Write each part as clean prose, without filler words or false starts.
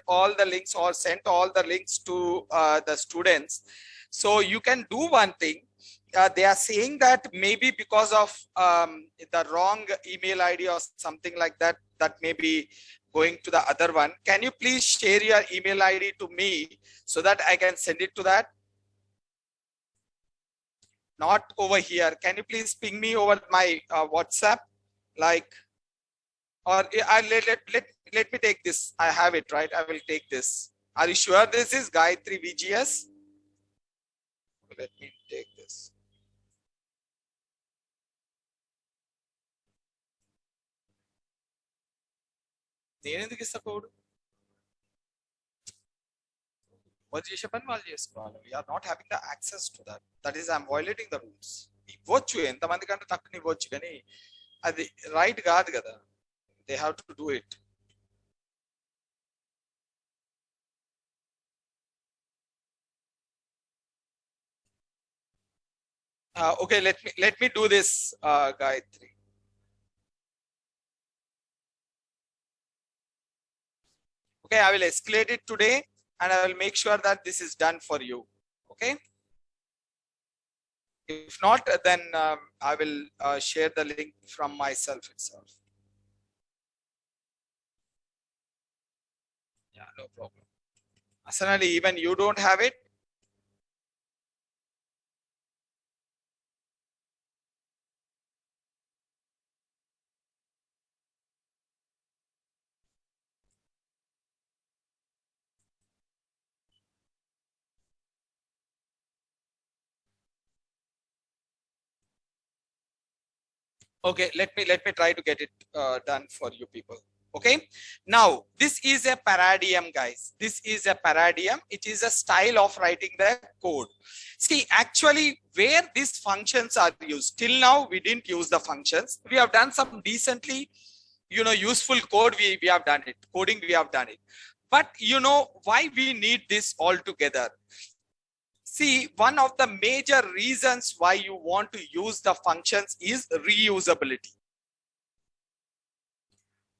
all the links or sent all the links to the students. So you can do one thing. They are saying that maybe because of the wrong email ID or something like that, that may be going to the other one. Can you please share your email ID to me so that I can send it to that? Not over here. Can you please ping me over my WhatsApp? Like, or let me take this. I have it, right? I will take this. Are you sure this is Gayatri VGS? Let me take this. We are not having the access to that. That is, I'm violating the rules. Right, they have to do it. Okay, let me do this, Gayatri. Okay, I will escalate it today and I will make sure that this is done for you. Okay. If not, then I will share the link from myself itself. Yeah, no problem. Asanali, even you don't have it? Okay, let me try to get it done for you people. Okay, now this is a paradigm, guys. This is a paradigm. It is a style of writing the code. See, actually, where these functions are used, till now we didn't use the functions. We have done some decently, useful code. We have done it. Coding, we have done it. But why we need this all together? See, one of the major reasons why you want to use the functions is reusability.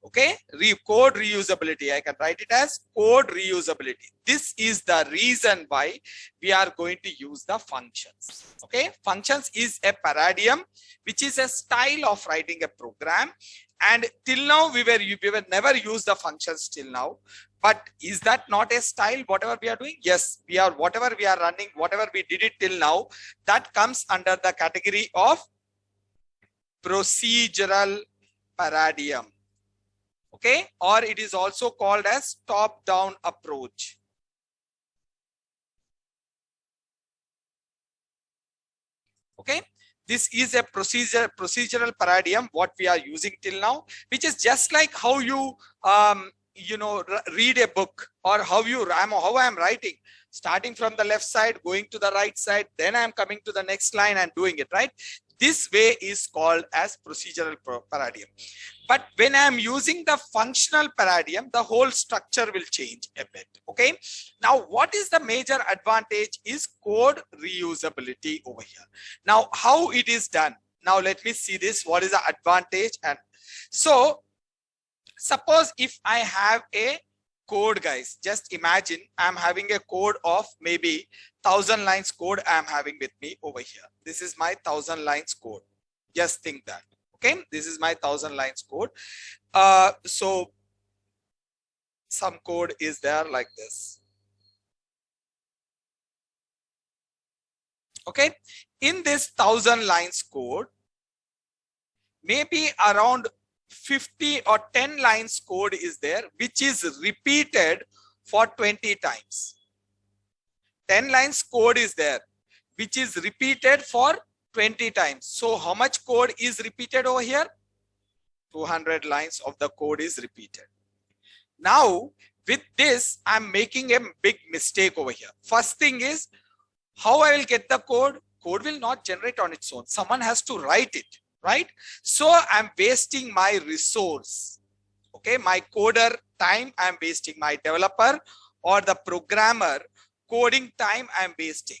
Okay, code reusability. I can write it as code reusability. This is the reason why we are going to use the functions. Okay, functions is a paradigm, which is a style of writing a program. And till now, we were never used the functions till now. But is that not a style, whatever we are doing? Yes, we are, whatever we are running, whatever we did it till now, that comes under the category of procedural paradigm. Okay, or it is also called as top-down approach. Okay, this is a procedural paradigm, what we are using till now, which is just like how you read a book, or how I am writing, starting from the left side, going to the right side, then I am coming to the next line and doing it, right? This way is called as procedural paradigm. But when I am using the functional paradigm, the whole structure will change a bit. Okay. Now, what is the major advantage is code reusability over here. Now, how it is done? Now, let me see this. What is the advantage? And so, suppose if I have a code, guys, just imagine I'm having a code of maybe 1000 lines code I'm having with me over here. This is my 1000 lines code. Just think that. Okay, this is my 1000 lines code. So some code is there like this. Okay, in this 1000 lines code, maybe around 50 or 10 lines code is there, which is repeated for 20 times. 10 lines code is there, which is repeated for 20 times. So how much code is repeated over here? 200 lines of the code is repeated. Now, with this, I'm making a big mistake over here. First thing is, how I will get the code? Code will not generate on its own. Someone has to write it, right? So I'm wasting my resource. Okay, my coder time, I'm wasting. My developer or the programmer coding time, I'm wasting.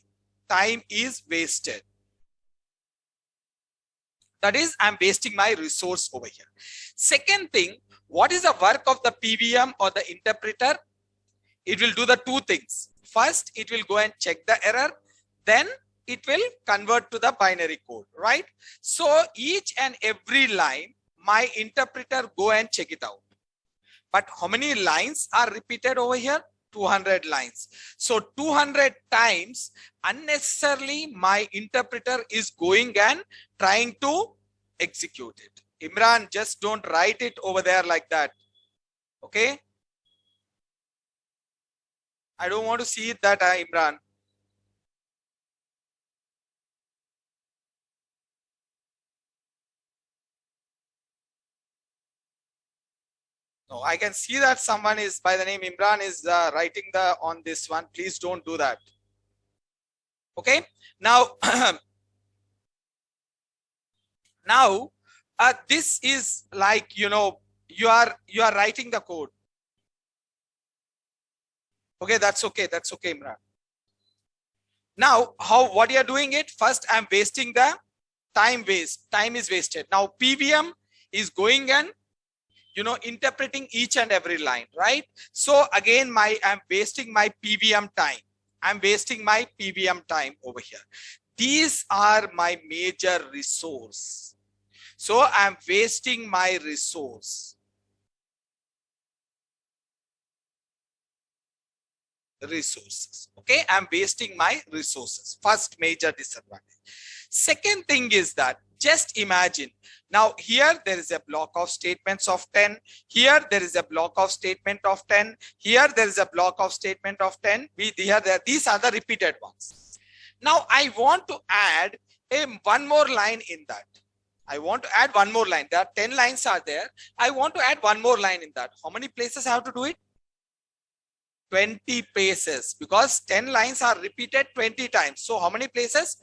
Time is wasted. That is, I'm wasting my resource over here. Second thing, what is the work of the PVM or the interpreter? it will do the two things. First, it will go and check the error. Then it will convert to the binary code, right? So each and every line, my interpreter go and check it out. But how many lines are repeated over here? 200 lines. So 200 times unnecessarily my interpreter is going and trying to execute it. Imran, just don't write it over there like that. Okay. I don't want to see that, Imran. No, I can see that someone is by the name Imran is writing on this one. Please don't do that. Okay. Now, now this is like, you know, you are writing the code. Okay, that's okay. That's okay, Imran. Now, what you are doing it? First, I'm wasting the time waste. Time is wasted. Now, PVM is going and, you know, interpreting each and every line, right? So again, I'm wasting my PVM time. I'm wasting my PVM time over here. These are my major resource. So I'm wasting my resource. Resources. Okay, I'm wasting my resources. First major disadvantage. Second thing is that just imagine now here there is a block of statements of 10. Here there is a block of statement of 10. Here there is a block of statement of 10. These are the repeated ones. Now I want to add one more line in that. I want to add one more line. There are 10 lines are there. I want to add one more line in that. How many places I have to do it? 20 places, because 10 lines are repeated 20 times. So how many places?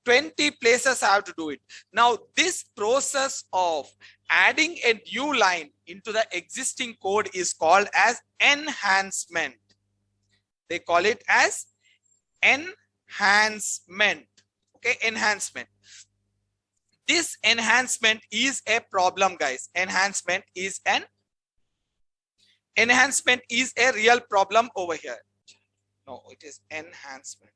20 places I have to do it. Now this process of adding a new line into the existing code is called as enhancement. They call it as enhancement. Okay, enhancement. This enhancement is a problem, guys. Enhancement is a real problem over here. No, it is enhancement.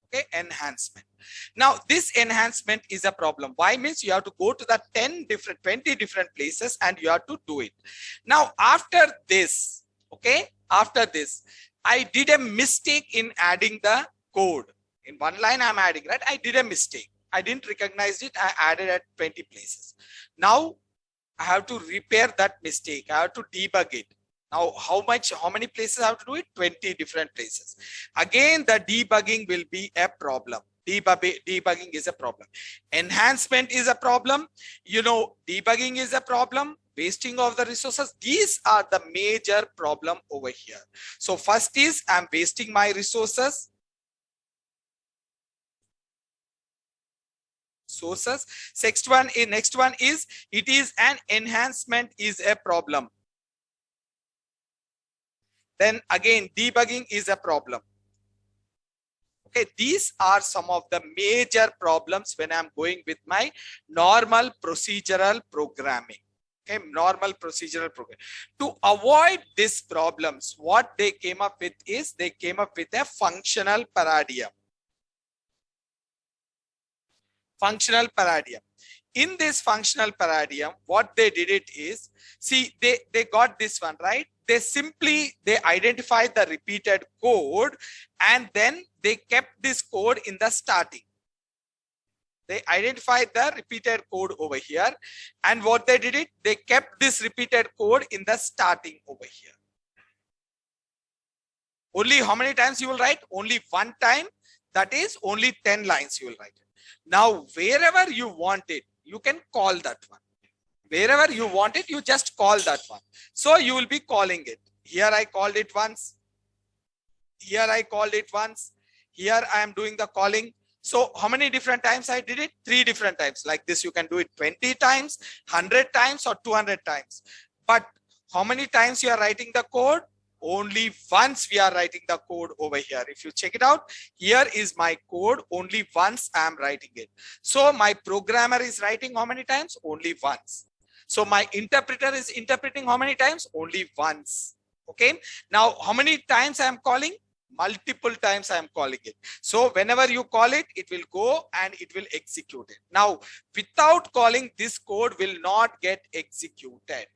Okay, enhancement. Now this enhancement is a problem. Why? Means you have to go to the 20 different places and you have to do it. Now after this, okay, after this, I did a mistake in adding the code. In one line I'm adding, right? I did a mistake. I didn't recognize it. I added at 20 places. Now I have to repair that mistake. I have to debug it. Now, how many places I have to do it? 20 different places. Again, the debugging will be a problem. Debugging is a problem. Enhancement is a problem. You know, debugging is a problem. Wasting of the resources. These are the major problem over here. So first is I'm wasting my resources. Sources. Next one is it is an enhancement is a problem. Then again debugging is a problem. Okay, these are some of the major problems when I'm going with my normal procedural programming. Okay, normal procedural program. To avoid these problems, what they came up with is they came up with a functional paradigm. Functional paradigm. In this functional paradigm, what they did it is, see, they got this one, right? They identified the repeated code and then they kept this code in the starting. They identified the repeated code over here, and what they did it, they kept this repeated code in the starting over here. Only how many times you will write? Only one time. That is only 10 lines you will write it. Now, wherever you want it, you can call that one. Wherever you want it, you just call that one. So you will be calling it. Here I called it once. Here I called it once. Here I am doing the calling. So how many different times I did it? 3 different times. Like this, you can do it 20 times, 100 times or 200 times. But how many times you are writing the code? Only once we are writing the code over here. If you check it out, here is my code. Only once I am writing it. So my programmer is writing how many times? Only once. So my interpreter is interpreting how many times? Only once. Okay. Now, how many times I am calling? Multiple times I am calling it. So whenever you call it, it will go and it will execute it. Now, without calling, this code will not get executed.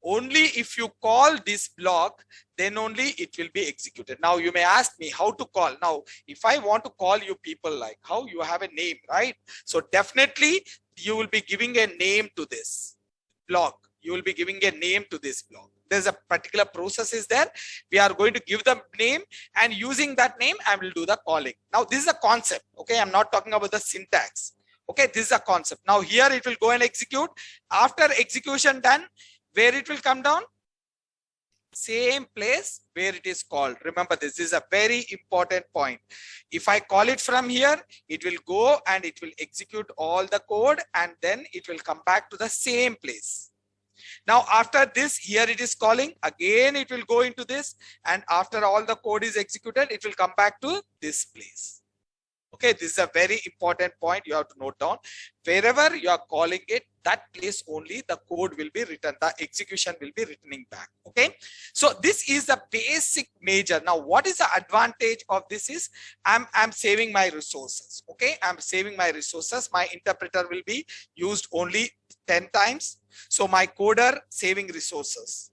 Only if you call this block, then only it will be executed. Now you may ask me how to call. Now, if I want to call you people, like how you have a name, right? So definitely you will be giving a name to this block. You will be giving a name to this block. There's a particular process is there. We are going to give the name, and using that name, I will do the calling. Now this is a concept. Okay. I'm not talking about the syntax. Okay. This is a concept. Now here it will go and execute. After execution done, where it will come down? Same place where it is called. Remember, this is a very important point. If I call it from here, it will go and it will execute all the code, and then it will come back to the same place. Now after this, here it is calling again, it will go into this, and after all the code is executed, it will come back to this place. Okay, this is a very important point you have to note down. Wherever you are calling it, that place only the code will be written, the execution will be returning back. Okay, so this is the basic major. Now what is the advantage of this is I'm saving my resources. Okay, I'm saving my resources. My interpreter will be used only 10 times. So my coder saving resources.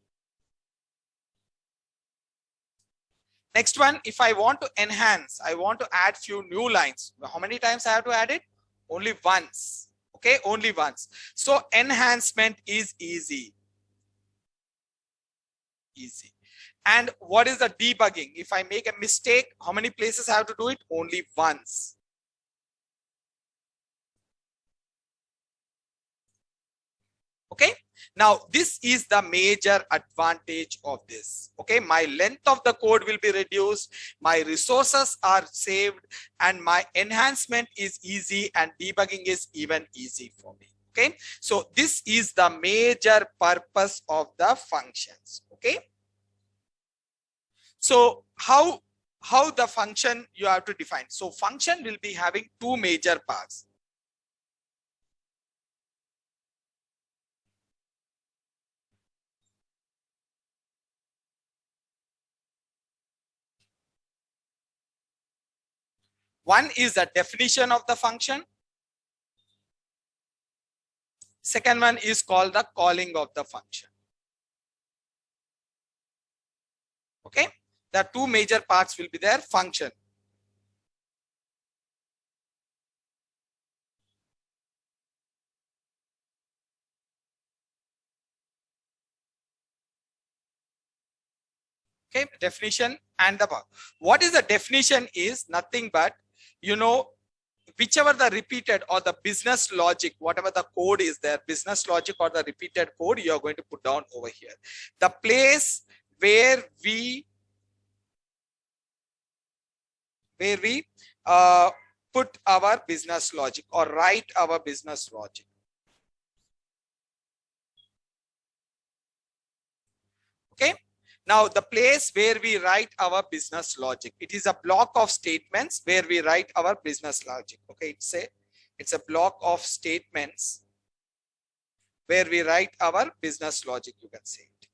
Next one, if I want to enhance, I want to add few new lines. How many times I have to add it? Only once. Okay, only once. So enhancement is easy. Easy. And what is the debugging? If I make a mistake, how many places I have to do it? Only once. Okay. Now this is the major advantage of this. Okay, my length of the code will be reduced, my resources are saved, and my enhancement is easy, and debugging is even easy for me. Okay, so this is the major purpose of the functions. Okay, so how the function you have to define? So function will be having two major parts. One is the definition of the function. Second one is called the calling of the function. Okay, the two major parts will be there. Function. Okay, definition and the what is the definition is nothing but, you know, whichever the repeated or the business logic, whatever the code is there, business logic or the repeated code, you are going to put down over here. The place where we put our business logic or write our business logic. Okay. Now the place where we write our business logic, it is a block of statements where we write our business logic. Okay, it's a block of statements where we write our business logic, you can say it.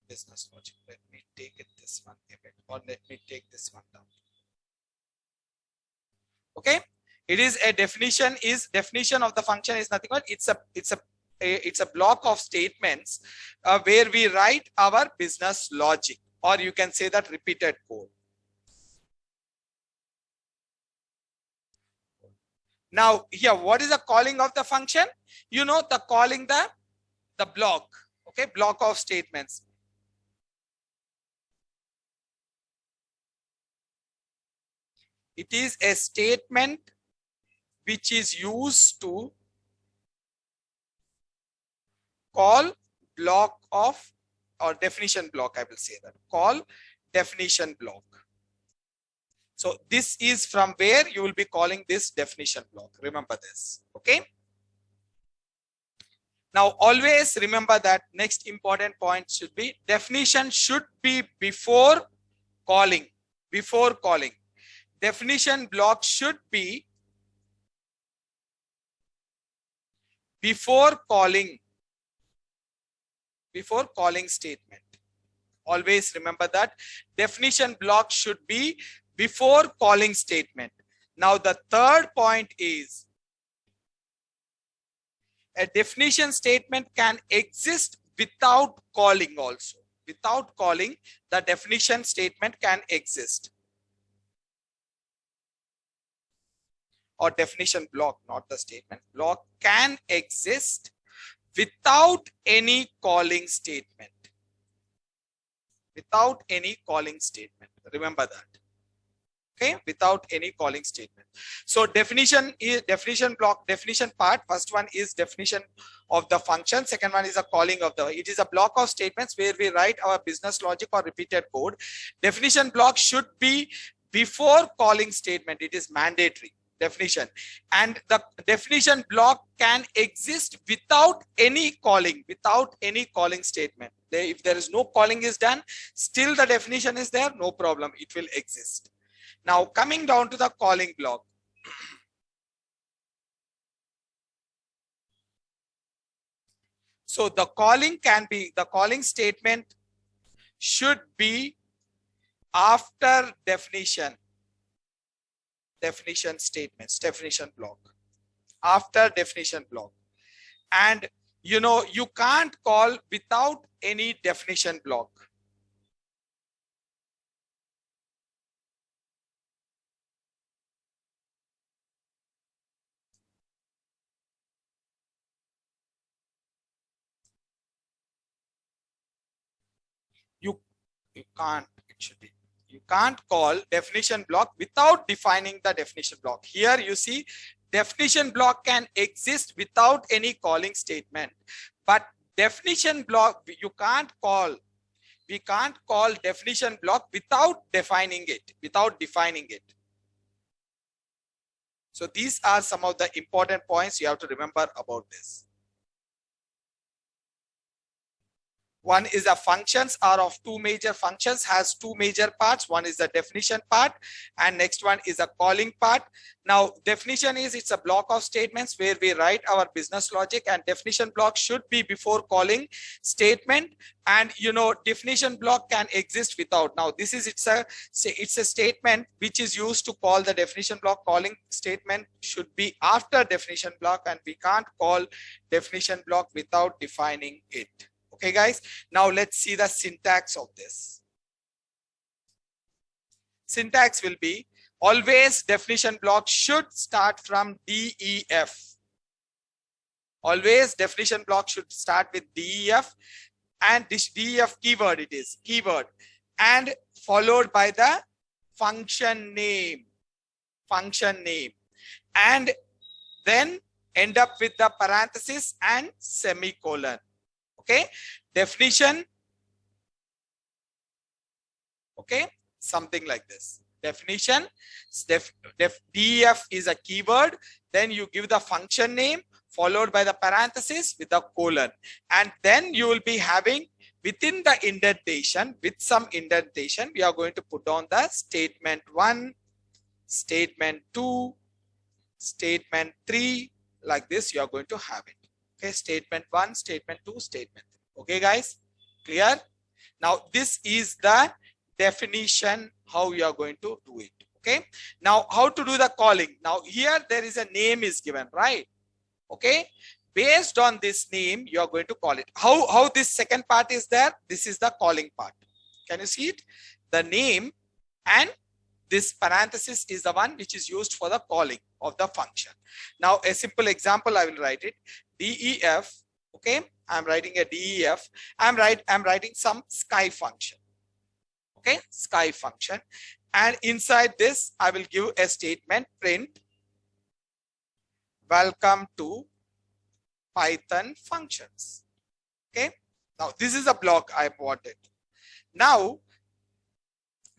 Business logic. Let me take it this one a bit, or let me take this one down. Okay, it is a definition. Is definition of the function is nothing but it's a block of statements where we write our business logic, or you can say that repeated code. Now here, what is the calling of the function? You know, the calling the block. Okay, block of statements. It is a statement which is used to call block of, or definition block, I will say that, call definition block. So this is from where you will be calling this definition block. Remember this. Okay. Now always remember that next important point should be definition should be before calling. Before calling. Definition block should be before calling statement. Always remember that definition block should be before calling statement. Now the third point is a definition statement can exist without calling also. Without calling, the definition statement can exist. Or definition block, not the statement. Block can exist without any calling statement. Without any calling statement. Remember that. Okay, without any calling statement. So definition block, definition part. First one is definition of the function. Second one is a calling of the. It is a block of statements where we write our business logic or repeated code. Definition block should be before calling statement. It is mandatory definition, and the definition block can exist without any calling statement. If there is no calling is done, still the definition is there, no problem, it will exist. Now coming down to the calling block. So the calling statement should be after definition statements, definition block, after definition block. And you know, you can't call without any definition block. You can't, it should be, you can't call definition block without defining the definition block. Here you see definition block can exist without any calling statement, but definition block we can't call definition block without defining it, So these are some of the important points you have to remember about this. One is the functions are of two major functions, has two major parts. One is the definition part and next one is a calling part. Now definition is, it's a block of statements where we write our business logic, and definition block should be before calling statement. And you know, definition block can exist without. Now this is, it's a statement which is used to call the definition block. Calling statement should be after definition block, and we can't call definition block without defining it. Okay, guys, now let's see the syntax of this. Syntax will be always definition block should start from DEF. Always definition block should start with DEF, and this DEF keyword, it is keyword, and followed by the function name, and then end up with the parenthesis and semicolon. Okay, definition, okay, something like this. Definition, DEF is a keyword, then you give the function name followed by the parenthesis with the colon, and then you will be having within the indentation, with some indentation, we are going to put on the statement 1, statement 2, statement 3, like this you are going to have it. Okay, statement 1, statement 2, statement 3. Okay, guys, clear? Now this is the definition, how you are going to do it. Okay, now how to do the calling. Now here there is a name is given, right? Okay, based on this name you are going to call it. How this second part is there? This is the calling part. Can you see it? The name and this parenthesis is the one which is used for the calling of the function. Now a simple example, I will write it. DEF, okay, I'm writing a DEF. I'm writing some sky function. Okay, sky function, and inside this I will give a statement print welcome to Python functions. Okay, now this is a block I wanted. Now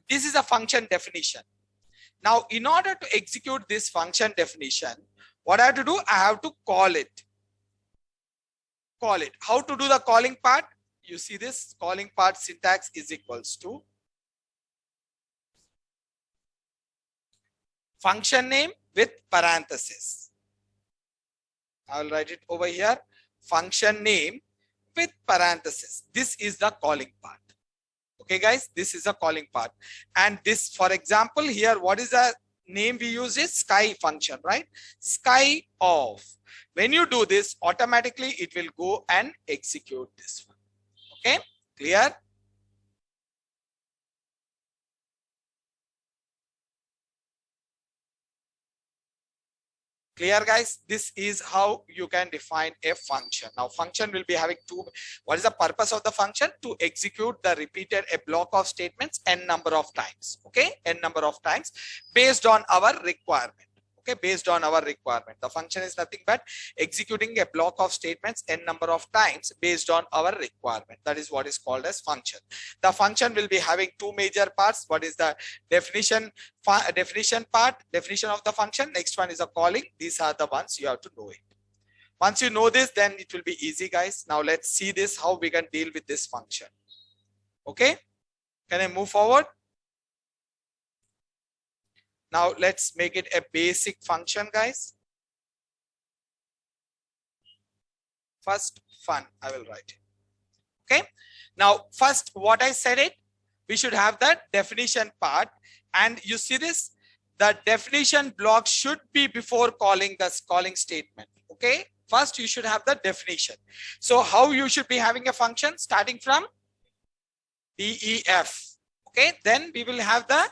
this is a function definition. Now in order to execute this function definition, what I have to do, I have to call it. How to do the calling part? You see this calling part syntax is equals to function name with parenthesis. I'll write it over here. Function name with parenthesis. This is the calling part. Okay, guys, this is a calling part. And this, for example, here, what is the name we use is sky function, right? Sky of. When you do this, automatically it will go and execute this one. Okay, clear? Clear, guys? This is how you can define a function. Now, function will be having two. What is the purpose of the function? To execute the repeated a block of statements n number of times. Okay, n number of times based on our requirement. Okay, based on our requirement. The function is nothing but executing a block of statements n number of times based on our requirement. That is what is called as function. The function will be having two major parts. What is the definition part, definition of the function. Next one is a calling. These are the ones you have to know it. Once you know this, then it will be easy, guys. Now let's see this, how we can deal with this function. Okay, can I move forward? Now let's make it a basic function, guys. First fun, I will write it. Okay, now first what I said it, we should have that definition part. And you see this, the definition block should be before calling the calling statement. Okay, first you should have the definition. So how you should be having a function starting from def. Okay, then we will have the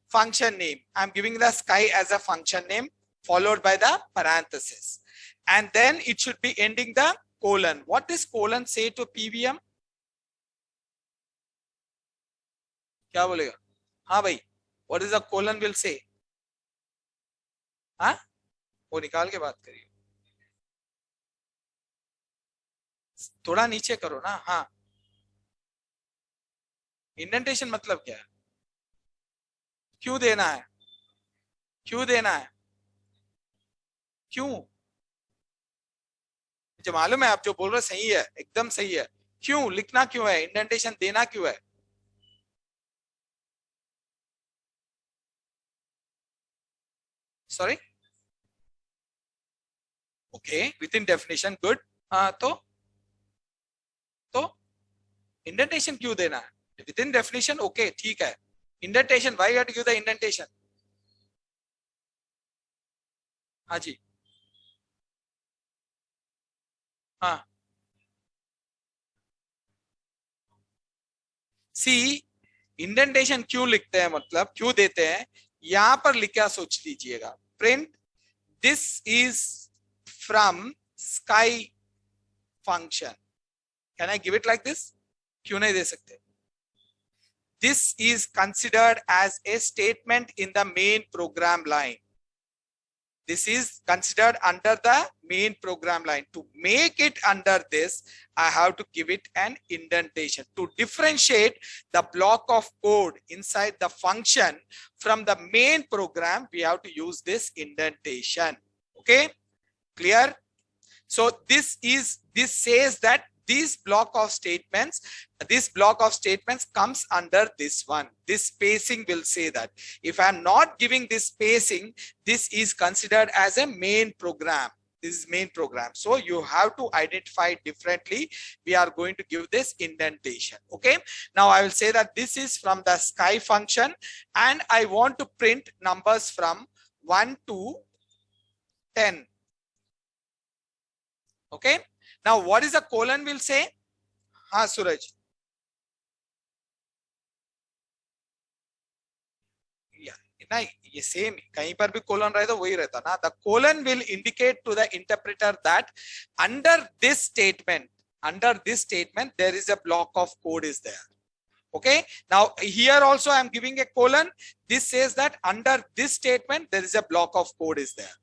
function name. I'm giving the sky as a function name followed by the parenthesis, and then it should be ending the colon. What does colon say to PVM? क्या बोलेगा? हाँ भाई, what is the colon will say? हाँ, वो निकाल के बात करिए, थोड़ा नीचे करो ना. हाँ, इंडेंटेशन मतलब क्या है? क्यों देना है? क्यों देना है? क्यों? मुझे मालूम है आप जो बोल रहे सही है, एकदम सही है. क्यों लिखना क्यों है? इंडेंटेशन देना क्यों है? Sorry, okay, within definition, good. तो इंडेंटेशन क्यों देना है? विद इन डेफिनेशन, ओके, ठीक है. Indentation, why you have to give the indentation? हाँ जी, हाँ. सी, इंडेंटेशन क्यों लिखते हैं, मतलब क्यों देते हैं, यहां पर लिखा सोच लीजिएगा. Print this is from sky function. Can I give it like this? क्यों नहीं दे सकते? This is considered as a statement in the main program line. This is considered under the main program line. To make it under this, I have to give it an indentation. To differentiate the block of code inside the function from the main program, we have to use this indentation. Okay, clear? So this says that this block of statements comes under this one. This spacing will say that if I'm not giving this spacing, this is considered as a main program. This is main program. So you have to identify it differently. We are going to give this indentation. Okay, now I will say that this is from the sky function and I want to print numbers from 1 to 10. Okay, now what is the colon will say? हाँ सूरज, ना ये same, कहीं पर भी colon रहे तो वही रहता ना. The colon will indicate to the interpreter that under this statement there is a block of code is there. Okay, now here also I am giving a colon. This says that under this statement there is a block of code is there.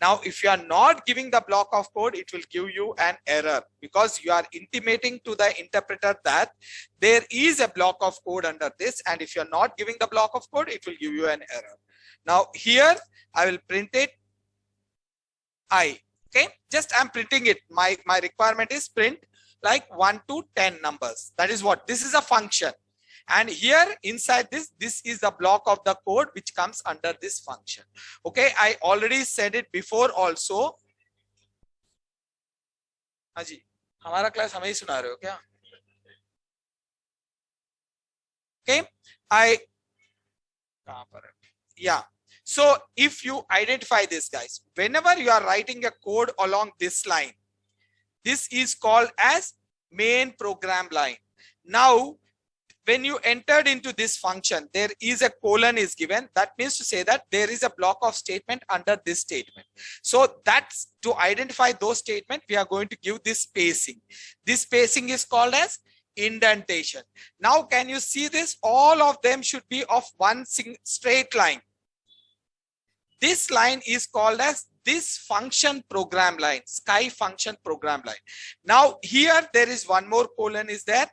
Now, if you are not giving the block of code, it will give you an error because you are intimating to the interpreter that there is a block of code under this. And if you are not giving the block of code, it will give you an error. Now, here I will print it I. Okay, just I'm printing it. My requirement is print like 1 to 10 numbers. That is what this is a function. And here inside this is the block of the code which comes under this function. Okay, I already said it before also. हाँ जी, हमारा class हमें ही सुना रहे हो क्या? Okay, I कहाँ पर है? Yeah. So if you identify this, guys, whenever you are writing a code along this line, this is called as main program line. Now, when you entered into this function, there is a colon is given. That means to say that there is a block of statement under this statement. So that's to identify those statements, we are going to give this spacing. This spacing is called as indentation. Now, can you see this? All of them should be of one straight line. This line is called as this function program line, sky function program line. Now, here there is one more colon is there.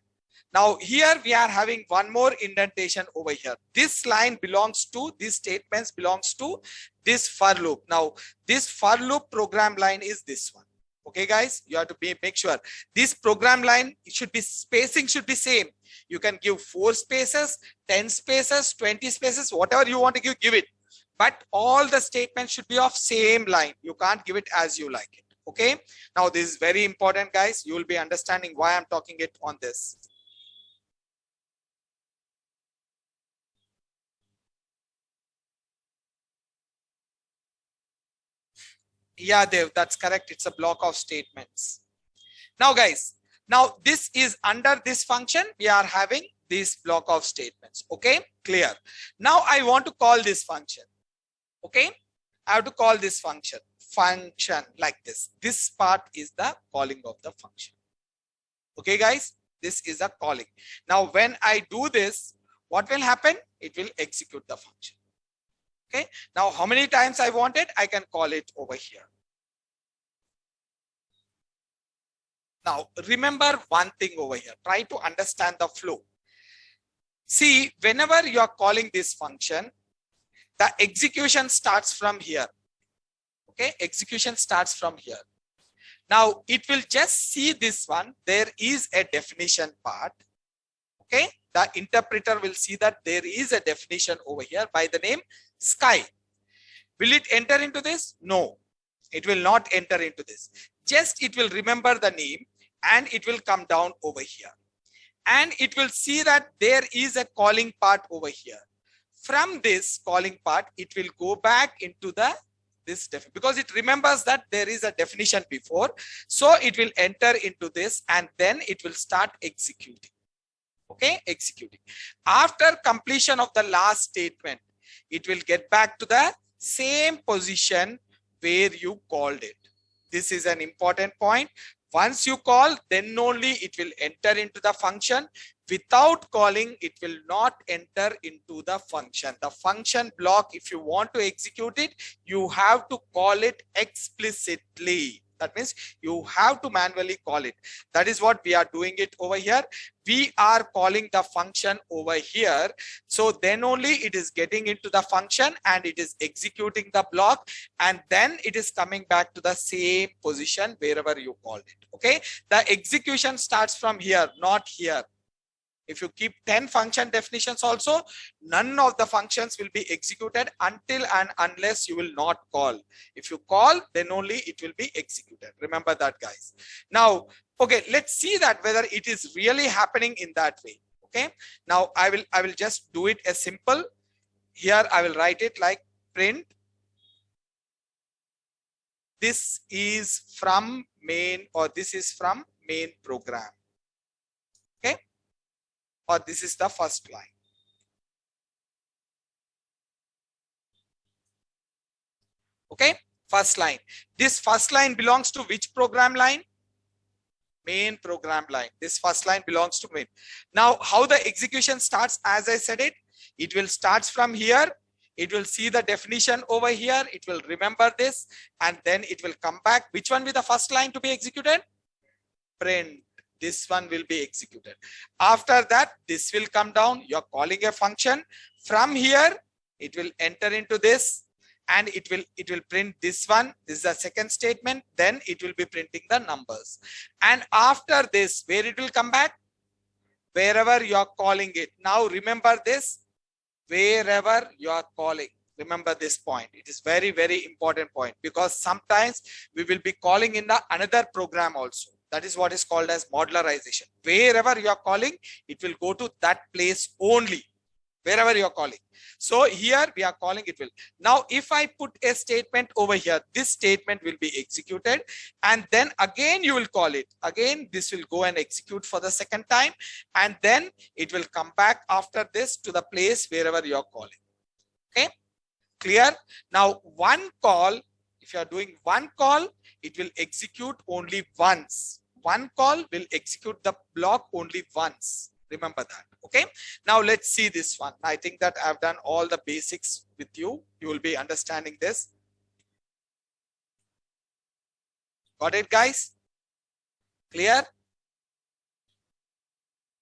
Now here we are having one more indentation over here. This line belongs to, these statements belongs to this for loop. Now this for loop program line is this one. Okay guys, you have to make sure this program line, it should be, spacing should be same. You can give 4 spaces, 10 spaces, 20 spaces, whatever you want to give it. But all the statements should be of same line. You can't give it as you like it. Okay. Now this is very important guys. You will be understanding why I'm talking it on this. Yeah, Dev, that's correct. It's a block of statements. Now, guys, now this is under this function. We are having this block of statements. Okay, clear. Now I want to call this function. Okay, I have to call this function like this. This part is the calling of the function. Okay, guys, this is a calling. Now, when I do this, what will happen? It will execute the function. Okay, now how many times I want it? I can call it over here. Now remember one thing over here. Try to understand the flow. See, whenever you are calling this function, the execution starts from here. Okay, execution starts from here. Now it will just see this one. There is a definition part. Okay, the interpreter will see that there is a definition over here by the name sky. Will it enter into this? No, it will not enter into this. Just it will remember the name and it will come down over here. And it will see that there is a calling part over here. From this calling part, it will go back into the this definition because it remembers that there is a definition before. So it will enter into this and then it will start executing. Okay, executing. After completion of the last statement, it will get back to the same position where you called it. This is an important point. Once you call, then only it will enter into the function. Without calling, it will not enter into the function. The function block, if you want to execute it, you have to call it explicitly. That means you have to manually call it. That is what we are doing it over here. We are calling the function over here. So then only it is getting into the function and it is executing the block. And then it is coming back to the same position wherever you called it. Okay. The execution starts from here, not here. If you keep 10 function definitions also, none of the functions will be executed until and unless you will not call. If you call, then only it will be executed. Remember that, guys. Now, okay, let's see that whether it is really happening in that way. Okay. Now I will just do it as simple. Here I will write it like print. This is from main, or this is from main program. Okay. Or this is the first line. Okay, first line. This first line belongs to which program line? Main program line. This first line belongs to main. Now, how the execution starts, as I said it will start from here. It will see the definition over here. It will remember this and then it will come back. Which one will the first line to be executed? Print. This one will be executed. After that, this will come down. You're calling a function. From here, it will enter into this and it will print this one. This is the second statement. Then it will be printing the numbers. And after this, where it will come back? Wherever you are calling it. Now remember this, wherever you are calling. Remember this point. It is very, very important point because sometimes we will be calling in the another program also. That is what is called as modularization. Wherever you are calling, it will go to that place only. Wherever you are calling. So here we are calling, it will. Now, if I put a statement over here, this statement will be executed, and then again you will call it. Again, this will go and execute for the second time, and then it will come back after this to the place wherever you are calling. Okay, clear? Now, one call, if you are doing one call, it will execute only once. One call will execute the block only once. Remember that. Okay, now let's see this one. I think that I've done all the basics with you. You will be understanding this. Got it, guys? Clear?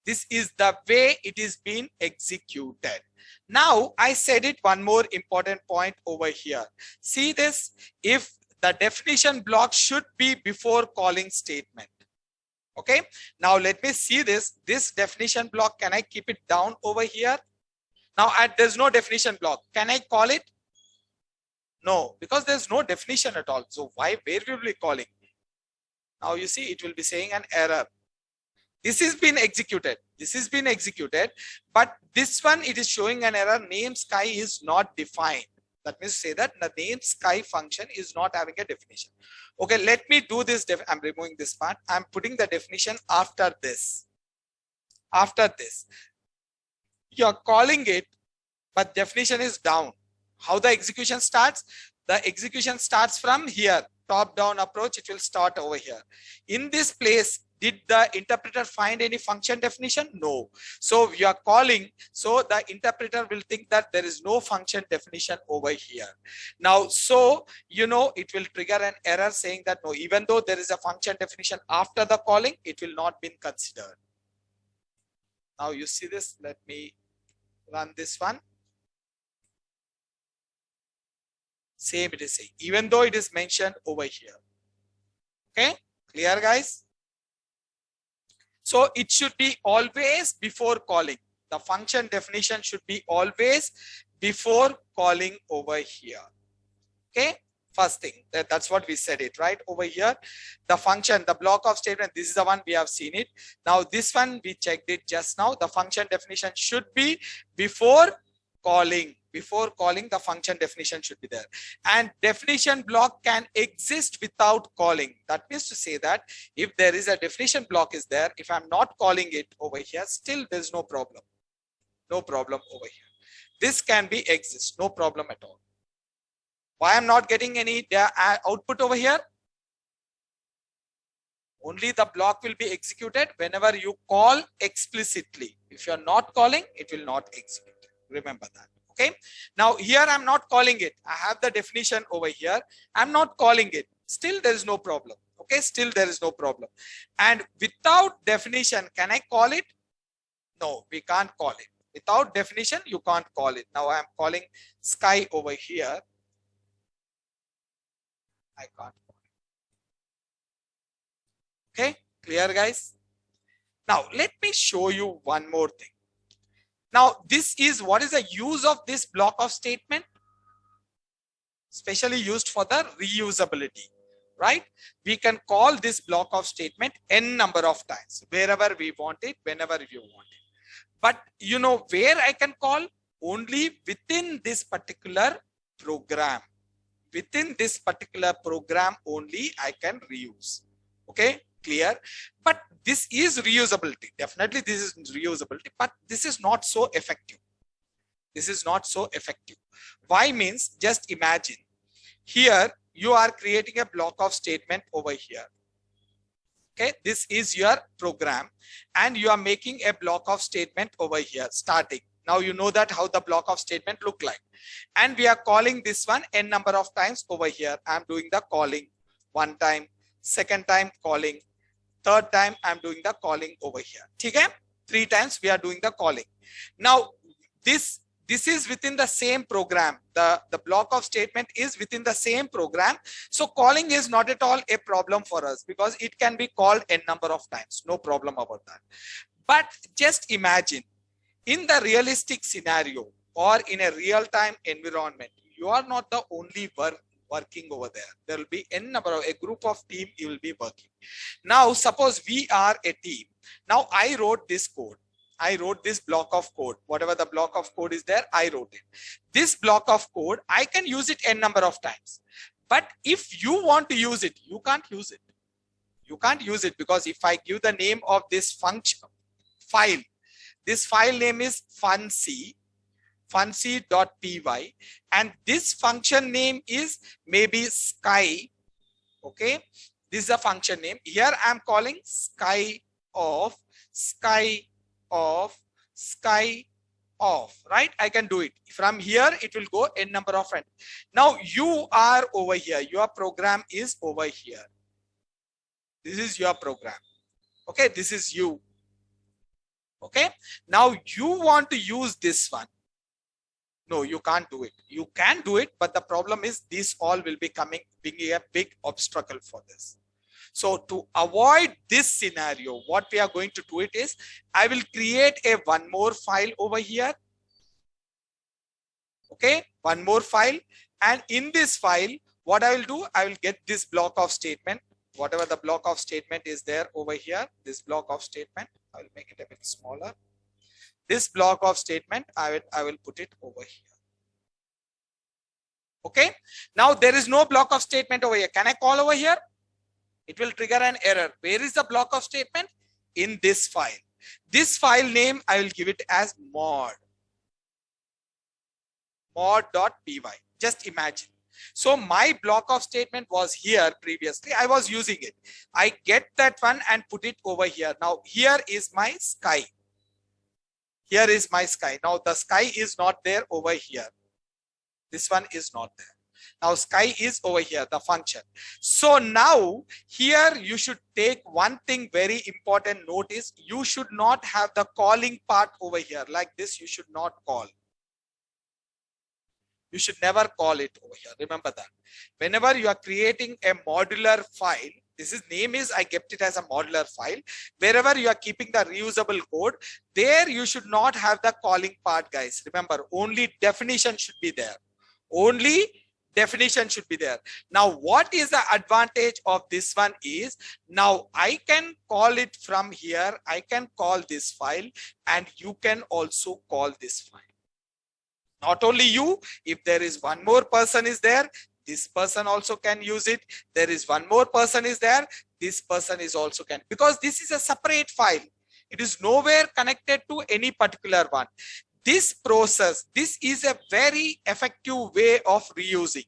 This is the way it is being executed. Now, I said it, one more important point over here. See this, if the definition block should be before calling statement. Okay, now let me see this. This definition block, can I keep it down over here? Now, there's no definition block. Can I call it? No, because there's no definition at all. So where will be calling? Now you see, it will be saying an error. This has been executed. This has been executed, but this one, it is showing an error. Name sky is not defined. That means say that the name sky function is not having a definition. Okay, let me do this. I'm removing this part. I'm putting the definition after this. After this, you're calling it, but definition is down. How the execution starts? The execution starts from here. Top-down approach, it will start over here. In this place, did the interpreter find any function definition? No. So you are calling, so the interpreter will think that there is no function definition over here. Now, so, you know, it will trigger an error saying that no, even though there is a function definition after the calling, it will not be considered. Now you see this, let me run this one. Same it is saying, even though it is mentioned over here. Okay, clear, guys? So it should be always before calling. The function definition should be always before calling over here. Okay, first thing, that's what we said it right over here. The function, the block of statement, this is the one we have seen it. Now this one we checked it just now. The function definition should be before calling. Before calling, the function definition should be there, and definition block can exist without calling. That means to say that if there is a definition block is there, if I'm not calling it over here, still there's no problem. No problem over here. This can be exist, no problem at all. Why I'm not getting any output over here? Only the block will be executed whenever you call explicitly. If you're not calling, it will not execute. Remember that. Okay, now here I'm not calling it. I have the definition over here. I'm not calling it. Still there is no problem. Okay, still there is no problem. And without definition, can I call it? No, we can't call it. Without definition, you can't call it. Now I'm calling sky over here. I can't call it. Okay, clear, guys? Now let me show you one more thing. Now, this is what is the use of this block of statement? Specially used for the reusability, right? We can call this block of statement n number of times, wherever we want it, whenever you want it. But you know where I can call? Only within this particular program. Within this particular program only I can reuse. Okay, clear? But this is reusability. Definitely this is reusability, but this is not so effective. This is not so effective. Why means, just imagine here you are creating a block of statement over here. Okay, this is your program and you are making a block of statement over here starting. Now you know that how the block of statement look like, and we are calling this one n number of times over here. I'm doing the calling one time, second time calling, third time I'm doing the calling over here. Okay, 3 times we are doing the calling. Now this is within the same program. The block of statement is within the same program. So calling is not at all a problem for us because it can be called n number of times. No problem about that. But just imagine in the realistic scenario or in a real-time environment, you are not the only one working over there. There will be n number of a group of team you will be working. Now suppose we are a team. Now I wrote this code. I wrote this block of code. Whatever the block of code is there, I wrote it. This block of code, I can use it n number of times. But if you want to use it, you can't use it. You can't use it because if I give the name of this function file, this file name is func.py, and this function name is maybe sky. Okay, this is a function name. Here I am calling sky of, right? I can do it from here. It will go n number of friends. Now you are over here. Your program is over here. This is your program. Okay, this is you. Okay, now you want to use this one. No, you can't do it. You can do it, but the problem is this all will be being a big obstacle for this. So to avoid this scenario, what we are going to do it is, I will create a one more file over here. Okay, one more file. And in this file, what I will do, I will get this block of statement. Whatever the block of statement is there over here, this block of statement, I will make it a bit smaller. This block of statement, I will put it over here. Okay, now there is no block of statement over here. Can I call over here? It will trigger an error. Where is the block of statement? In this file. This file name, I will give it as mod.py. Just imagine. So my block of statement was here previously. I was using it. I get that one and put it over here. Now here is my sky. Here is my sky. Now the sky is not there over here. This one is not there. Now sky is over here, the function. So now here you should take one thing very important note is you should not have the calling part over here. Like this, you should not call. You should never call it over here. Remember that. Whenever you are creating a modular file, this is name is I kept it as a modular file. Wherever you are keeping the reusable code, there you should not have the calling part, guys. Remember, only definition should be there. Only definition should be there. Now, what is the advantage of this one is now I can call it from here. I can call this file and you can also call this file. Not only you, if there is one more person is there, this person also can use it. There is one more person is there, this person is also can, because this is a separate file. It is nowhere connected to any particular one. This process, this is a very effective way of reusing.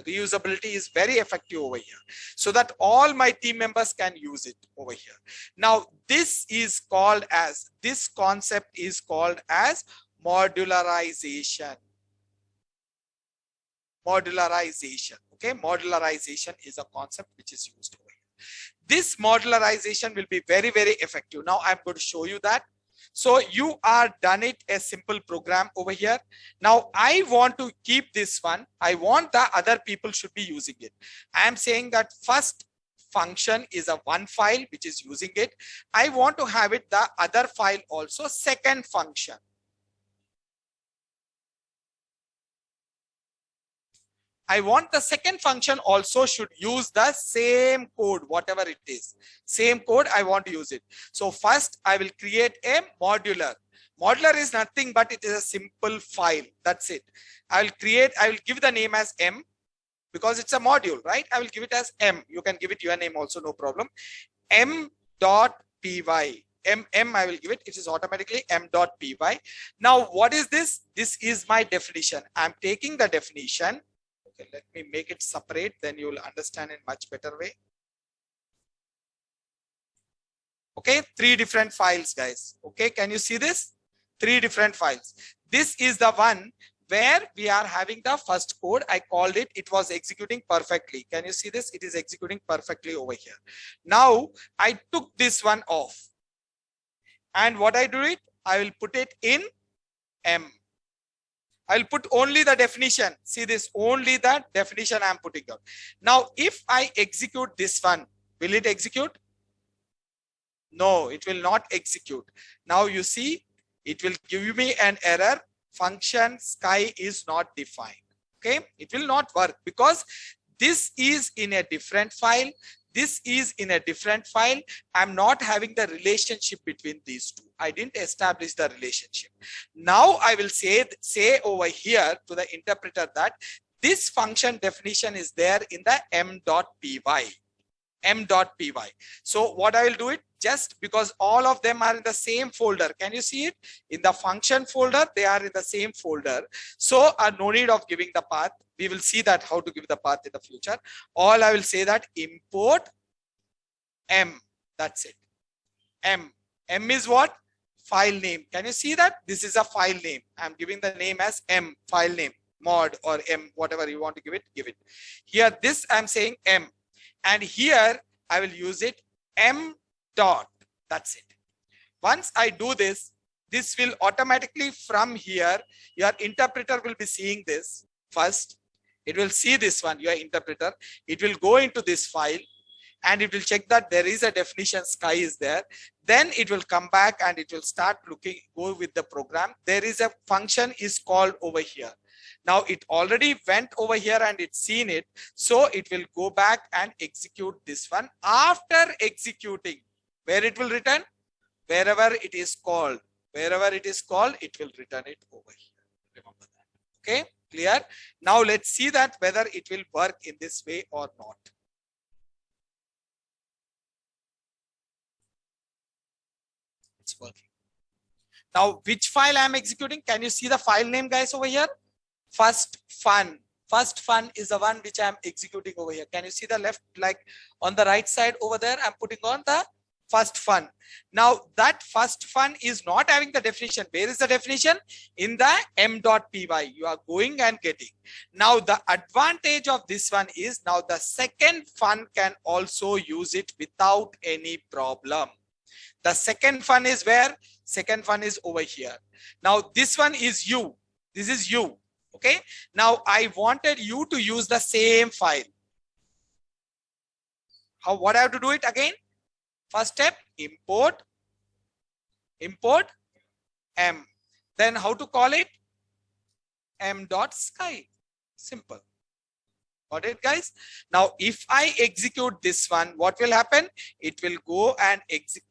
Reusability is very effective over here, so that all my team members can use it over here. Now, this is called as, this concept is called as modularization. Modularization. Okay, modularization is a concept which is used over here. This modularization will be very, very effective. Now I'm going to show you that. So you are done it a simple program over here. Now I want to keep this one. I want the other people should be using it. I am saying that first function is a one file which is using it. I want to have it the other file also second function. I want the second function also should use the same code, whatever it is. Same code, I want to use it. So first I will create a modular. Modular is nothing but it is a simple file. That's it. I will give the name as M because it's a module, right? I will give it as M. You can give it your name also, no problem. M.py. M I will give it. It is automatically M.py. Now what is this? This is my definition. I'm taking the definition. Okay, let me make it separate, then you will understand in much better way. Okay, 3 different files, guys. Okay, can you see this? 3 different files. This is the one where we are having the first code. I called it, it was executing perfectly. Can you see this? It is executing perfectly over here. Now I took this one off. And what I do it, I will put it in M. I'll put only the definition. See this, only the definition I'm putting out. Now, if I execute this one, will it execute? No, it will not execute. Now you see, it will give me an error. Function sky is not defined. Okay, it will not work because this is in a different file. This is in a different file. I'm not having the relationship between these two. I didn't establish the relationship. Now I will say over here to the interpreter that this function definition is there in the m.py. m.py. So what I will do it, just because all of them are in the same folder. Can you see it? In the function folder, they are in the same folder. So no need of giving the path. We will see that how to give the path in the future. All I will say that import m. That's it. M. M is what? File name. Can you see that? This is a file name. I'm giving the name as m, file name, mod or m, whatever you want to give it, give it. Here, this I'm saying m. And here I will use it m dot. That's it. Once I do this, this will automatically from here, your interpreter will be seeing this first. It will see this one, your interpreter. It will go into this file and it will check that there is a definition sky is there. Then it will come back and it will start looking, go with the program. There is a function is called over here. Now it already went over here and it's seen it. So it will go back and execute this one. After executing, where it will return? Wherever it is called. Wherever it is called, it will return it over here. Remember that. Okay, clear? Now let's see that whether it will work in this way or not. It's working. Now, which file I am executing? Can you see the file name, guys, over here? First fun. First fun is the one which I am executing over here. Can you see the left, like on the right side over there? I'm putting on the first fun. Now that first fun is not having the definition. Where is the definition? In the m.py. You are going and getting. Now the advantage of this one is now the second fun can also use it without any problem. The second fun is where? Second fun is over here. Now this one is you. This is you. Okay. Now I wanted you to use the same file. How? What I have to do it again? First step, import m. Then how to call it? m.sky. Simple. Got it, guys? Now, if I execute this one, what will happen? It will go and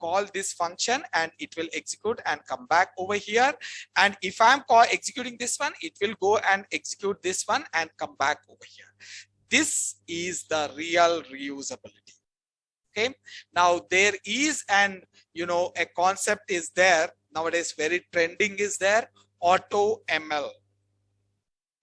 call this function and it will execute and come back over here. And if I'm executing this one, it will go and execute this one and come back over here. This is the real reusability. Okay. Now there is a concept is there nowadays, very trending is there, auto ML.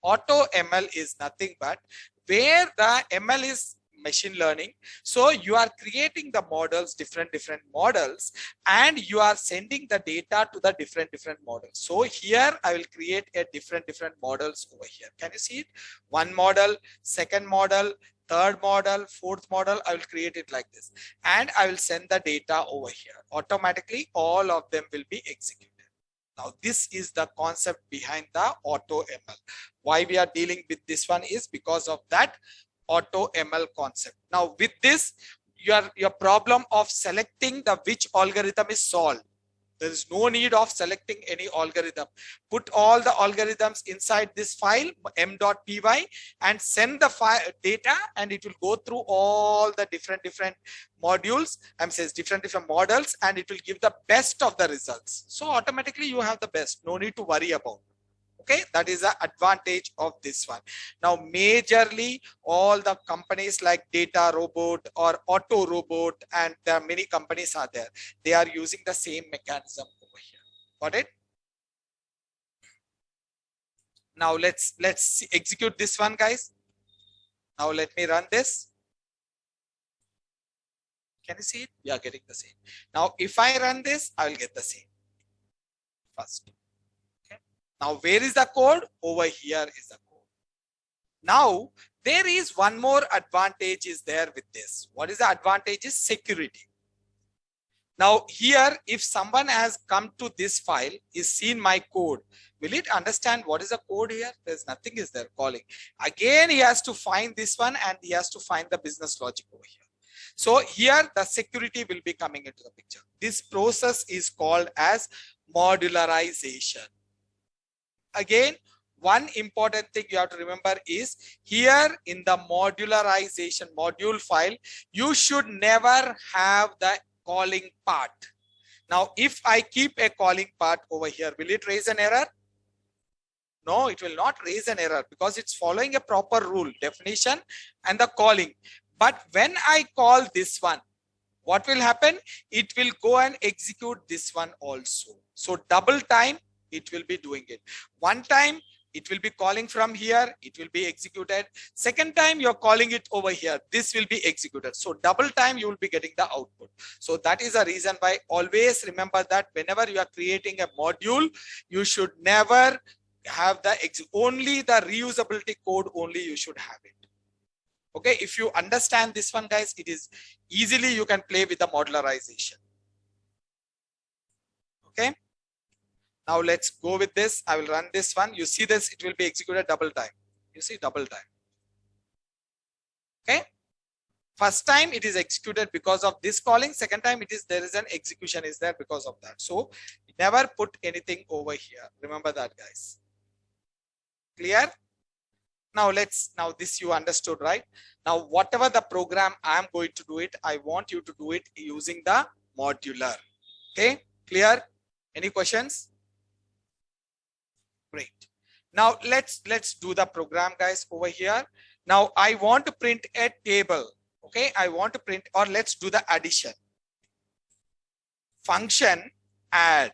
Auto ML is nothing but where the ML is machine learning. So you are creating the models, different models, and you are sending the data to the different models. So here I will create a different models over here. Can you see it? One model, second model, third model, fourth model. I will create it like this and I will send the data over here. Automatically all of them will be executed. Now this is the concept behind the auto ML. Why we are dealing with this one is because of that auto ML concept. Now with this, your problem of selecting the which algorithm is solved. There is no need of selecting any algorithm. Put all the algorithms inside this file m.py and send the file data, and it will go through all the different modules. Different models, and it will give the best of the results. So automatically you have the best. No need to worry about. Okay, that is the advantage of this one. Now, majorly all the companies like Data Robot or Auto Robot, and there are many companies are there. They are using the same mechanism over here. Got it? Now let's execute this one, guys. Now let me run this. Can you see it? We are getting the same. Now, if I run this, I will get the same first. Now, where is the code? Over here is the code. Now, there is one more advantage is there with this. What is the advantage? Is security. Now, here, if someone has come to this file, is seen my code, will it understand what is the code here? There's nothing is there calling. Again, he has to find this one and he has to find the business logic over here. So here, the security will be coming into the picture. This process is called as modularization. Again, one important thing you have to remember is here in the modularization module file, you should never have the calling part. Now, if I keep a calling part over here, will it raise an error? No, it will not raise an error because it's following a proper rule, definition and the calling. But when I call this one, what will happen? It will go and execute this one also. So double time, it will be doing it. One time, it will be calling from here, it will be executed. Second time, you're calling it over here, this will be executed. So double time, you will be getting the output. So that is a reason why always remember that whenever you are creating a module, you should never have only the reusability code only you should have it. Okay, if you understand this one, guys, it is easily you can play with the modularization. Okay, now let's go with this. I will run this one. You see this, it will be executed double time. You see, double time. Okay, first time it is executed because of this calling. Second time it is there is an execution is there because of that. So never put anything over here. Remember that, guys. Clear? Now this you understood, right? Now whatever the program I am going to do it, I want you to do it using the modular. Okay, clear? Any questions? Great. Now let's do the program, guys, over here. Now I want to print a table. Okay, I want to print, or let's do the addition. Function add.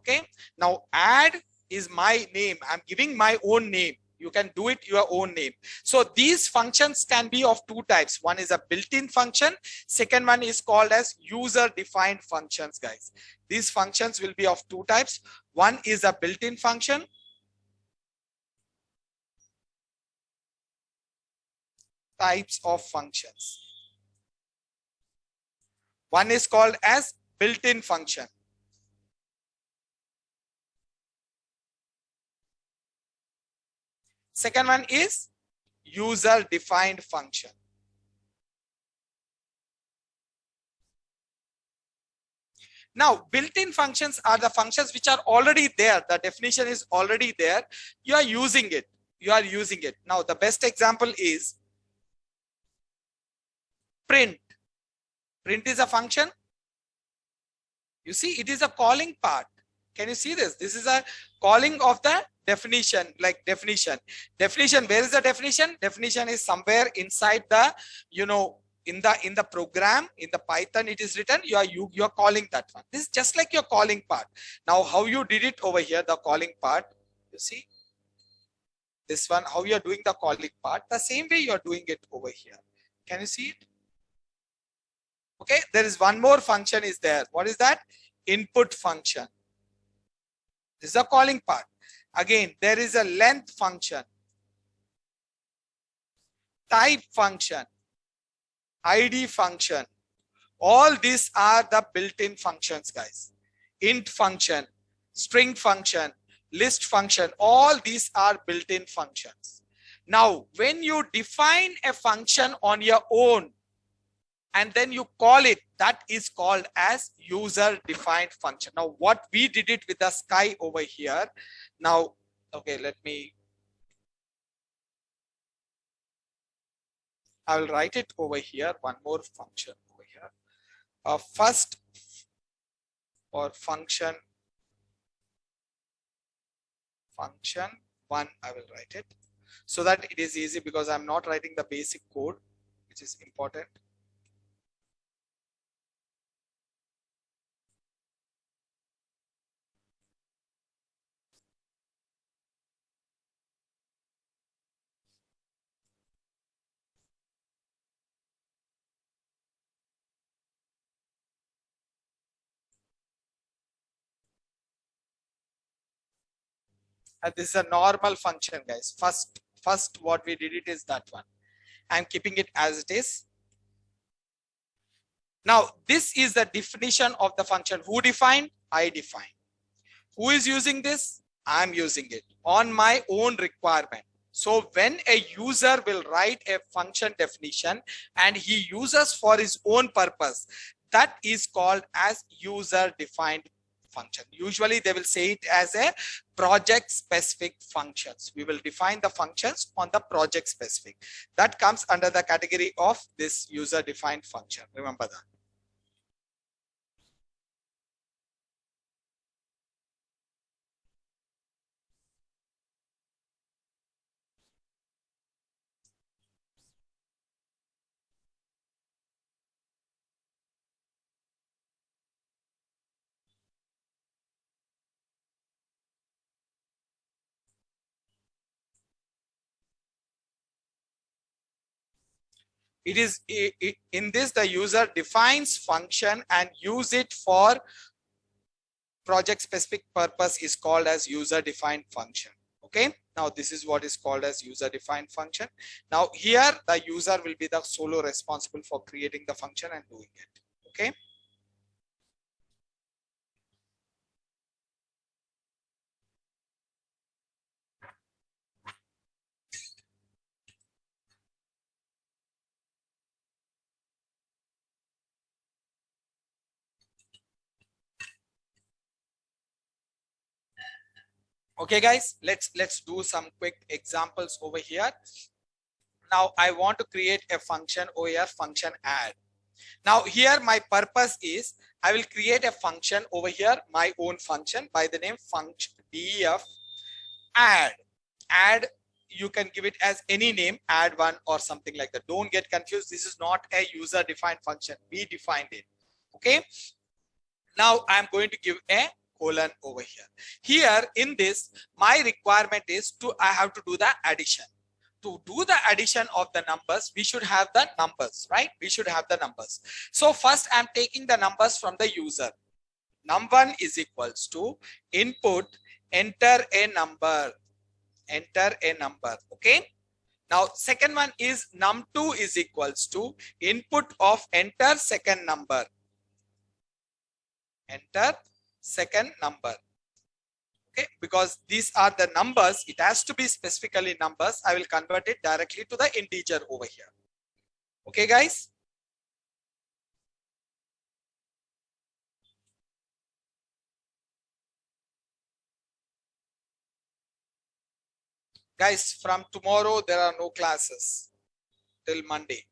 Okay, now add is my name. I'm giving my own name. You can do it your own name. So these functions can be of two types. One is a built-in function. Second one is called as user-defined functions, guys. These functions will be of two types. One is a built-in function. Types of functions. One is called as built-in function. Second one is user-defined function. Now, built-in functions are the functions which are already there. The definition is already there. You are using it. You are using it. Now, the best example is print. Print is a function. You see, it is a calling part. Can you see this? This is a calling of the definition, like definition. Definition, where is the definition? Definition is somewhere inside the, in the program, in the Python it is written, you are calling that one. This is just like your calling part. Now, how you did it over here, the calling part, you see this one, how you are doing the calling part, the same way you are doing it over here. Can you see it? Okay, there is one more function is there. What is that? Input function. This is a calling part. Again, there is a length function, type function, ID function. All these are the built-in functions, guys. Int function, string function, list function, all these are built-in functions. Now, when you define a function on your own and then you call it, that is called as user-defined function. Now, what we did it with the sky over here. Now, okay, I will write it over here. One more function over here. First, or function one, I will write it so that it is easy, because I'm not writing the basic code, which is important. And this is a normal function, guys. First what we did it is that one. I'm keeping it as it is. Now, this is the definition of the function. Who defined? I defined. Who is using this? I'm using it on my own requirement. So when a user will write a function definition and he uses for his own purpose, that is called as user defined function. Usually they will say it as a project specific functions. We will define the functions on the project specific. That comes under the category of this user defined function. Remember that. It is in this the user defines function and use it for project specific purpose is called as user defined function. Okay, now this is what is called as user defined function. Now here the user will be the solo responsible for creating the function and doing it. Okay. Okay guys, let's do some quick examples over here. Now I want to create a function over here, function add. Now here my purpose is I will create a function over here, my own function by the name function def add. Add, you can give it as any name, add one or something like that. Don't get confused. This is not a user defined function. We defined it. Okay. Now I'm going to give a colon over here. Here in this, my requirement is I have to do the addition. To do the addition of the numbers, we should have the numbers, right? We should have the numbers. So first I'm taking the numbers from the user. Num1 is equals to input, enter a number, okay? Now second one is num2 is equals to input of enter second number, enter second number. Okay, because these are the numbers, it has to be specifically numbers. I will convert it directly to the integer over here. Okay guys. Guys, from tomorrow there are no classes till Monday.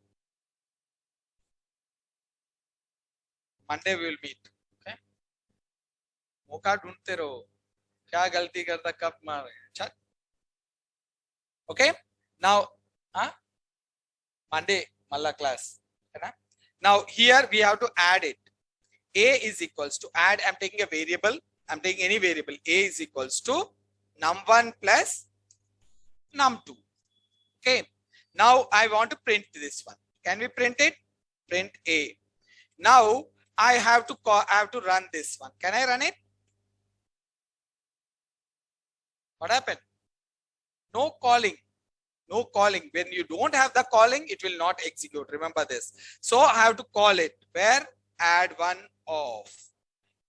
Monday we will meet. Okay. मौका ढूंढते रहो, क्या गलती करता कब मारे. Okay, now Monday malla class. Now here we have to add it. A is equals to add. I'm taking a variable. I'm taking any variable. A is equals to num1 plus num2. Okay. Now I want to print this one. Can we print it? Print A. Now I have to run this one. Can I run it? What happened? No calling. No calling. When you don't have the calling, it will not execute. Remember this. So I have to call it. Where? Add one off.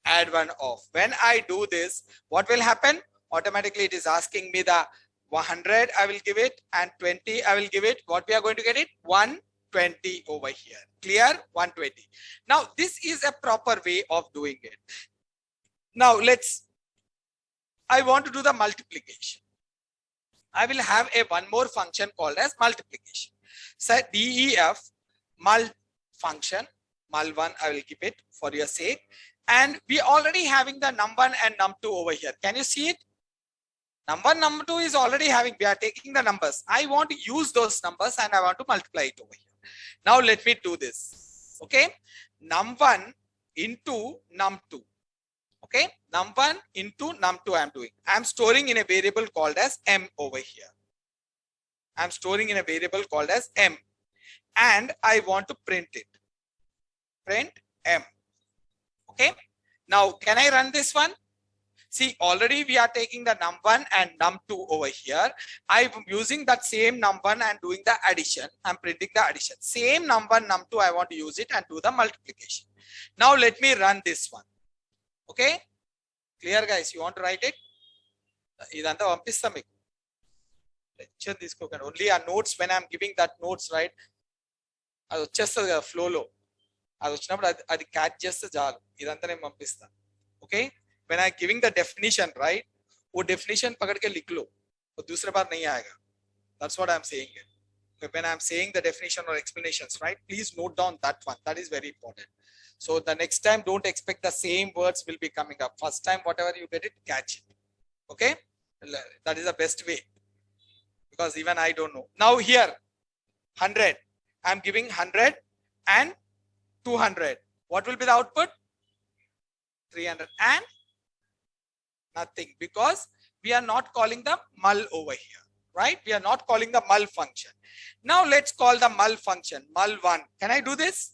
Add one off. When I do this, what will happen? Automatically it is asking me the 100 I will give it and 20 I will give it. What we are going to get it? 120 over here. Clear? 120. Now this is a proper way of doing it. Now I want to do the multiplication. I will have one more function called as multiplication. So def mul function, mul1 I will keep it for your sake. And we already having the num1 and num2 over here. Can you see it? Num1, num2 is already having, we are taking the numbers. I want to use those numbers and I want to multiply it over here. Now let me do this. Okay. Num1 into num2. Okay, num1 into num2 I'm doing. I'm storing in a variable called as m over here. I'm storing in a variable called as m. And I want to print it. Print m. Okay. Now, can I run this one? See, already we are taking the num1 and num2 over here. I'm using that same num1 and doing the addition. I'm printing the addition. Same num1, num2, I want to use it and do the multiplication. Now, let me run this one. Okay, clear guys? You want to write it? Idantha pampista meeku. Tension teeskokanడి. Only our notes, when I'm giving that notes, right? అది వచ్చేస్తుంది కదా flow లో. అది వచ్చినప్పుడు అది catch చేస్తే చాలు. ఇదంతా నేను పంపిస్తాను. Okay, when I giving the definition, right, वो definition पकड़ के लिख लो, वो दूसरे बार नहीं आएगा. That's what I'm saying here. When I'm saying the definition or explanations, right, please note down that one. That is very important. So the next time, don't expect the same words will be coming up. First time, whatever you get it, catch it. Okay, that is the best way, because even I don't know. Now here, 100. I'm giving 100 and 200. What will be the output? 300 and nothing, because we are not calling the mul over here, right? We are not calling the mul function. Now let's call the mul function, mul1. Can I do this?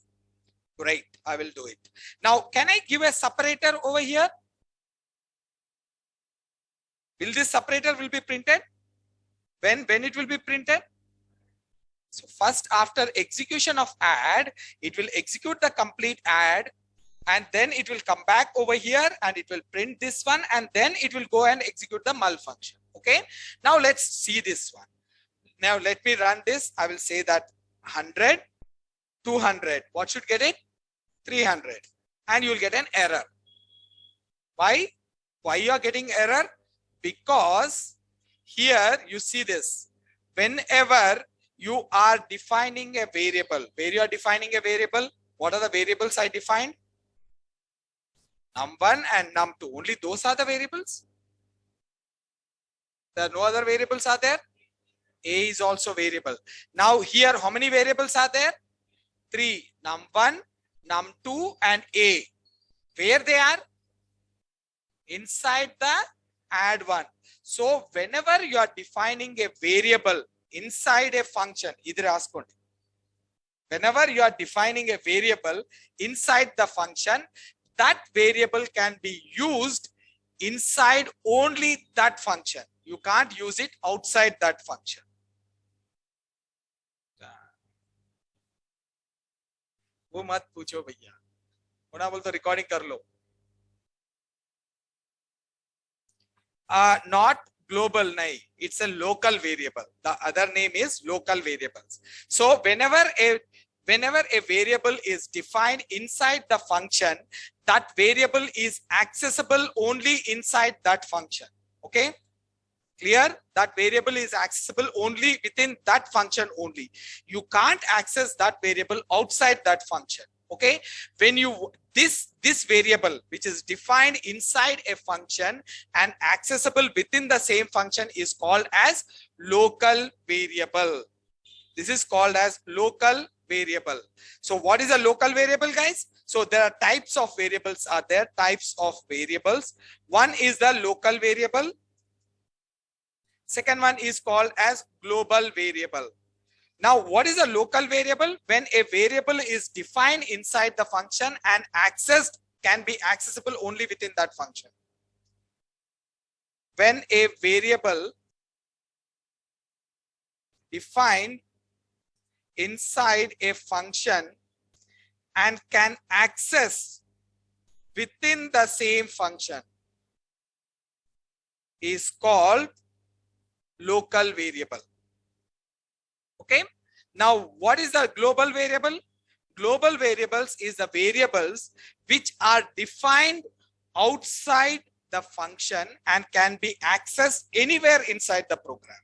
Great, I will do it. Now, can I give a separator over here? Will this separator will be printed? When it will be printed? So first, after execution of add, it will execute the complete add, and then it will come back over here and it will print this one, and then it will go and execute the mul function. Okay, now let's see this one. Now let me run this. I will say that 100, 200. What should get it? 300. And you will get an error. Why? Why you are getting error? Because here you see this. Whenever you are defining a variable, where you are defining a variable, what are the variables I defined? Num1 and num2. Only those are the variables. There are no other variables are there. A is also variable. Now here, how many variables are there? 3. Num1, num2 and A. Where they are? Inside the add one. So whenever you are defining a variable inside a function, whenever you are defining a variable inside the function, that variable can be used inside only that function. You can't use it outside that function. वो मत पूछो भैया, होना बोल तो recording कर लो. Not global, nahi, it's a local variable. The other name is local variables. So whenever a variable is defined inside the function, that variable is accessible only inside that function. Okay, clear? That variable is accessible only within that function only. You can't access that variable outside that function. Okay, when you this variable which is defined inside a function and accessible within the same function is called as local variable. This is called as local variable. So what is a local variable, guys? So there are types of variables are there, types of variables. One is the local variable. Second one is called as global variable. Now, what is a local variable? When a variable is defined inside the function and accessed, can be accessible only within that function. When a variable defined inside a function and can access within the same function is called local variable. Okay, now what is the global variable? Global variables is the variables which are defined outside the function and can be accessed anywhere inside the program.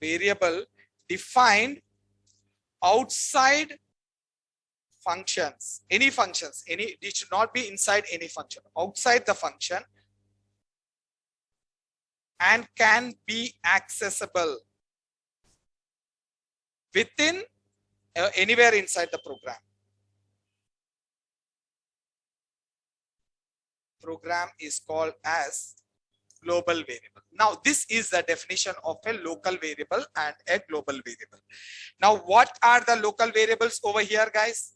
Variable defined outside functions, any functions, it should not be inside any function, outside the function, and can be accessible within anywhere inside the program. Program is called as global variable. Now this is the definition of a local variable and a global variable. Now what are the local variables over here, guys?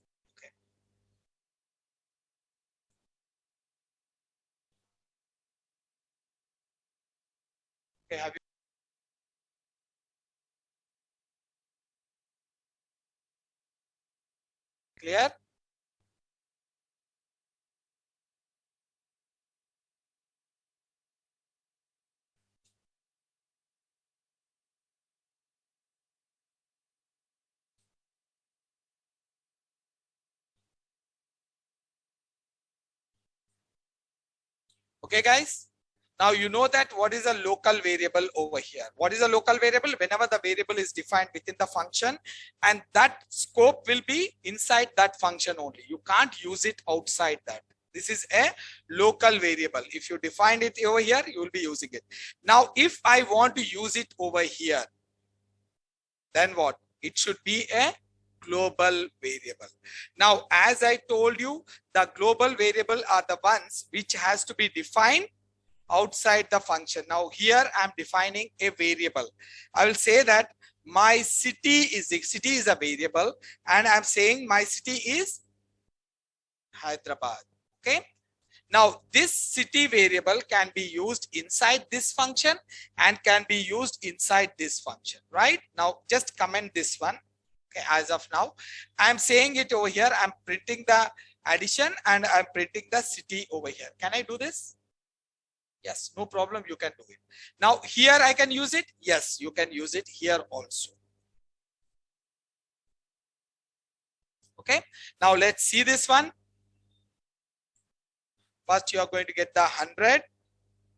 Okay, have you clear? Okay, guys. Now you know that what is a local variable over here. What is a local variable? Whenever the variable is defined within the function, and that scope will be inside that function only. You can't use it outside that. This is a local variable. If you define it over here, you will be using it. Now, if I want to use it over here, then what? It should be a global variable. Now, as I told you, the global variable are the ones which has to be defined outside the function. Now here I'm defining a variable. I will say that my city is a variable, and I'm saying my city is Hyderabad. Okay. Now this city variable can be used inside this function and can be used inside this function, right? Now just comment this one. Okay, as of now, I'm saying it over here. I'm printing the addition and I'm printing the city over here. Can I do this? Yes, no problem. You can do it. Now here I can use it. Yes, you can use it here also. Okay. Now let's see this one. First, you are going to get the 100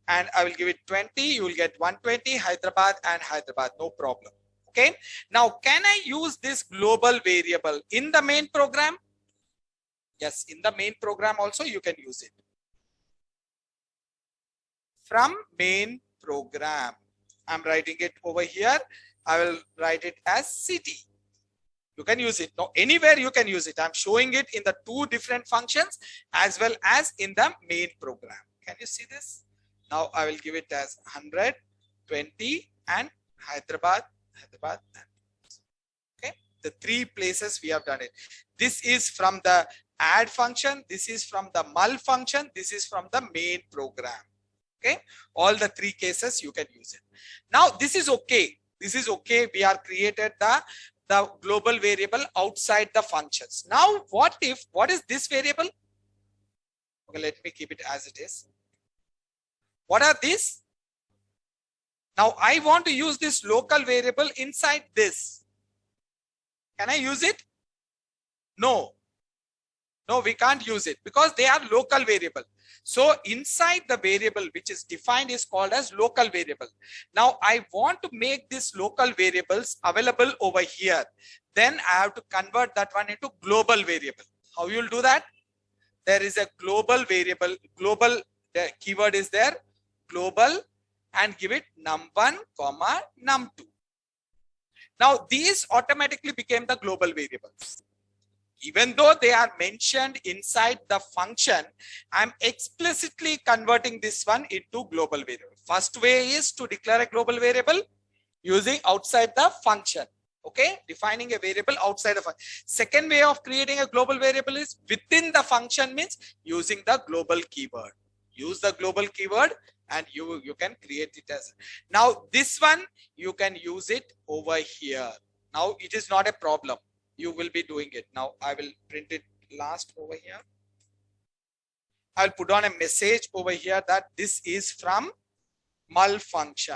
and I will give it 20. You will get 120, Hyderabad and Hyderabad. No problem. Okay. Now, can I use this global variable in the main program? Yes, in the main program also you can use it. From main program, I'm writing it over here. I will write it as city. You can use it. No, anywhere you can use it. I'm showing it in the two different functions as well as in the main program. Can you see this? Now I will give it as 100, 20 and Hyderabad. Okay. The three places we have done it. This is from the add function. This is from the mul function. This is from the main program. Okay, all the three cases you can use it. Now this is okay. This is okay. We are created the global variable outside the functions. Now what is this variable? Okay, let me keep it as it is. What are these? Now I want to use this local variable inside this. Can I use it? No. No, we can't use it because they are local variable. So inside the variable which is defined is called as local variable. Now I want to make this local variables available over here. Then I have to convert that one into global variable. How you will do that? There is a global variable, global, the keyword is there, global, and give it num1, num2. Now these automatically became the global variables. Even though they are mentioned inside the function, I'm explicitly converting this one into global variable. First way is to declare a global variable using outside the function. Okay, defining a variable outside of a second way of creating a global variable is within the function, means using the global keyword. Use the global keyword and you can create it as. Now this one you can use it over here. Now it is not a problem. You will be doing it. Now I will print it last over here. I'll put on a message over here that this is from mul function.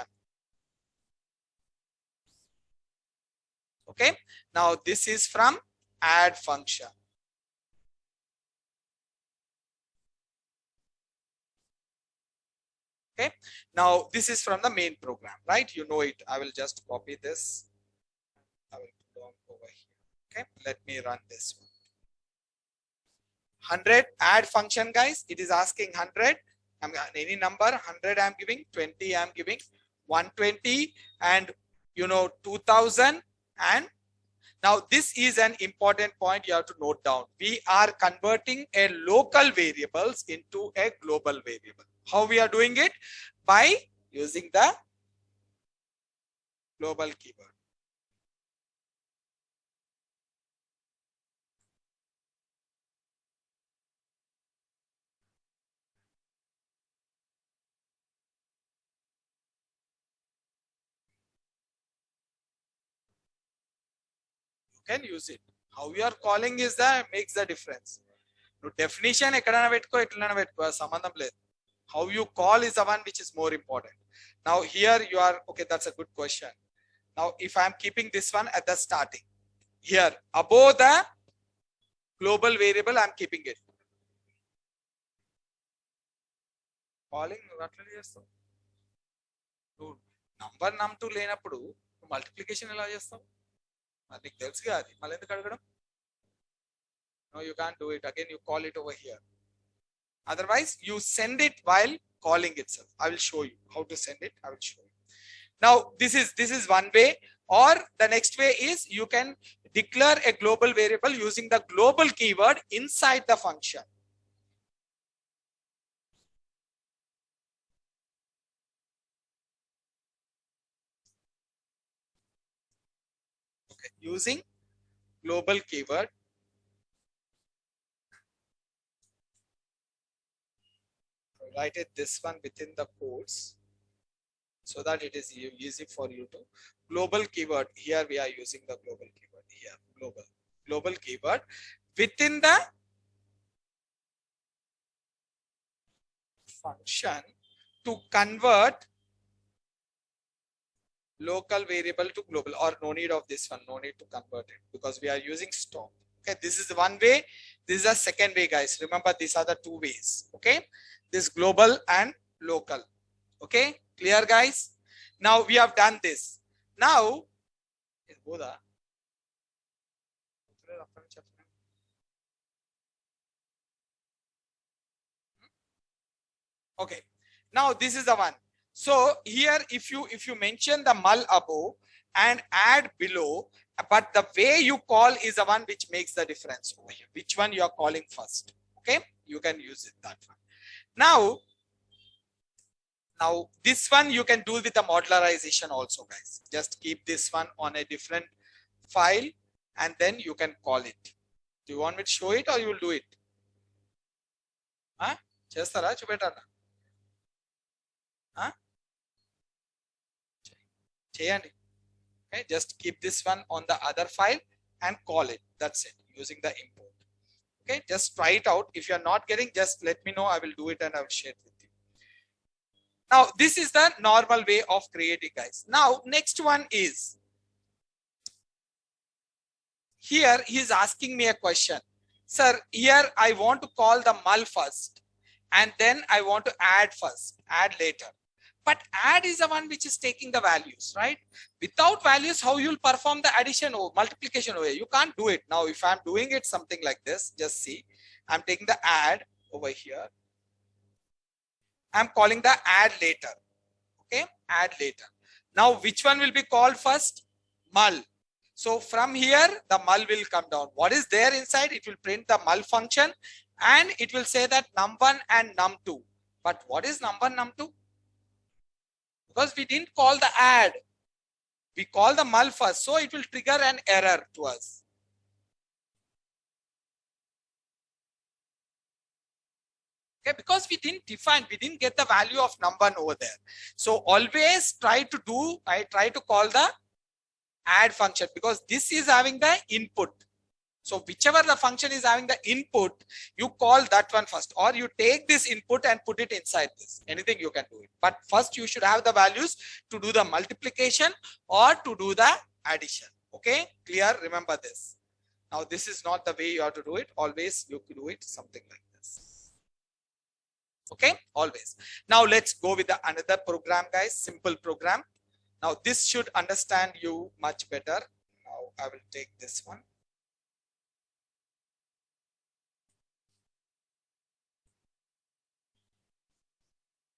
Okay. Now this is from add function. Okay. Now this is from the main program, right? You know it. I will just copy this. I will put on over here. Okay, let me run this one. 100 add function, guys. It is asking 100. I'm any number 100. I'm giving 20. I'm giving 120 and 2000. And now this is an important point you have to note down. We are converting a local variables into a global variable. How we are doing it? By using the global keyword. Can use it. How you are calling is that makes the difference. No definition how you call is the one which is more important. Now here you are, okay, that's a good question. Now if I'm keeping this one at the starting, here above the global variable I'm keeping it. Calling నువ్వు అట్లనే చేస్తావు. నువ్వు number నమ్2 లేనప్పుడు నువ్వు multiplication ఎలా చేస్తావు? అది నీకు తెలుసుగా, అది మళ్ళీ ఎందుకు అడగడం? No, you can't do it. Again, you call it over here. Otherwise, you send it while calling itself. I will show you how to send it. I will show you. Now, this is one way, or the next way is you can declare a global variable using the global keyword inside the function. Okay, using global keyword. Write it this one within the quotes so that it is easy for you to. Global keyword, here we are using the global keyword here, global keyword within the function to convert local variable to global, or no need of this one, no need to convert it because we are using stop. Okay, this is one way. This is a second way, guys. Remember, these are the two ways. Okay, this global and local. Okay, clear, guys? Now we have done this. Now okay, now this is the one. So here, if you mention the mul above and add below, but the way you call is the one which makes the difference over here. Which one you are calling first? Okay, you can use it that one. Now this one you can do with the modularization also, guys. Just keep this one on a different file and then you can call it. Do you want me to show it or you will do it? Huh? Chestara chupetana. Huh? Cheyandi. Okay, just keep this one on the other file and call it. That's it, using the import. Okay, just try it out. If you are not getting, just let me know. I will do it and I will share it with you. Now, this is the normal way of creating, guys. Now, next one is, here he is asking me a question. Sir, here I want to call the mul first and then I want to add first, add later. But add is the one which is taking the values, right? Without values, how you'll perform the addition or multiplication over here? You can't do it. Now, if I'm doing it something like this, just see, I'm taking the add over here. I'm calling the add later. Okay, add later. Now, which one will be called first? Mul. So from here, the mul will come down. What is there inside? It will print the mul function and it will say that num1 and num2. But what is num1, num2? Because we didn't call the add. We call the mul first. So it will trigger an error to us. Okay, because we didn't define, we didn't get the value of num1 over there. So always try to do, I try to call the add function because this is having the input. So whichever the function is having the input, you call that one first, or you take this input and put it inside this. Anything you can do it. But first you should have the values to do the multiplication or to do the addition. Okay, clear? Remember this. Now this is not the way you have to do it. Always you could do it something like this. Okay, always. Now let's go with the another program, guys. Simple program. Now this should understand you much better. Now I will take this one.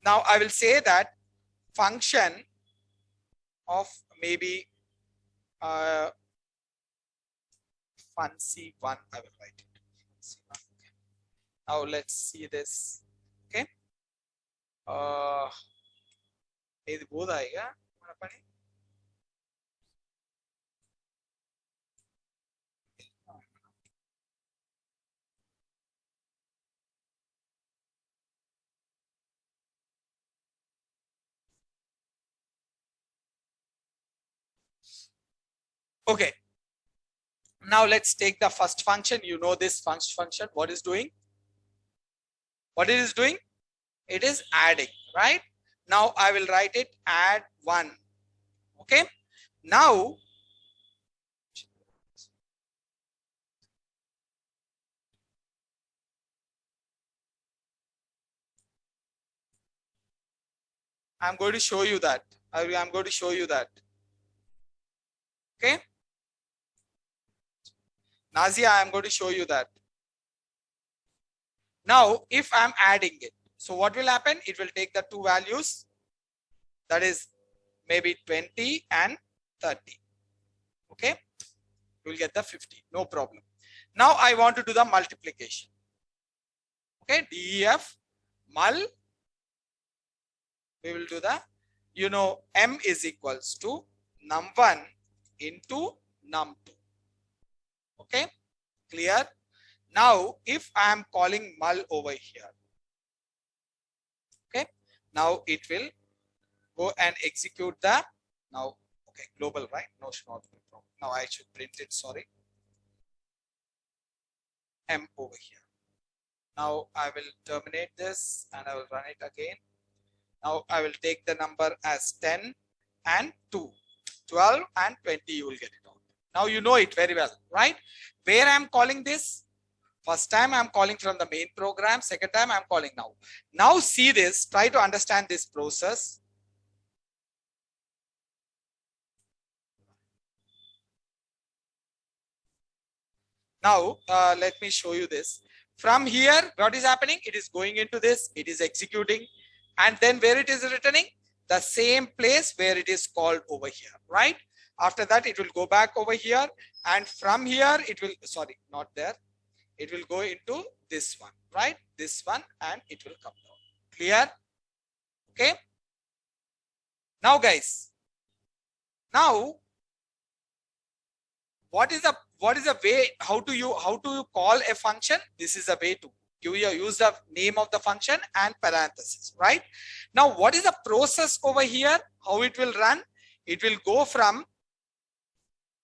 Now I will say that function of maybe func1, I will write it. Now let's see this. Okay. ఇది బోధ ఆయేగా మన పని. Okay. Now let's take the first function. You know this first function. What is doing? What it is doing? It is adding, right? Now I will write it add 1. Okay. Now I'm going to show you that. I'm going to show you that. Okay. Nazia, I'm going to show you that. Now, if I'm adding it, so what will happen? It will take the two values, that is maybe 20 and 30. Okay. You will get the 50. No problem. Now I want to do the multiplication. Okay. DEF mul. We will do the, M is equals to num1 into num2. Okay. Clear? Now, if I am calling mul over here, okay, now it will go and execute the, now, okay, global, right? No, should not be a problem. Now I should print it, sorry. M over here. Now I will terminate this and I will run it again. Now I will take the number as 10 and 2, 12 and 20, you will get it out. Now you know it very well, right? Where I am calling this? First time I'm calling from the main program. Second time I'm calling now. Now see this, try to understand this process. Now let me show you this. From here, what is happening? It is going into this, it is executing, and then where it is returning? The same place where it is called over here, right? After that, it will go back over here, and from here it will, sorry, not there. It will go into this one, right? This one, and it will come down. Clear? Okay. Now, guys. Now, what is the way? How do you call a function? This is a way to use the name of the function and parenthesis, right? Now, what is the process over here? How it will run? It will go from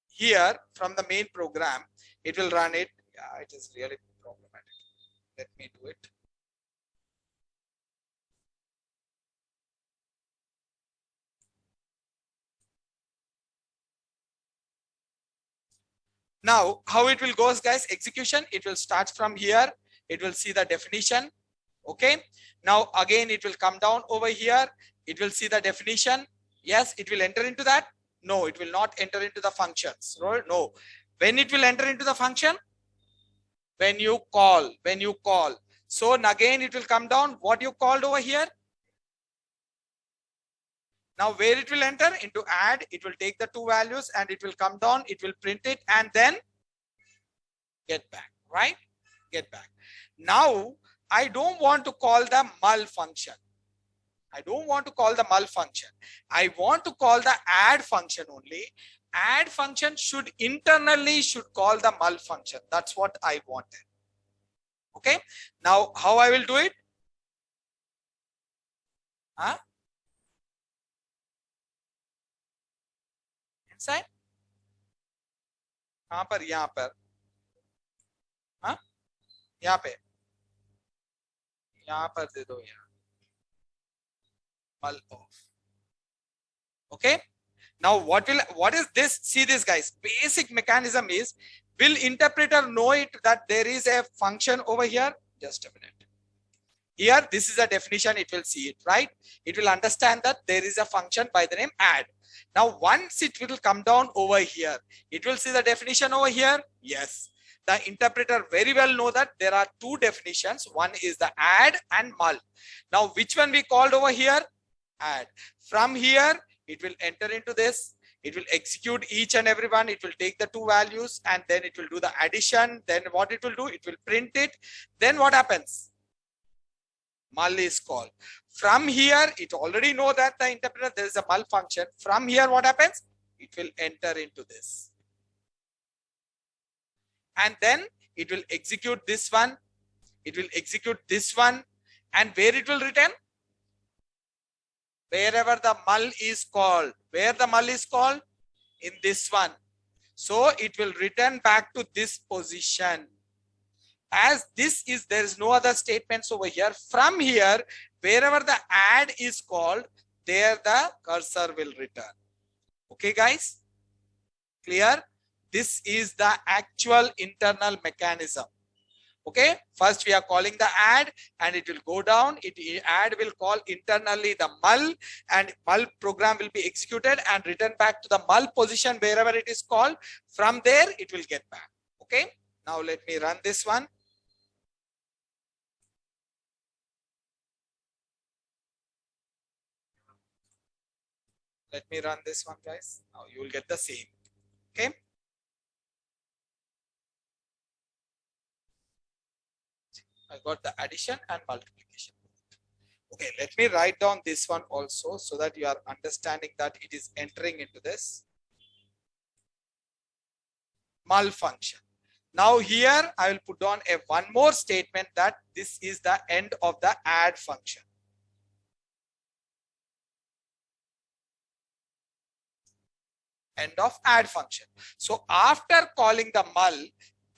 here, from the main program. It will run it. Yeah, it is really problematic. Let me do it. Now, how it will go, guys? Execution. It will start from here. It will see the definition. Okay. Now, again, it will come down over here. It will see the definition. Yes, it will enter into that. No, it will not enter into the functions. No. When it will enter into the function? When you call. So again, it will come down. What you called over here? Now where it will enter? Into add. It will take the two values and it will come down. It will print it and then get back, right? Get back. Now I don't want to call the mul function. I don't want to call the mul function. I want to call the add function only. Add function should internally call the mul function. That's what I wanted. Okay. Now how I will do it? Huh? Inside? कहाँ पर? यहाँ पर. हाँ? यहाँ पे. यहाँ पर दे दो यहाँ. Mul off. Okay. Now what is this? See this, guys. Basic mechanism is, will interpreter know it that there is a function over here? Just a minute. Here, this is a definition. It will see it, right? It will understand that there is a function by the name add. Now, once it will come down over here, it will see the definition over here. Yes. The interpreter very well know that there are two definitions. One is the add and mul. Now, which one we called over here? Add. From here, it will enter into this. It will execute each and every one. It will take the two values and then it will do the addition. Then what it will do? It will print it. Then what happens? Mul is called. From here, it already know that the interpreter, there is a mul function. From here, what happens? It will enter into this. And then it will execute this one. It will execute this one. And where it will return? Wherever the mul is called. Where the mul is called? In this one. So it will return back to this position. As this is, there is no other statements over here. From here, wherever the add is called, there the cursor will return. Okay, guys? Clear? This is the actual internal mechanism. Okay, first we are calling the add and it will go down. Add will call internally the mul, and mul program will be executed and return back to the mul position wherever it is called. From there it will get back. Okay, now let me run this one. Let me run this one, guys. Now you will get the same. Okay, I got the addition and multiplication. Okay, let me write down this one also so that you are understanding that it is entering into this mul function. Now here I will put on one more statement that this is the end of the add function. End of add function. So after calling the mul,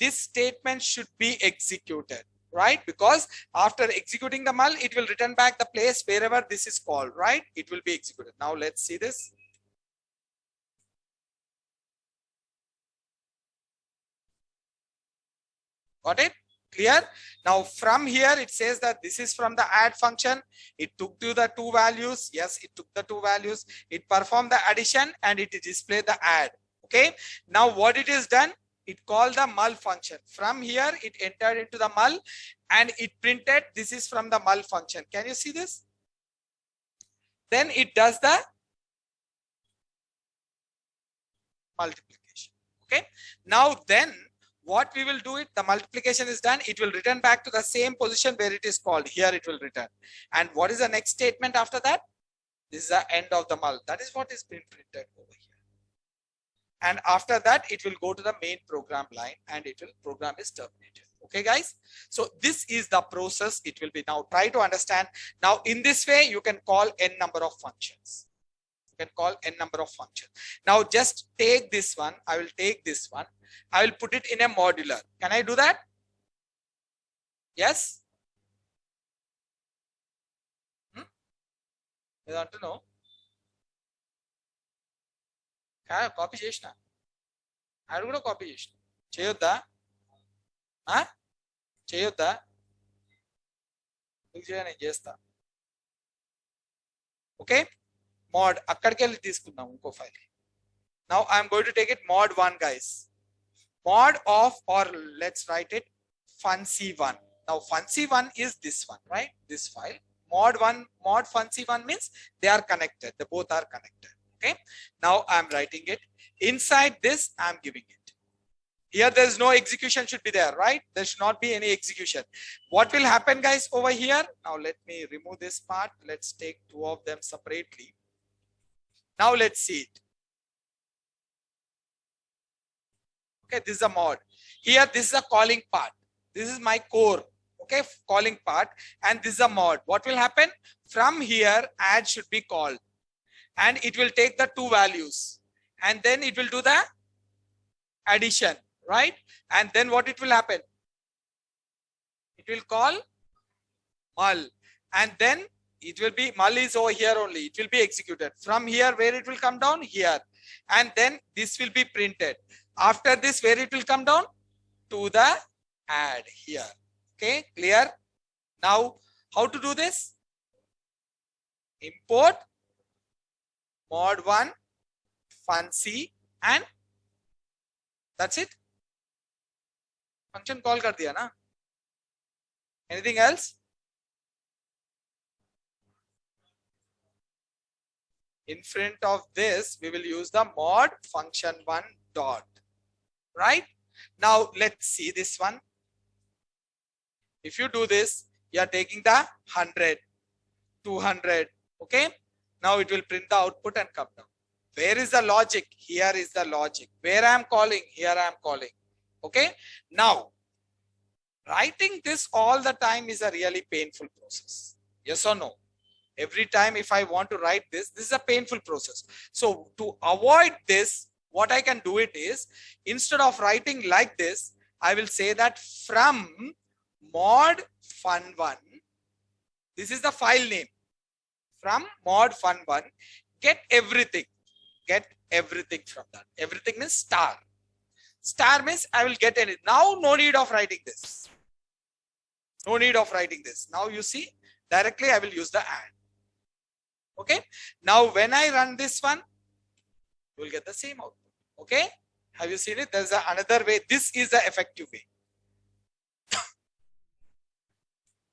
this statement should be executed, right? Because after executing the mul, it will return back the place wherever this is called, right? It will be executed. Now let's see this. Got it? Clear? Now from here it says that this is from the add function. It took to the two values. Yes, it took the two values. It performed the addition and it displayed the add. Okay. Now what it is done? It called the mul function. From here it entered into the mul and it printed this is from the mul function. Can you see this? Then it does the multiplication. Okay. Now then what we will do it, the multiplication is done. It will return back to the same position where it is called. Here it will return. And what is the next statement after that? This is the end of the mul. That is what is being printed over here. And after that, it will go to the main program line and program is terminated. Okay, guys. So this is the process. It will be now. Try to understand. Now in this way, you can call n number of functions. You can call n number of functions. Now just take this one. I will take this one. I will put it in a modular. Can I do that? Yes. You want to know? Copy chesna. I will copy chesna. Cheyodda? Huh? Cheyodda? Okay. Mod. Akkadike తీసుకుందాం ఇంకో file. Now I am going to take it mod 1, guys. Mod of, or let's write it func1. Now func1 is this one, right? This file. Mod 1, mod func1 means they are connected. They both are connected. Okay. Now I am writing it. Inside this, I am giving it. Here there is no execution should be there, right? There should not be any execution. What will happen, guys, over here? Now let me remove this part. Let's take two of them separately. Now let's see it. Okay, this is a mod. Here, this is a calling part. This is my core. Okay, calling part, and this is a mod. What will happen? From here, add should be called, and it will take the two values, and then it will do the addition, right? And then what it will happen? It will call mul, and then it will be mul is over here only. It will be executed from here. Where it will come down? Here, and then this will be printed. After this, where it will come down? To the add here. Okay, clear? Now, how to do this? Import mod 1 func and that's it. Function call kar diya na? Anything else? In front of this, we will use the mod function1 dot. Right? Now let's see this one. If you do this, you are taking the 100, 200. Okay. Now it will print the output and come down. Where is the logic? Here is the logic. Where I am calling? Here I am calling. Okay. Now, writing this all the time is a really painful process. Yes or no? Every time if I want to write this is a painful process. So to avoid this, what I can do it is, instead of writing like this, I will say that from mod fun1, this is the file name. From mod fun1, get everything from that. Everything means star. Star means I will get any. Now no need of writing this. No need of writing this. Now you see, directly I will use the add. Okay. Now when I run this one, you will get the same output. Okay. Have you seen it? There's another way. This is the effective way.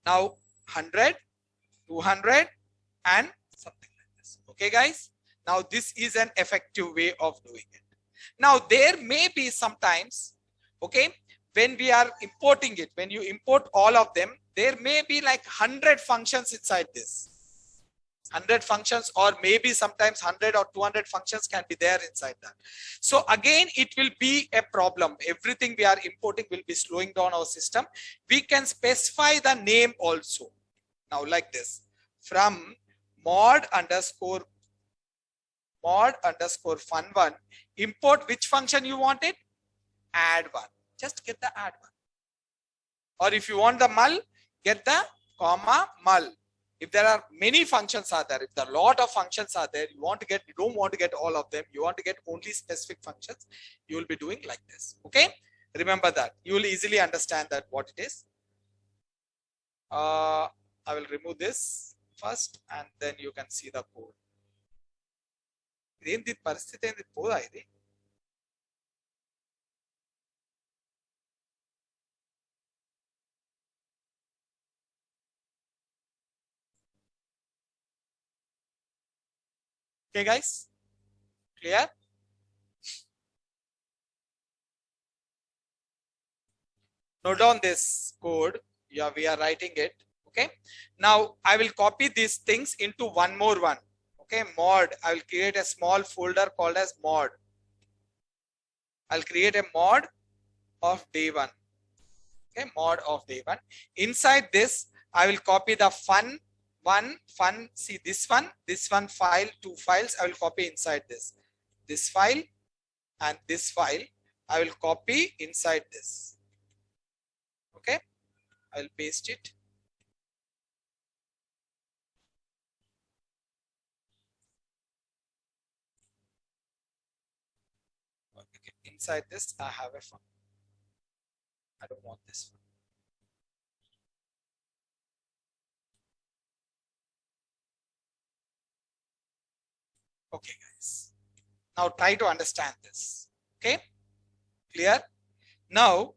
Now 100, 200 and something like this. Okay guys. Now this is an effective way of doing it. Now there may be sometimes, okay, when we are importing it, when you import all of them, there may be like 100 functions inside this. 100 functions, or maybe sometimes 100 or 200 functions can be there inside that. So again, it will be a problem. Everything we are importing will be slowing down our system. We can specify the name also. Now like this, from mod underscore fun1, import which function you want it? Add one. Just get the add one. Or if you want the mul, get the comma mul. If there are many functions are there, if there are a lot of functions are there, you don't want to get all of them, you want to get only specific functions, you will be doing like this. Okay, remember that. You will easily understand that what it is. I will remove this first and then you can see the code. Okay guys, clear? Note down this code. Yeah, we are writing it. Okay, now I will copy these things into one more one. Okay, mod. I will create a small folder called as mod. I'll create a mod of day one. Okay, mod of day one. Inside this, I will copy the fun. See this one file, 2 files. I will copy inside this file and this file. I will copy inside this. Okay, I will paste it. Okay, inside this, I have a fun. I don't want this one. Okay, guys. Now try to understand this. Okay, clear? Now,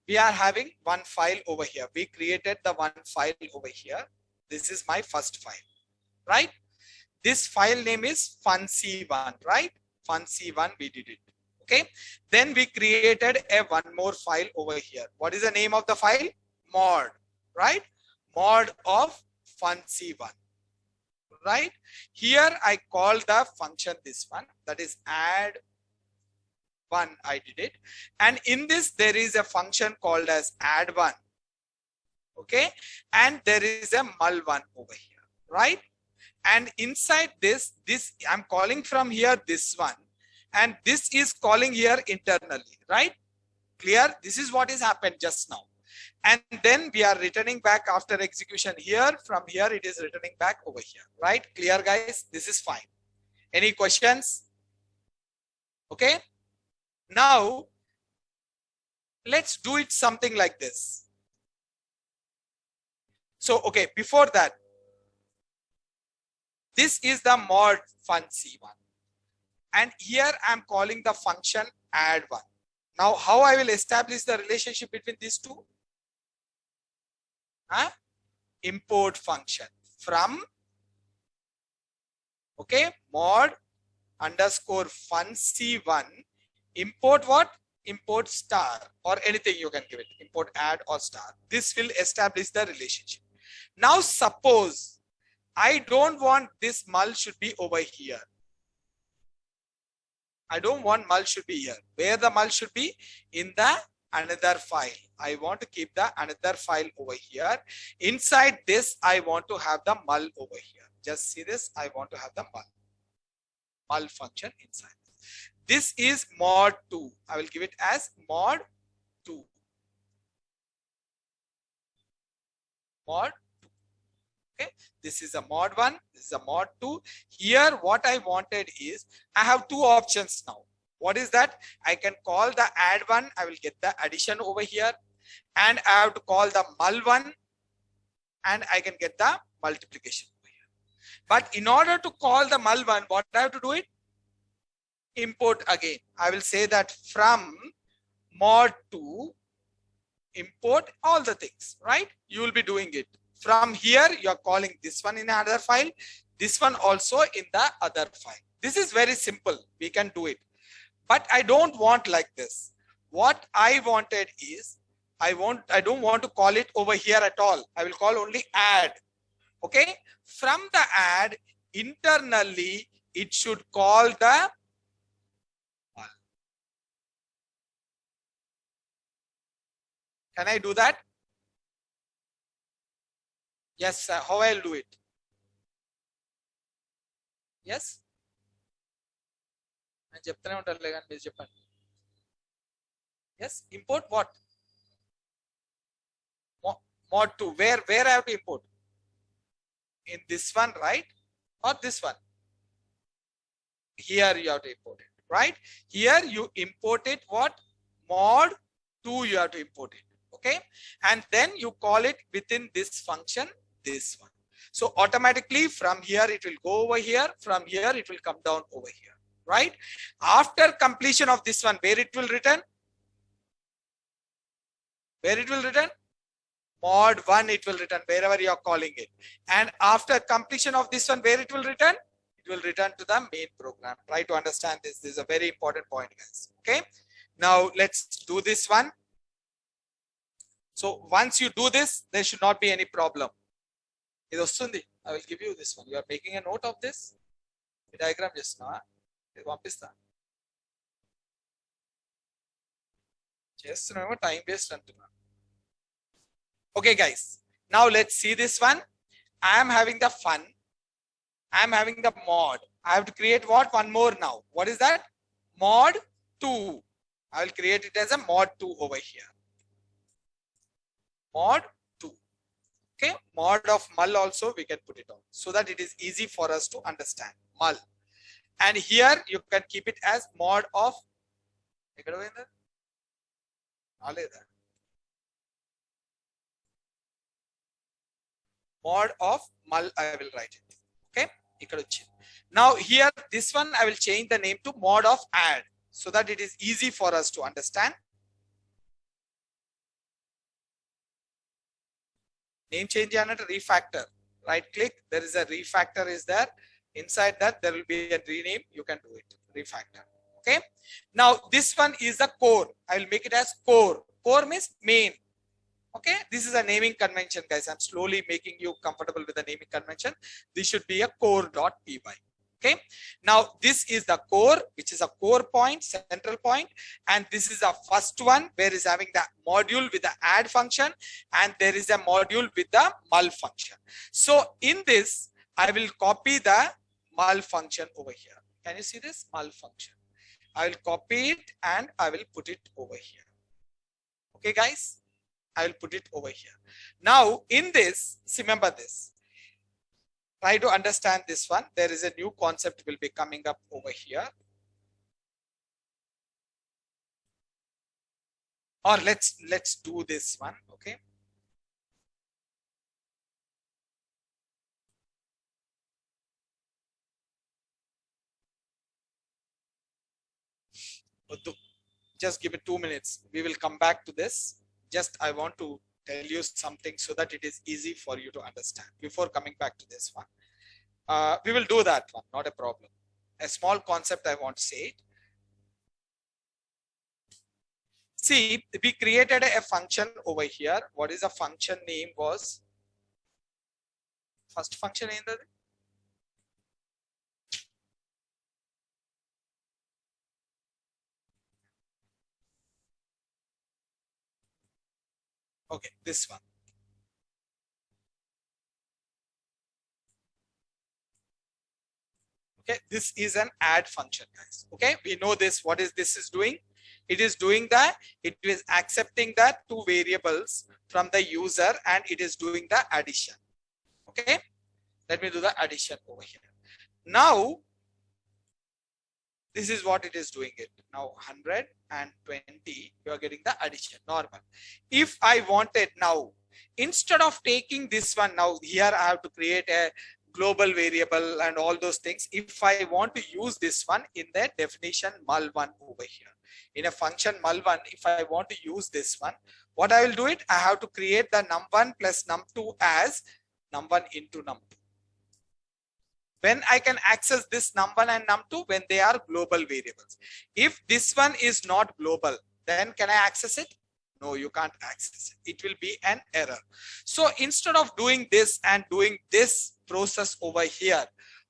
we are having one file over here. We created the one file over here. This is my first file, right? This file name is func1, right? Func1, we did it. Okay. Then we created one more file over here. What is the name of the file? Mod, right? Mod of func1, right? Here I call the function this one, that is add one. I did it, and in this there is a function called as add one. Okay, and there is a mul1 over here, right? And inside this I'm calling from here this one, and this is calling here internally, right? Clear? This is what is happened just now. And then we are returning back after execution here. From here it is returning back over here, right? Clear guys? This is fine. Any questions? Okay. Now let's do it something like this. So, okay, before that, this is the mod func1, and here I'm calling the function add one. Now, how I will establish the relationship between these two? Import function from, okay, mod underscore func1, import what? Import star, or anything you can give it, import add or star. This will establish the relationship. Now suppose I don't want this mul should be over here. I don't want mul should be here. Where the mul should be? In the another file. I want to keep the another file over here. Inside this, I want to have the mul over here. Just see this. I want to have the mul function inside. This is mod 2. I will give it as mod 2. Mod 2. Okay. This is a mod 1. This is a mod 2. Here, what I wanted is, I have two options now. What is that? I can call the add one, I will get the addition over here, and I have to call the mul one, and I can get the multiplication over here. But in order to call the mul one, what I have to do it? Import again. I will say that from mod 2, import all the things, right? You will be doing it. From here, you are calling this one in another file, this one also in the other file. This is very simple. We can do it. But I don't want like this. What I wanted is, I don't want to call it over here at all. I will call only add. Okay. From the add, internally, it should call the mul. Can I do that? Yes, sir. How I'll do it? Yes. Yes. Import what? Mod 2. Where I have to import? In this one, right? Or this one? Here you have to import it, right? Here you import it what? Mod 2 you have to import it. Okay. And then you call it within this function, this one. So automatically from here it will go over here. From here it will come down over here, right? After completion of this one, where it will return? Where it will return? Mod 1 it will return wherever you are calling it. And after completion of this one, where it will return? It will return to the main program. Try to understand this. This is a very important point, guys. Okay. Now let's do this one. So once you do this, there should not be any problem. I will give you this one. You are making a note of this. The diagram just now. Just remember, time waste. Okay, guys. Now let's see this one. I am having the fun. I am having the mod. I have to create what? One more now. What is that? Mod 2. I will create it as a mod 2 over here. Mod 2. Okay. Mod of mul also we can put it on so that it is easy for us to understand. Mul. And here you can keep it as mod of mod of mul. I will write it. Okay. Now here this one I will change the name to mod of add so that it is easy for us to understand. Name change and refactor. Right click. There is a refactor is there. Inside that there will be a rename. You can do it. Refactor. Okay. Now this one is the core. I will make it as core. Core means main. Okay. This is a naming convention, guys. I'm slowly making you comfortable with the naming convention. This should be a core.py. Okay. Now this is the core, which is a core point, central point, and this is the first one where is having the module with the add function, and there is a module with the mul function. So in this, I will copy the mul function over here. Can you see this mul function? I will copy it and I will put it over here. Okay, guys, I will put it over here. Now in this, remember this. Try to understand this one. There is a new concept will be coming up over here. Or let's do this one. Okay. Just give it 2 minutes. We will come back to this. Just I want to tell you something so that it is easy for you to understand before coming back to this one. We will do that one, not a problem. A small concept I want to say it. See, we created a function over here. What is the function name was? First function in the okay, this one. Okay, this is an add function, guys. Okay, we know this. What is this is doing? It is doing that. It is accepting that two variables from the user and it is doing the addition. Okay, let me do the addition over here. Now, This is what it is doing it. Now 120, you are getting the addition, normal. If I wanted now, instead of taking this one, now here I have to create a global variable and all those things. If I want to use this one in the definition mul1 over here, in a function mul1, if I want to use this one, what I will do it, I have to create the num1 plus num2 as num1 into num2. When I can access this num1 and num2, when they are global variables. If this one is not global, then can I access it? No, you can't access it. It will be an error. So instead of doing this and doing this process over here,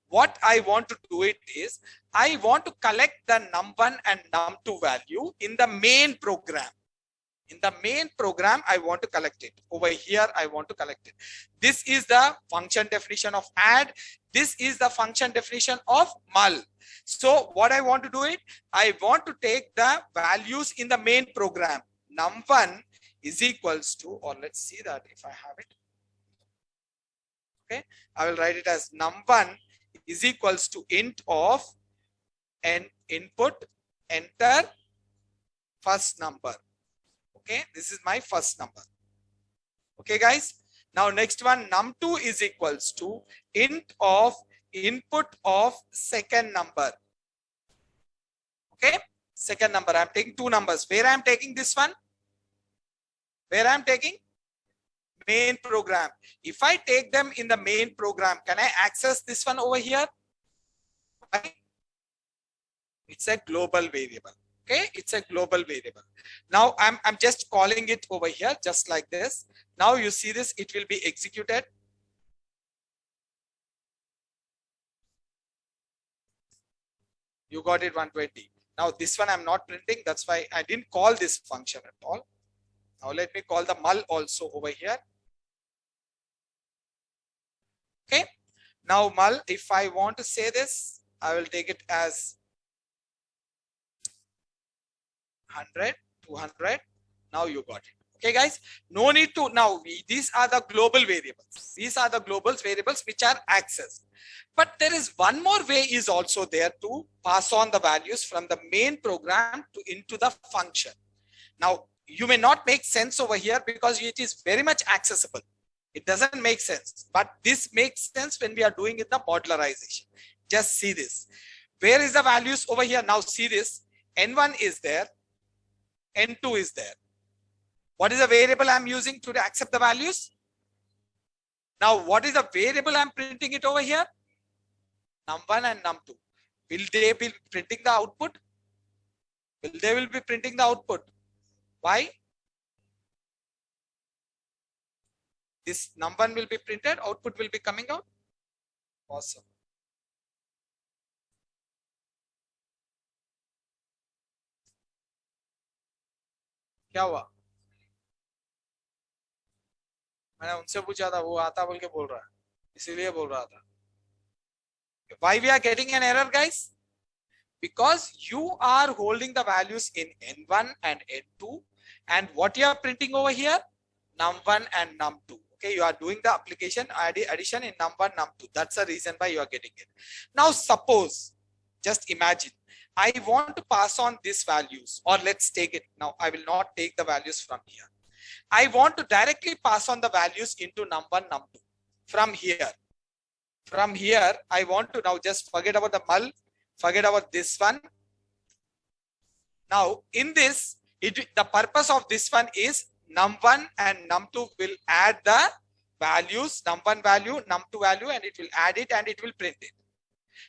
what I want to do it is, I want to collect the num1 and num2 value in the main program. In the main program, I want to collect it. Over here, I want to collect it. This is the function definition of add. This is the function definition of mul. So what I want to do it, I want to take the values in the main program. Num1 is equals to, or let's see that if I have it. Okay, I will write it as num1 is equals to int of an input, enter first number. Okay, this is my first number. Okay, guys. Now next one, num2 is equals to int of input of second number. Okay, second number. I'm taking two numbers. Where I'm taking this one? Where I'm taking? Main program. If I take them in the main program, can I access this one over here? It's a global variable. Okay, it's a global variable. Now I'm just calling it over here just like this. Now you see this, it will be executed. You got it 120. Now this one I'm not printing, that's why I didn't call this function at all. Now let me call the mul also over here. Okay, now mul, if I want to say this, I will take it as 100, 200. Now you got it. Okay, guys, no need to now. These are the global variables. These are the global variables which are accessed. But there is one more way is also there to pass on the values from the main program to into the function. Now you may not make sense over here because it is very much accessible. It doesn't make sense, but this makes sense when we are doing it the modularization. Just see this. Where is the values over here? Now see this. N1 is there. N2 is there. What is the variable I'm using to accept the values? Now, what is the variable I'm printing it over here? Num1 and num2. Will they be printing the output? They will be printing the output. Why? This num1 will be printed, output will be coming out. Awesome. क्या हुआ? मैंने उनसे पूछा था, वो आता बोल के बोल रहा है, इसीलिए बोल रहा था. Why we are getting an error, guys? Because you are holding the values in N1 and N2, and what you are printing over here, num1 and num2. Okay, you are doing the application addition in num1, num2. That's the reason why you are getting it. Now suppose, just imagine, I want to pass on these values, or let's take it. Now I will not take the values from here. I want to directly pass on the values into num1, num2 from here. From here, I want to now just forget about the mul, forget about this one. Now in this, the purpose of this one is num1 and num2 will add the values, num1 value, num2 value, and it will add it and it will print it.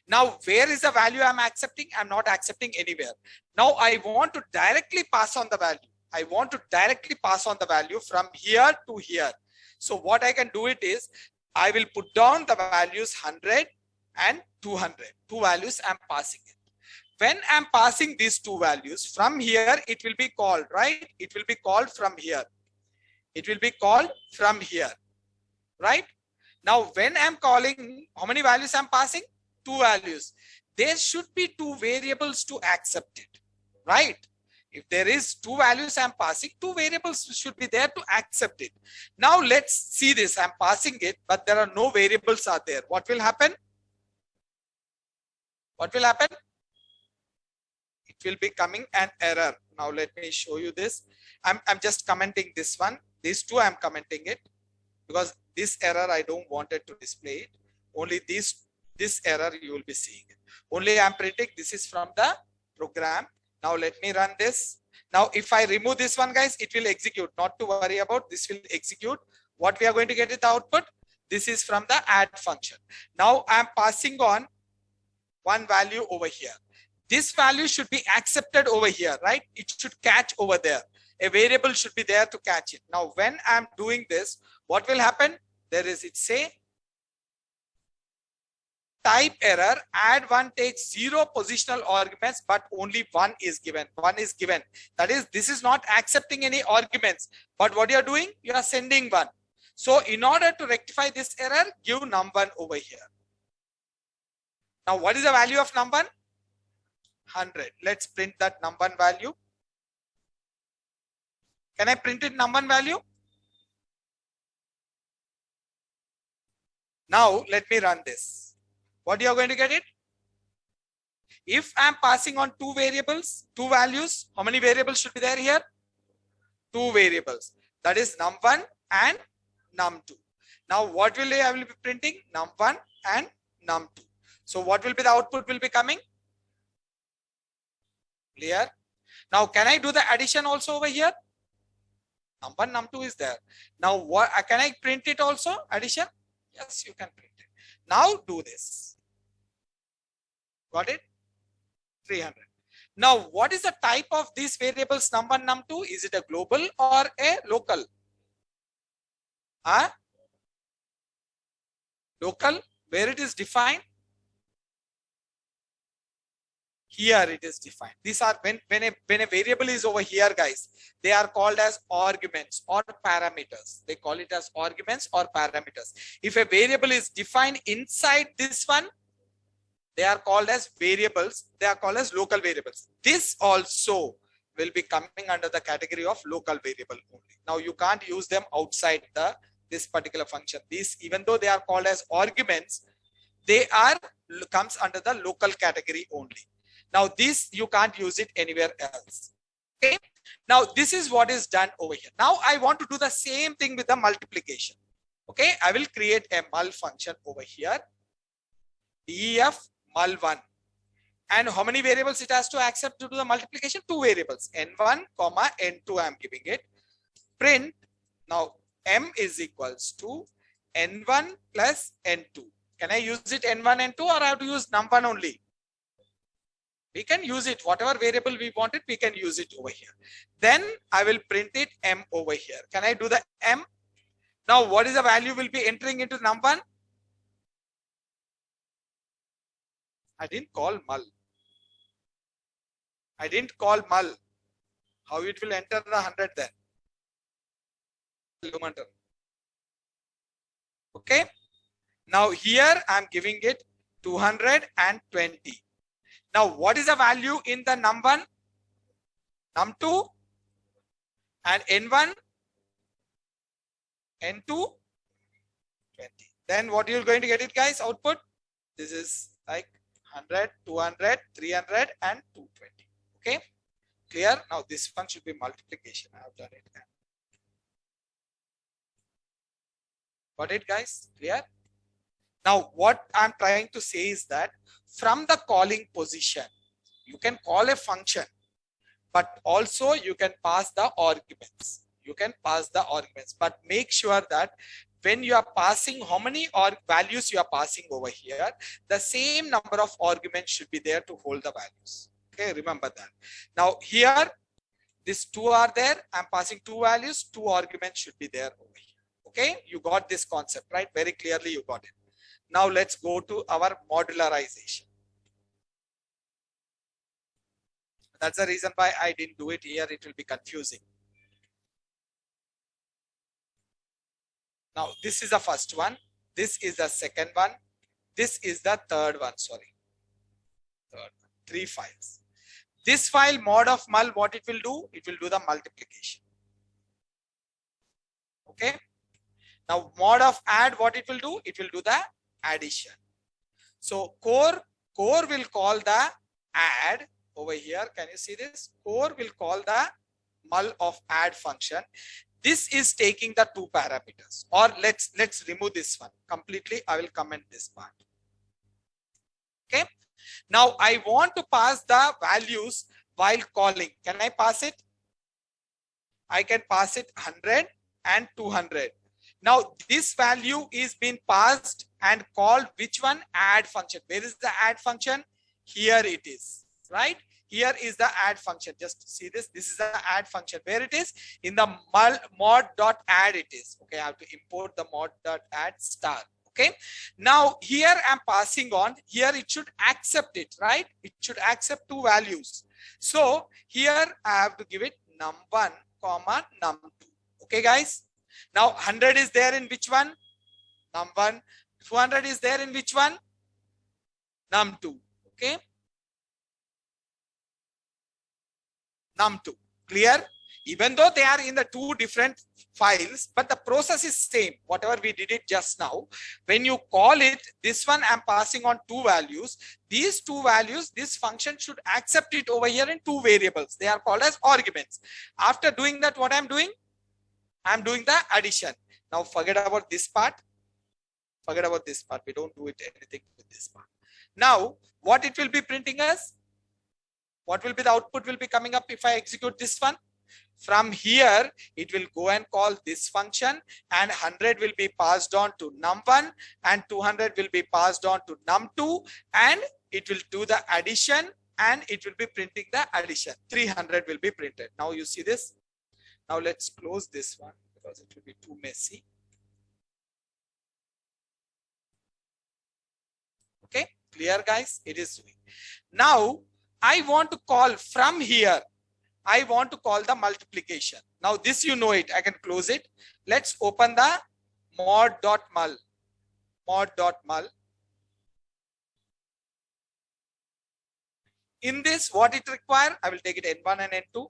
Now, where is the value I'm accepting? I'm not accepting anywhere. Now I want to directly pass on the value. I want to directly pass on the value from here to here. So what I can do it is, I will put down the values 100 and 200. Two values I'm passing it. When I'm passing these two values from here, it will be called, right? It will be called from here. It will be called from here, right? Now, when I'm calling, how many values I'm passing? Two values. There should be two variables to accept it, right? If there is two values I'm passing, two variables should be there to accept it. Now let's see this. I'm passing it, but there are no variables are there. What will happen? What will happen? will be coming an error. Now let me show you this. I'm just commenting this one. These two I'm commenting it because this error I don't want it to display it. Only this error you will be seeing. Only I'm printing this is from the program. Now let me run this. Now if I remove this one, guys, it will execute. Not to worry about, this will execute. What we are going to get is the output. This is from the add function. Now I'm passing on one value over here. This value should be accepted over here, right? It should catch over there. A variable should be there to catch it. Now when I'm doing this, what will happen? There is, it say type error, add one takes 0 positional arguments, but only one is given. One is given. That is, this is not accepting any arguments, but what you are doing, you are sending one. So in order to rectify this error, give num1 over here. Now what is the value of num1? 100. Let's print that num1 value. Can I print it num1 value? Now let me run this. What you are going to get it? If I am passing on two variables, two values, how many variables should be there here? Two variables. That is num1 and num2. Now what will I will be printing? Num1 and num2. So what will be the output will be coming? Clear? Now can I do the addition also over here? Num1, num2 is there. Now what can I print it also? Addition? Yes, you can print it. Now do this. Got it? 300. Now what is the type of these variables num1, num2? Is it a global or a local? Local, where it is defined? Here it is defined. These are when a variable is over here, guys, they are called as arguments or parameters. They call it as arguments or parameters. If a variable is defined inside this one, they are called as variables. They are called as local variables. This also will be coming under the category of local variable only. Now you can't use them outside this particular function. These, even though they are called as arguments, they are comes under the local category only. Now this you can't use it anywhere else. Okay. Now this is what is done over here. Now I want to do the same thing with the multiplication. Okay. I will create a mul function over here. def mul1. And how many variables it has to accept to do the multiplication? Two variables, n1, n2 I am giving it. Print. Now m is equals to n1 plus n2. Can I use it n1, n2, or I have to use num1 only? We can use it, whatever variable we want it, we can use it over here. Then I will print it m over here. Can I do the m? Now what is the value will be entering into num1? I didn't call mul. I didn't call mul. How it will enter the 100 then? Okay. Now here I am giving it 220. Now what is the value in the num1? Num2 and n1, n2, 20. Then what you're going to get it, guys? Output. This is like 100, 200, 300 and 220. Okay. Clear? Now this one should be multiplication. I have done it. Got it, guys? Clear? Now what I'm trying to say is that from the calling position, you can call a function, but also you can pass the arguments. You can pass the arguments, but make sure that when you are passing, how many values you are passing over here, the same number of arguments should be there to hold the values. Okay, remember that. Now here, these two are there. I'm passing two values, two arguments should be there over here. Okay, you got this concept, right? Very clearly you got it. Now let's go to our modularization. That's the reason why I didn't do it here. It will be confusing. Now this is the first one. This is the second one. This is the third one. Sorry. Third one. 3 files. This file mod of mul, what it will do? It will do the multiplication. Okay. Now mod of add, what it will do? It will do the addition. So core will call the add. over here. Can you see this? Core will call the mul of add function. This is taking the two parameters, or let's remove this one completely. I will comment this part. Okay. Now I want to pass the values while calling. Can I pass it? I can pass it 100 and 200. Now this value is being passed and called which one? Add function. Where is the add function? Here it is, right? Here is the add function. Just see this. This is the add function. Where it is? In the mod.add it is. Okay, I have to import the mod.add star. Okay. Now here I'm passing on. Here it should accept it, right? It should accept two values. So here I have to give it num1, num2. Okay, guys. Now 100 is there in which one? Num1. 200 is there in which one? Num2. Okay. Num2. Clear? Even though they are in the two different files, but the process is same. Whatever we did it just now. When you call it, this one I'm passing on two values. These two values, this function should accept it over here in two variables. They are called as arguments. After doing that, what I'm doing? I'm doing the addition. Now forget about this part. Forget about this part. We don't do it anything with this part. Now, what it will be printing us? What will be the output will be coming up if I execute this one? From here, it will go and call this function, and 100 will be passed on to num1 and 200 will be passed on to num2, and it will do the addition and it will be printing the addition. 300 will be printed. Now you see this. Now let's close this one because it will be too messy. Okay, clear guys? It is doing. Now I want to call from here. I want to call the multiplication. Now this you know it. I can close it. Let's open the mod.mul. Mod.mul. In this, what it require? I will take it N1 and N2.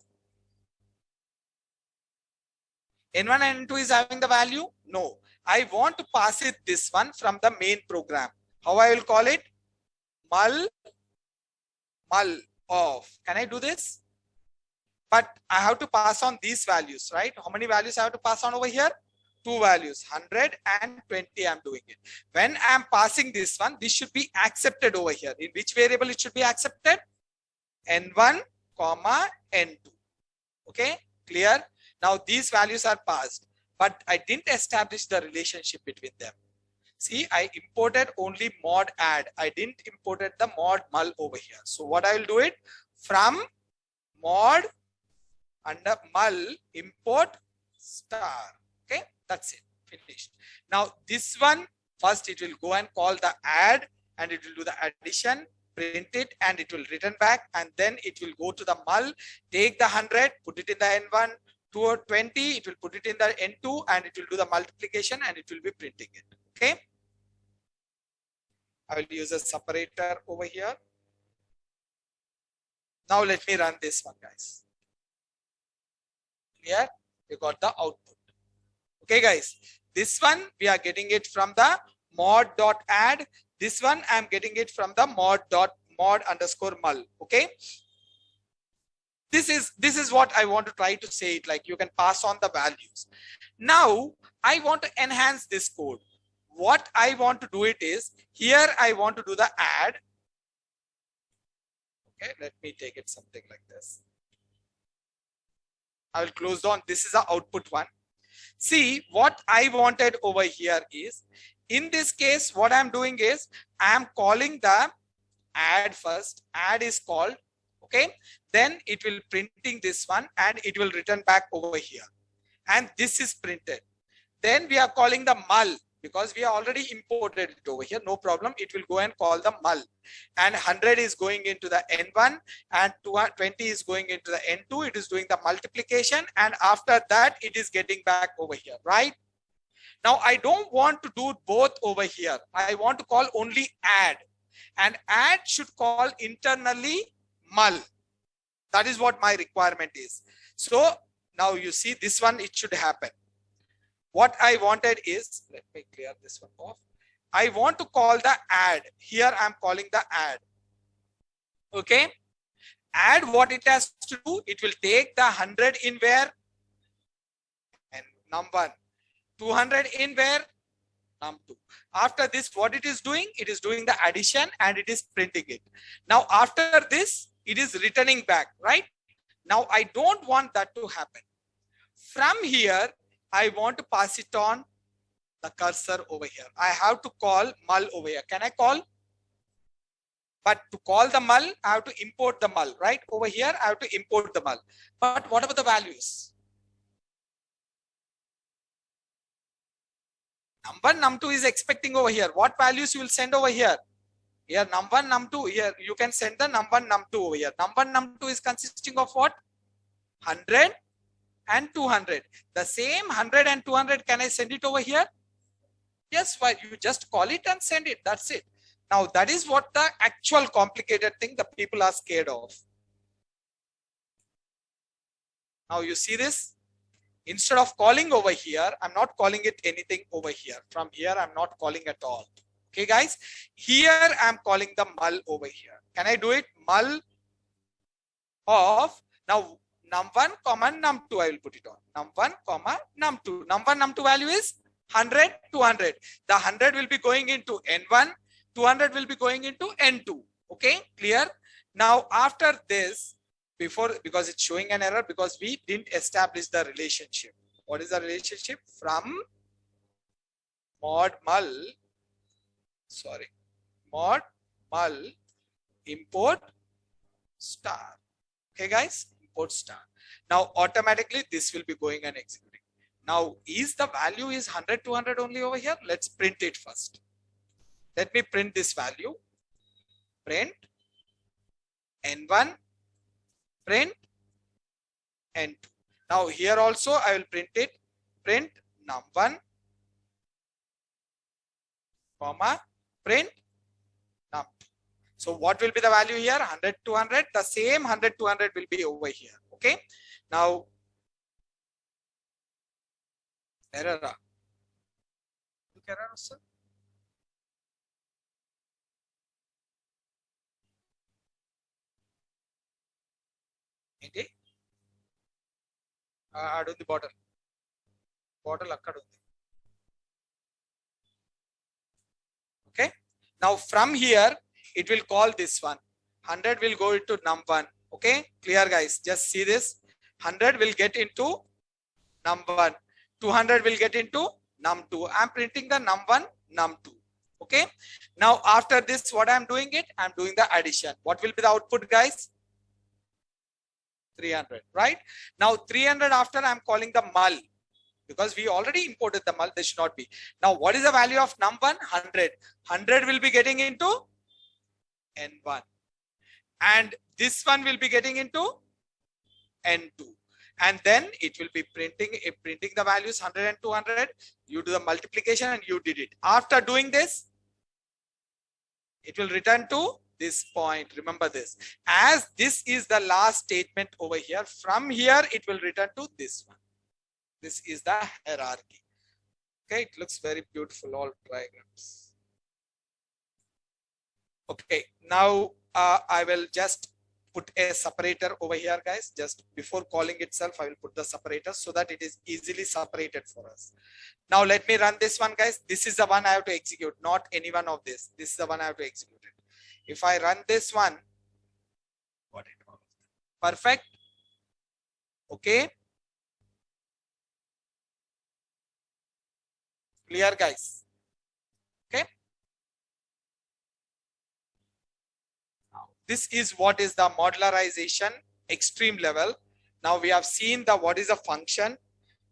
N1 and N2 is having the value? No. I want to pass it this one from the main program. How I will call it? Mul of. Can I do this? But I have to pass on these values, right? How many values I have to pass on over here? Two values, 100 and 20. I'm doing it. When I'm passing this one, this should be accepted over here. In which variable it should be accepted? N1, N2. Okay, clear? Now these values are passed, but I didn't establish the relationship between them. See, I imported only mod add. I didn't imported the mod mul over here. So what I will do it from mod under mul import star. Okay, that's it. Finished. Now this one, first it will go and call the add and it will do the addition, print it and it will return back, and then it will go to the mul, take the 100, put it in the N1, 2 or 20, it will put it in the N2 and it will do the multiplication and it will be printing it. Okay. I will use a separator over here. Now let me run this one, guys. Here you got the output. Okay, guys. This one we are getting it from the mod.add. This one I'm getting it from the mod underscore mul. Okay. This is what I want to try to say it, like you can pass on the values. Now I want to enhance this code. What I want to do it is, here I want to do the add. Okay, let me take it something like this. I will close down. This is the output one. See, what I wanted over here is, in this case, what I'm doing is, I'm calling the add first. Add is called. Okay, then it will printing this one and it will return back over here. And this is printed. Then we are calling the mul because we are already imported it over here. No problem. It will go and call the mul. And 100 is going into the N1 and 20 is going into the N2. It is doing the multiplication. And after that, it is getting back over here, right? Now, I don't want to do both over here. I want to call only add. And add should call internally mul. That is what my requirement is. So now you see this one, it should happen. What I wanted is, let me clear this one off. I want to call the add. Here I'm calling the add. Okay. add what it has to do. It will take the 100 in where? And num1. 200 in where? Num2. After this, what it is doing? It is doing the addition and it is printing it. Now, after this, it is returning back, right? Now, I don't want that to happen. From here, I want to pass it on the cursor over here. I have to call mul over here. Can I call? But to call the mul, I have to import the mul, right? Over here, I have to import the mul. But what about the values? Num1, num2 is expecting over here. What values you will send over here? Here, num1, num2, here you can send the num1, num2 over here. Num1, num2 is consisting of what? 100 and 200. The same 100 and 200, can I send it over here? Yes, why? You just call it and send it. That's it. Now, that is what the actual complicated thing the people are scared of. Now, you see this? Instead of calling over here, I'm not calling it anything over here. From here, I'm not calling at all. Okay, guys? Here, I'm calling the mul over here. Can I do it? Mul of, now, num1, num2, I will put it on. Num1, num2. Num1, num2 value is 100, 200. The 100 will be going into N1. 200 will be going into N2. Okay, clear? Now, after this, because it's showing an error because we didn't establish the relationship. What is the relationship? From mod mul import star. Okay, guys, import star. Now, automatically this will be going and executing. Now, is the value is 100, 200 only over here? Let's print it first. Let me print this value. Print N1, print N2. Now here also I will print it. Print num1, print num2. So what will be the value here? 100, 200. The same 100, 200 will be over here. Okay. Now error. Error, sir. Adundi bottle akkada undi. Okay, now from here it will call this one. 100 will go into num1. Okay, clear, guys? Just see this. 100 will get into num1. 200 will get into num2. I'm printing the num1, num2. Okay, now after this, what I'm doing it? I'm doing the addition. What will be the output, guys? 300, right? Now 300 after I'm calling the mul because we already imported the mul. There should not be. Now what is the value of num1? 100. 100 will be getting into N1 and this one will be getting into N2 and then it will be printing the values 100 and 200. You do the multiplication and you did it. After doing this, it will return to this point. Remember this, as this is the last statement over here. From here it will return to this one. This is the hierarchy. Okay, it looks very beautiful, all diagrams. Okay, now I will just put a separator over here, guys. Just before calling itself, I will put the separator so that it is easily separated for us. Now let me run this one, guys. This is the one I have to execute, not any one of this. This is the one I have to execute it. If I run this one, got it. Perfect. Okay. Clear, guys? Okay. Now, this is what is the modularization extreme level. Now we have seen the what is a function.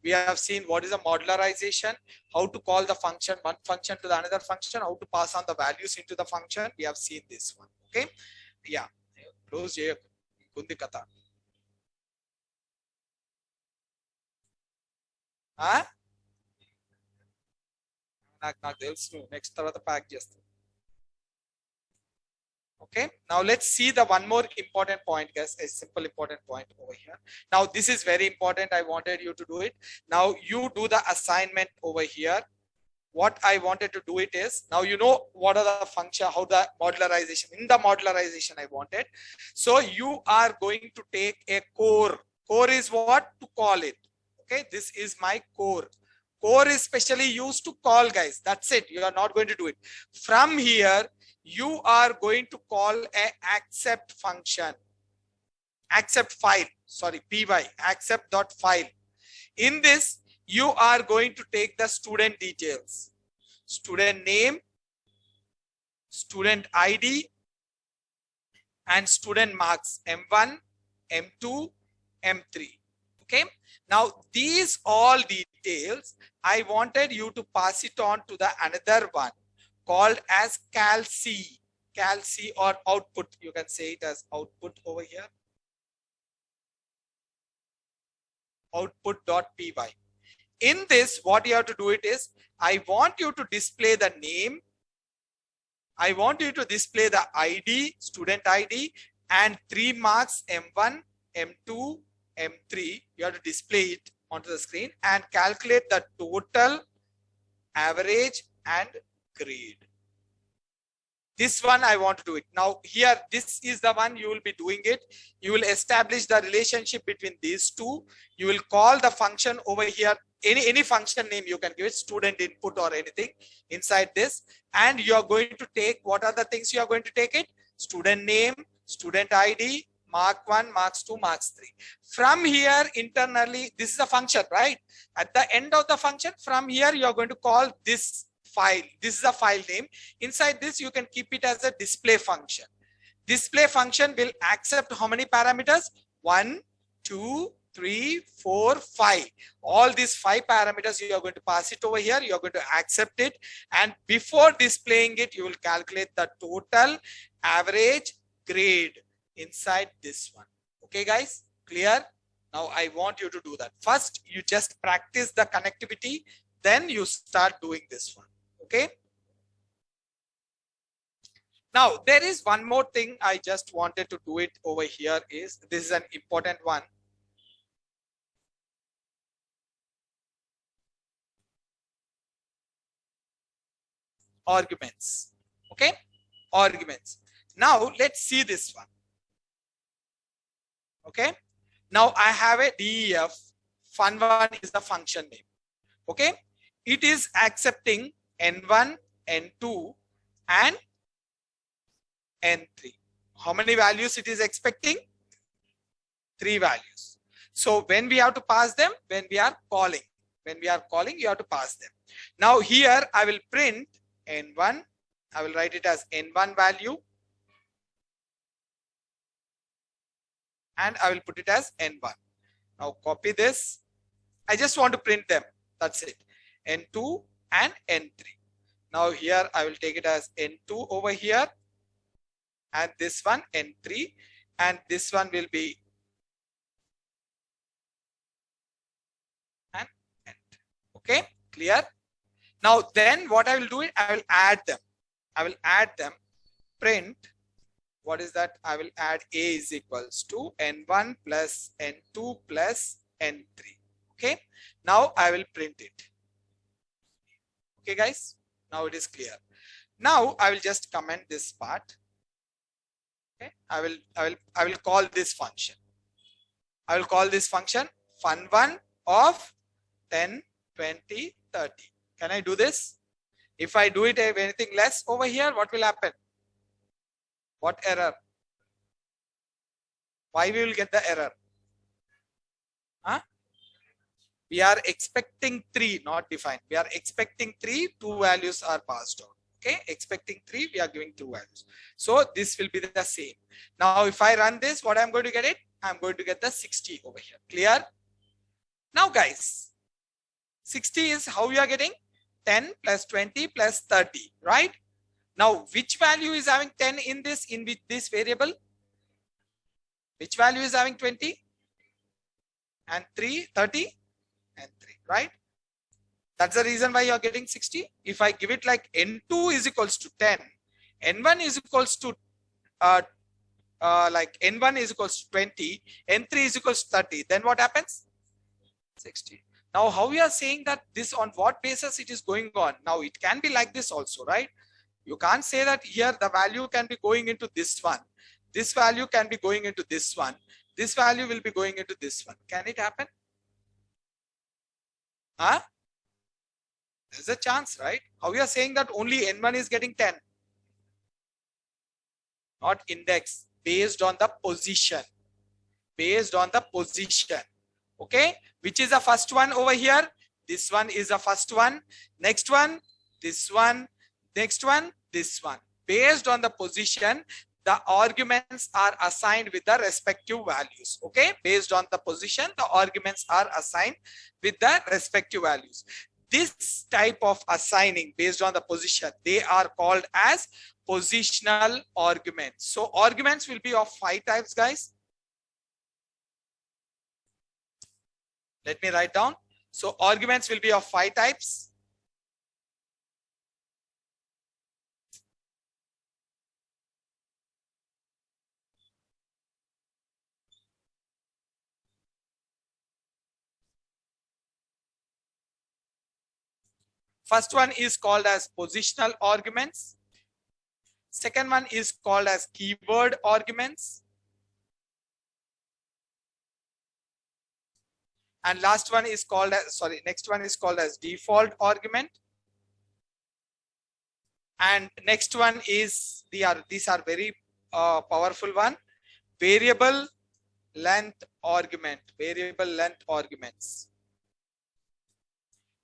We have seen what is a modularization, how to call the function, one function to the another function, how to pass on the values into the function. We have seen this one. Okay. Yeah. Close Kundi kata. Next pack just. Okay, now let's see the one more important point, guys. A simple important point over here. Now this is very important. I wanted you to do it. Now you do the assignment over here. what I wanted to do it is, now you know what are the function, how the modularization, in the modularization I wanted. So you are going to take a core. Core is what to call it. Okay, this is my core. Core is specially used to call, guys. That's it. You are not going to do it. From here, you are going to call a accept function. Accept file, sorry, py, accept.file. In this, you are going to take the student details, student name, student ID, and student marks, M1, M2, M3. Okay. Now these all details, I wanted you to pass it on to the another one called as calc, or output. You can say it as output over here. Output.py. In this, what you have to do it is, I want you to display the name, I want you to display the ID, student ID, and 3 marks, M1, M2, M3. You have to display it onto the screen and calculate the total, average, and grade. This one I want to do it. Now here, this is the one you will be doing it. You will establish the relationship between these two. You will call the function over here, any function name you can give it, student input or anything inside this. And you are going to take, what are the things you are going to take it? Student name, student ID, mark 1, marks 2, marks 3. From here internally, this is a function, right? At the end of the function, from here you are going to call this file. This is a file name. Inside this, you can keep it as a display function. Display function will accept how many parameters? 1, 2, 3, 4, 5. All these 5 parameters you are going to pass it over here. You are going to accept it, and before displaying it, you will calculate the total, average, grade inside this one. Okay, guys, clear? Now I want you to do that. First, you just practice the connectivity, then you start doing this one. Okay. Now there is one more thing I just wanted to do it over here. Is this is an important one. Arguments. Okay, arguments. Now let's see this one. Okay, now I have a DEF. Fun1 is the function name. Okay, it is accepting N1, N2, and N3. How many values it is expecting? 3 values. So when we have to pass them, when we are calling, you have to pass them. Now here I will print N1. I will write it as N1 value, and I will put it as N1. Now copy this. I just want to print them. That's it. N2 and N3. Now here I will take it as N2 over here, and this one N3, and this one will be and N3. Okay, clear? Now then what I will do is I will add them. Print, what is that? I will add A is equals to N1 plus N2 plus N3. Okay, now I will print it. Okay, guys, now it is clear. Now I will just comment this part. Okay, I will call this function. I will call this function fun1 of 10, 20, 30. Can I do this? If I do it anything less over here, what will happen? What error? Why we will get the error? Huh? We are expecting 3, not defined. We are expecting 3, 2 values are passed on. Okay, expecting 3, we are giving 2 values. So this will be the same. Now if I run this, what I'm going to get it? I'm going to get the 60 over here. Clear? Now guys, 60 is how we are getting 10 plus 20 plus 30, right? Now which value is having 10 in this, this variable? Which value is having 20 and 3, 30 and 3, right? That's the reason why you're getting 60. If I give it like N2 is equals to 10, N1 is equals to like N1 is equals to 20, N3 is equals to 30, then what happens? 60. Now, how we are saying that this on what basis it is going on? Now, it can be like this also, right? You can't say that here the value can be going into this one. This value can be going into this one. This value will be going into this one. Can it happen? Huh? There's a chance, right? How we are saying that only N1 is getting 10? Not index, based on the position. Based on the position. Okay, which is the first one over here? This one is the first one. Next one, this one. Next one, this one. Based on the position, the arguments are assigned with the respective values. Okay, based on the position, the arguments are assigned with the respective values. This type of assigning based on the position, they are called as positional arguments. So arguments will be of 5 types, guys. Let me write down. So arguments will be of 5 types. First one is called as positional arguments. Second one is called as keyword arguments. And last one is called as, next one is called as default argument. And next one is, these are very powerful one, variable length argument, variable length arguments.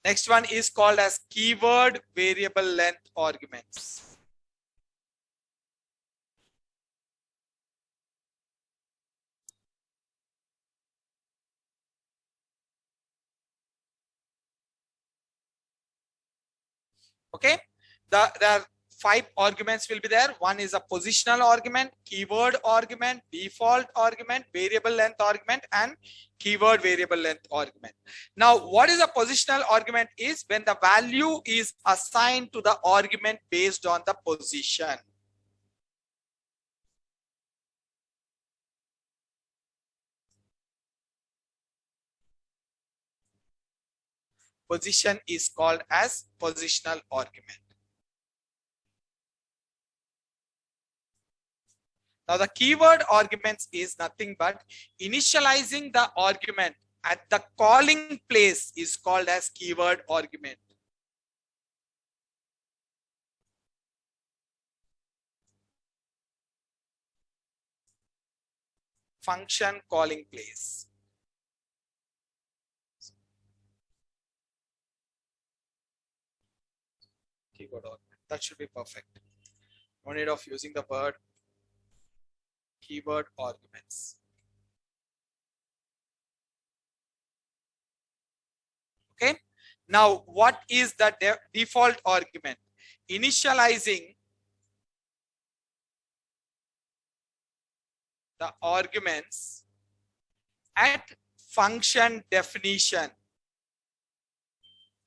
Next one is called as keyword variable length arguments. Okay, there are 5 arguments will be there. One is a positional argument, keyword argument, default argument, variable length argument, and keyword variable length argument. Now, what is a positional argument is when the value is assigned to the argument based on the position. Position is called as positional argument. Now, the keyword arguments is nothing but initializing the argument at the calling place is called as keyword argument. Function calling place. Keyword argument. That should be perfect. No need of using the word keyword arguments. Okay. Now, what is the default argument? Initializing the arguments at function definition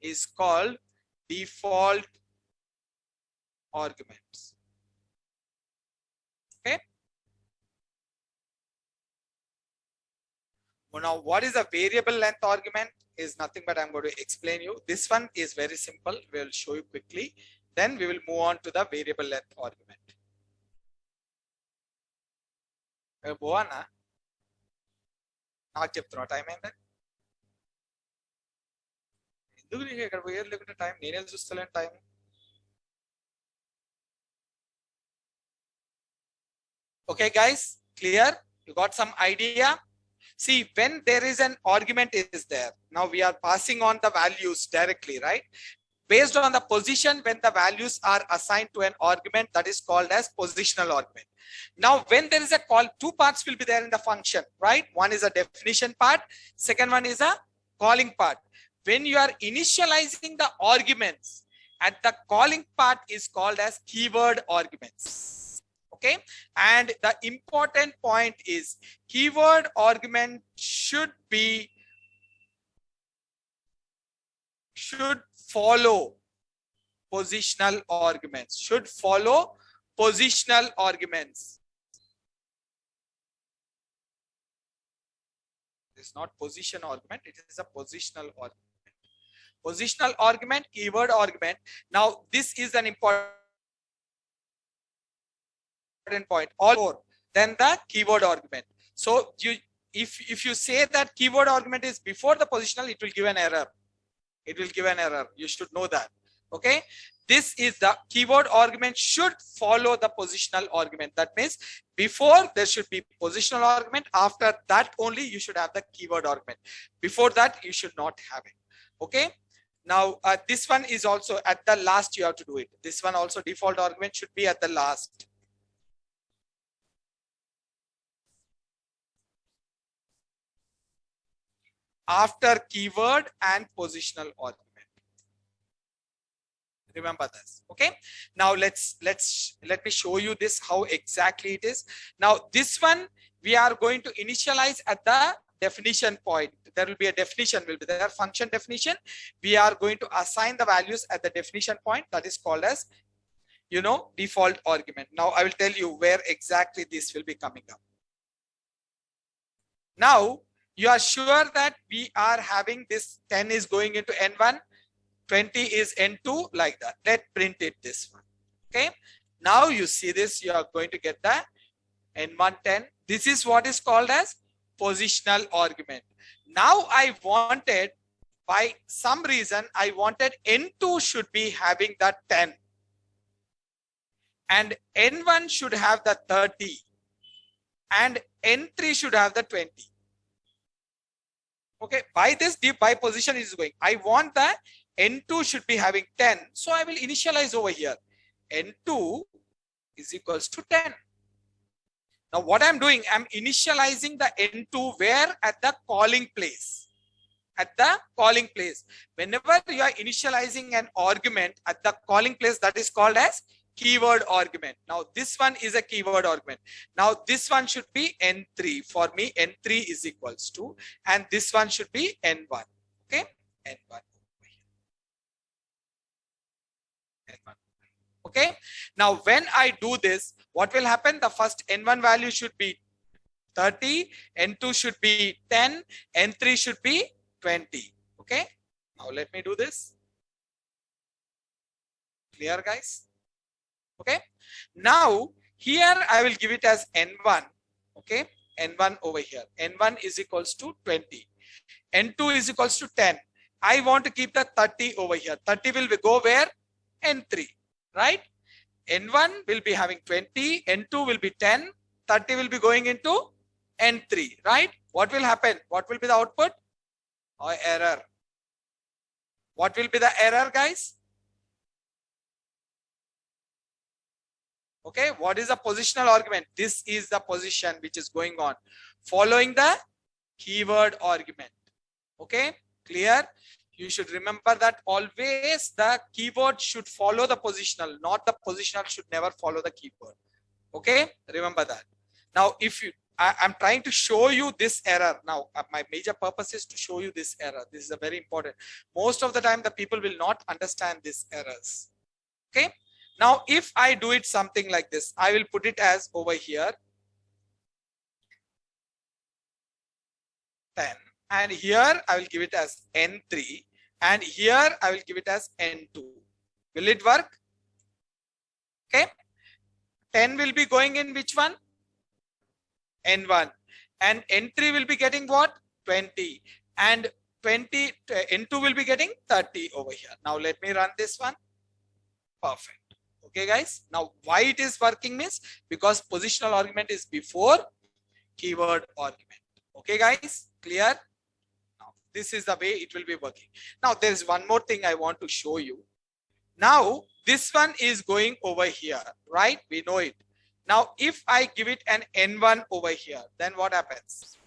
is called default arguments. Okay. Now, what is a variable length argument is nothing but I'm going to explain you. This one is very simple. We'll show you quickly. Then we will move on to the variable length argument. Time. Okay, guys, clear? You got some idea? See, when there is an argument is there, now we are passing on the values directly, right? Based on the position, when the values are assigned to an argument, that is called as positional argument. Now, when there is a call, 2 parts will be there in the function, right? One is a definition part. Second one is a calling part. When you are initializing the arguments at the calling part is called as keyword arguments. Okay, and the important point is keyword argument should follow positional arguments, should follow positional arguments. It's not position argument, it is a positional argument. Positional argument, keyword argument. Now this is an important point. All more than the keyword argument. So if you say that keyword argument is before the positional, it will give an error. It will give an error. You should know that. Okay. This is the keyword argument should follow the positional argument. That means before there should be positional argument. After that only you should have the keyword argument. Before that you should not have it. Okay. Now this one is also at the last you have to do it. This one also default argument should be at the last. After keyword and positional argument. Remember this. Okay. Now let me show you this how exactly it is. Now this one we are going to initialize at the definition point. There will be a definition, will be there, function definition. We are going to assign the values at the definition point. That is called as, you know, default argument. Now I will tell you where exactly this will be coming up. Now you are sure that we are having this 10 is going into N1, 20 is N2, like that. Let's print it this one. Okay. Now you see this, you are going to get the N1 10. This is what is called as positional argument. Now I wanted, by some reason, I wanted N2 should be having the 10. And N1 should have the 30. And N3 should have the 20. Okay. By this by position is going. I want the N2 should be having 10. So I will initialize over here. N2 is equals to 10. Now what I'm doing, I'm initializing the N2 where? At the calling place. At the calling place. Whenever you are initializing an argument at the calling place, that is called as keyword argument. Now this one is a keyword argument. Now this one should be N3. For me, N3 is equals to, and this one should be N1. Okay. N1. Okay. Now when I do this, what will happen? The first N1 value should be 30, N2 should be 10, N3 should be 20. Okay. Now let me do this. Clear, guys? Okay. Now here I will give it as N1. Okay. N1 over here. N1 is equals to 20. N2 is equals to 10. I want to keep the 30 over here. 30 will go where? N3. Right? N1 will be having 20, N2 will be 10, 30 will be going into N3, right? What will happen? What will be the output? Or error. What will be the error, guys? Okay, what is the positional argument? This is the position which is going on following the keyword argument. Okay, clear? You should remember that always the keyword should follow the positional, not the positional should never follow the keyword. Okay, remember that. Now, if you, I'm trying to show you this error. Now, my major purpose is to show you this error. This is a very important. Most of the time, the people will not understand these errors. Okay. Now, if I do it something like this, I will put it as over here 10. And here I will give it as N3, and here I will give it as N2. Will it work? Okay. 10 will be going in which one? N1. And N3 will be getting what? 20. And 20, N2 will be getting 30 over here. Now let me run this one. Perfect. Okay, guys. Now why it is working means because positional argument is before keyword argument. Okay, guys. Clear? This is the way it will be working. Now there is one more thing I want to show you. Now this one is going over here, right? We know it. Now if I give it an N1 over here, then what happens?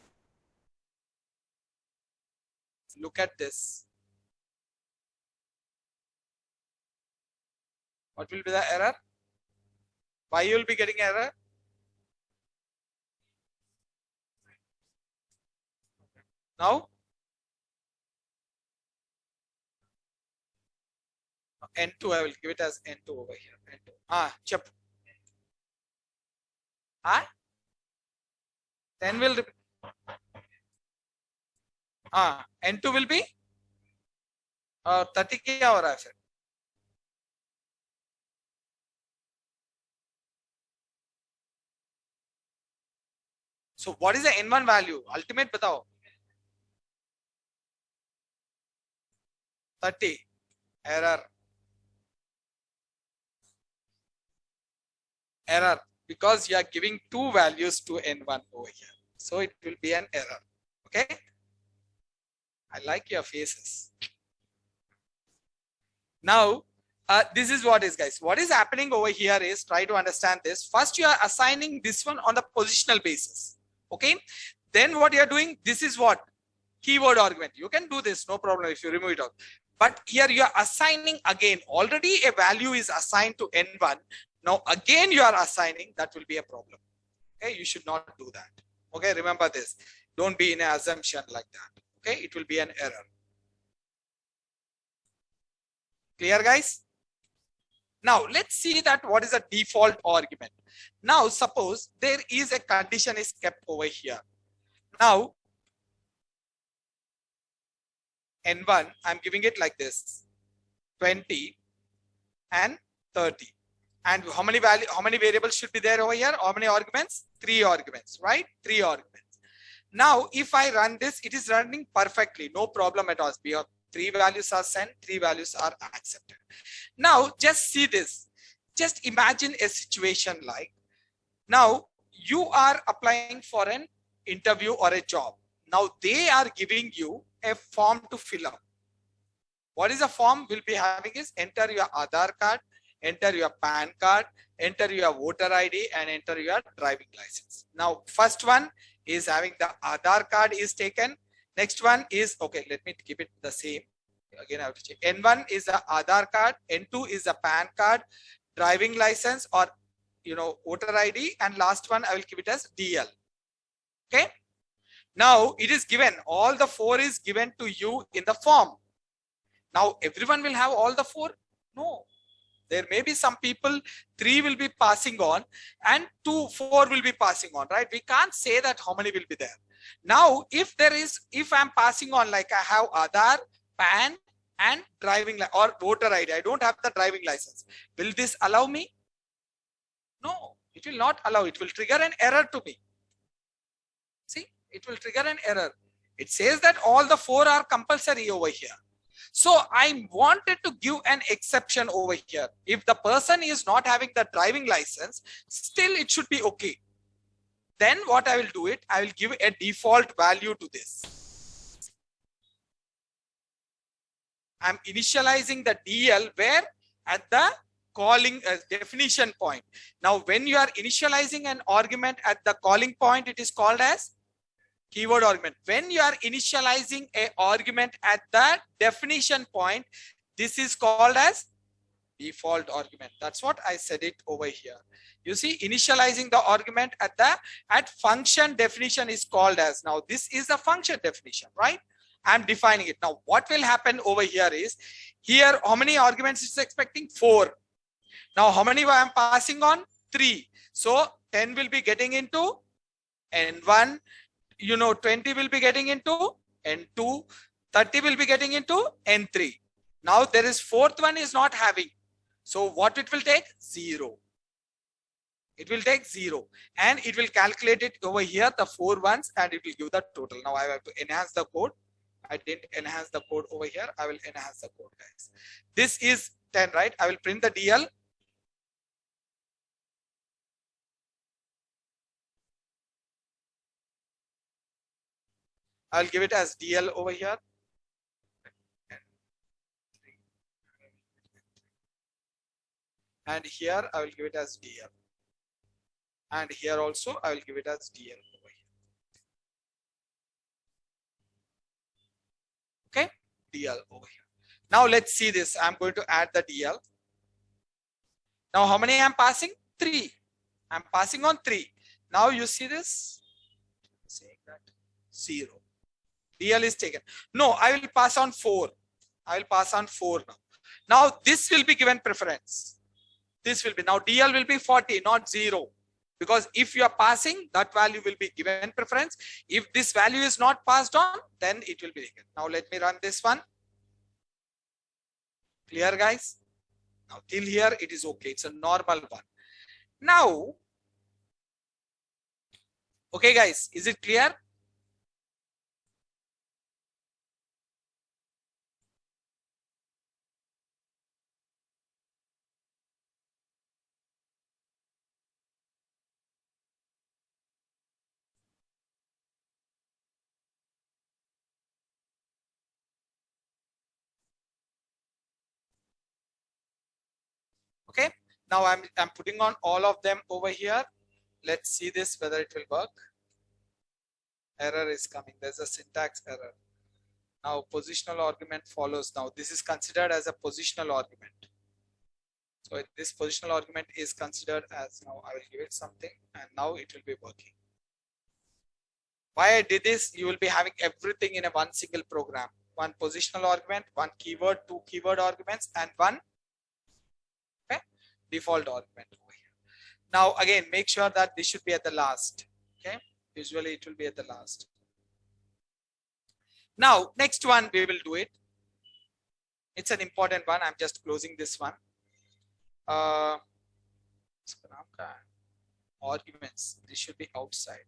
Look at this. What will be the error? Why you will be getting error? Now N2, I will give it as N2 over here. N2. Chap. 10 will N2 will be 30 क्या हो रहा है फिर? So what is the n1 value? Ultimate बताओ. 30. Error. Error. Because you are giving two values to n1 over here. So it will be an error. Okay. I like your faces. Now, this is what is, guys. What is happening over here is, try to understand this. First, you are assigning this one on the positional basis. Okay. Then what you are doing, this is what? Keyword argument. You can do this, no problem if you remove it out. But here you are assigning again. Already a value is assigned to n1. Now again you are assigning, that will be a problem. Okay, you should not do that. Okay, remember this. Don't be in an assumption like that. Okay, it will be an error. Clear, guys? Now let's see that what is a default argument. Now suppose there is a condition is kept over here. Now n1, I'm giving it like this, 20 and 30. And how many variables should be there over here? How many arguments? 3 arguments, right? 3 arguments. Now, if I run this, it is running perfectly, no problem at all. 3 values are sent, 3 values are accepted. Now, just see this. Just imagine a situation like, now you are applying for an interview or a job. Now they are giving you a form to fill up. What is a form will be having is enter your Aadhaar card, enter your PAN card, enter your voter ID, and enter your driving license. Now, first one is having the Aadhaar card is taken. Next one is, okay, let me keep it the same. Again, I have to check. N1 is the Aadhaar card, N2 is the PAN card, driving license, or voter ID, and last one I will keep it as DL. Okay. Now it is given, all the 4 is given to you in the form. Now everyone will have all the 4? No. There may be some people, 3 will be passing on and 4 will be passing on, right? We can't say that how many will be there. Now, if I'm passing on, like I have Aadhaar, PAN and driving or voter ID, I don't have the driving license. Will this allow me? No, it will not allow. It will trigger an error to me. See, it will trigger an error. It says that all the 4 are compulsory over here. So I wanted to give an exception over here. If the person is not having the driving license, still it should be okay. Then what I will do it, I will give a default value to this. I'm initializing the DL where at the calling definition point. Now, when you are initializing an argument at the calling point, it is called as keyword argument. When you are initializing a argument at the definition point, this is called as default argument. That's what I said it over here. You see, initializing the argument at function definition is called as, now this is the function definition, right? I'm defining it. Now what will happen over here is, here how many arguments is expecting? 4. Now how many I am passing on? 3. So 10 will be getting into N1, 20 will be getting into N2, 30 will be getting into N3. Now there is 4th one is not having. So what it will take? 0. It will take 0 and it will calculate it over here, the 4 ones, and it will give the total. Now I have to enhance the code. I didn't enhance the code over here. I will enhance the code, guys. This is 10, right? I will print the DL. I'll give it as DL over here. And here I will give it as DL. And here also I will give it as DL over here. Okay, DL over here. Now let's see this. I'm going to add the DL. Now how many I'm passing? 3. I'm passing on 3. Now you see this? Saying that 0. DL is taken. No, I will pass on 4. I will pass on 4 now. Now this will be given preference. This will be, now DL will be 40, not 0. Because if you are passing, that value will be given preference. If this value is not passed on, then it will be taken. Now let me run this one. Clear, guys? Now till here it is okay. It's a normal one. Now, okay, guys, is it clear? Okay. Now I'm putting on all of them over here. Let's see this whether it will work. Error is coming. There's a syntax error. Now positional argument follows. Now this is considered as a positional argument. So this positional argument is considered as, now I will give it something and now it will be working. Why I did this, you will be having everything in a one single program. One positional argument, one keyword, two keyword arguments, and one default argument over here. Now again, make sure that this should be at the last. Okay, usually it will be at the last. Now next one we will do it. It's an important one. I'm just closing this one. Arguments, this should be outside.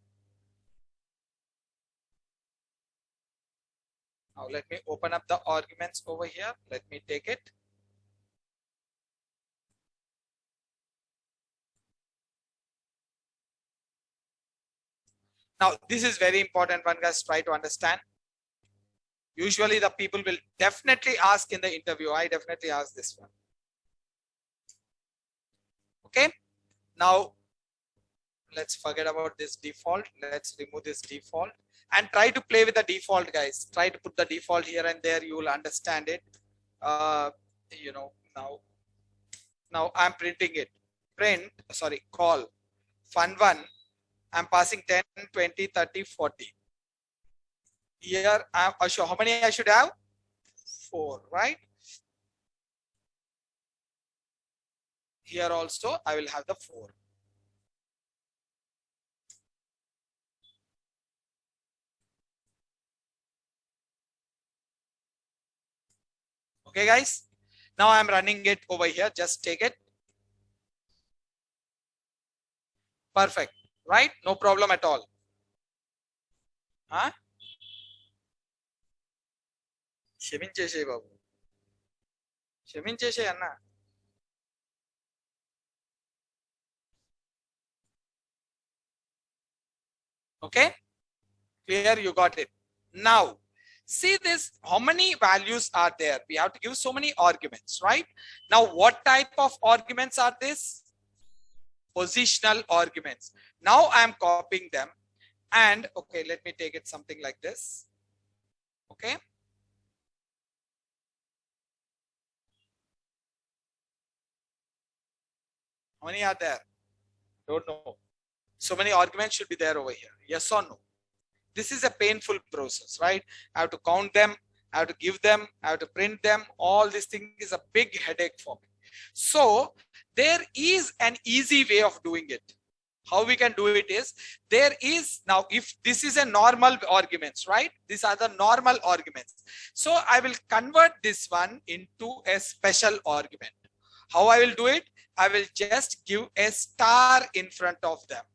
Now let me open up the arguments over here. Let me take it. Now this is very important one, guys. Try to understand. Usually the people will definitely ask in the interview. I definitely ask this one. Okay. Now let's forget about this default. Let's remove this default and try to play with the default, guys. Try to put the default here and there. You will understand it. You know, now I'm printing it. Print, sorry, call fun1. I'm passing 10, 20, 30, 40. Here, how many I should have? 4, right? Here also, I will have the 4. Okay, guys. Now I'm running it over here. Just take it. Perfect, right? No problem at all. Huh? క్షమించేసే బాబు, క్షమించేసే అన్న. Okay, clear, you got it. Now see this, how many values are there? We have to give so many arguments, right? Now what type of arguments are this? Positional arguments. Now I am copying them and okay, let me take it something like this. Okay, how many are there? Don't know. So many arguments should be there over here. Yes or no? This is a painful process, right? I have to count them, I have to give them, I have to print them. All this thing is a big headache for me. So there is an easy way of doing it. How we can do it is, there is, now if this is a normal arguments, right? These are the normal arguments. So I will convert this one into a special argument. How I will do it? I will just give a star in front of them.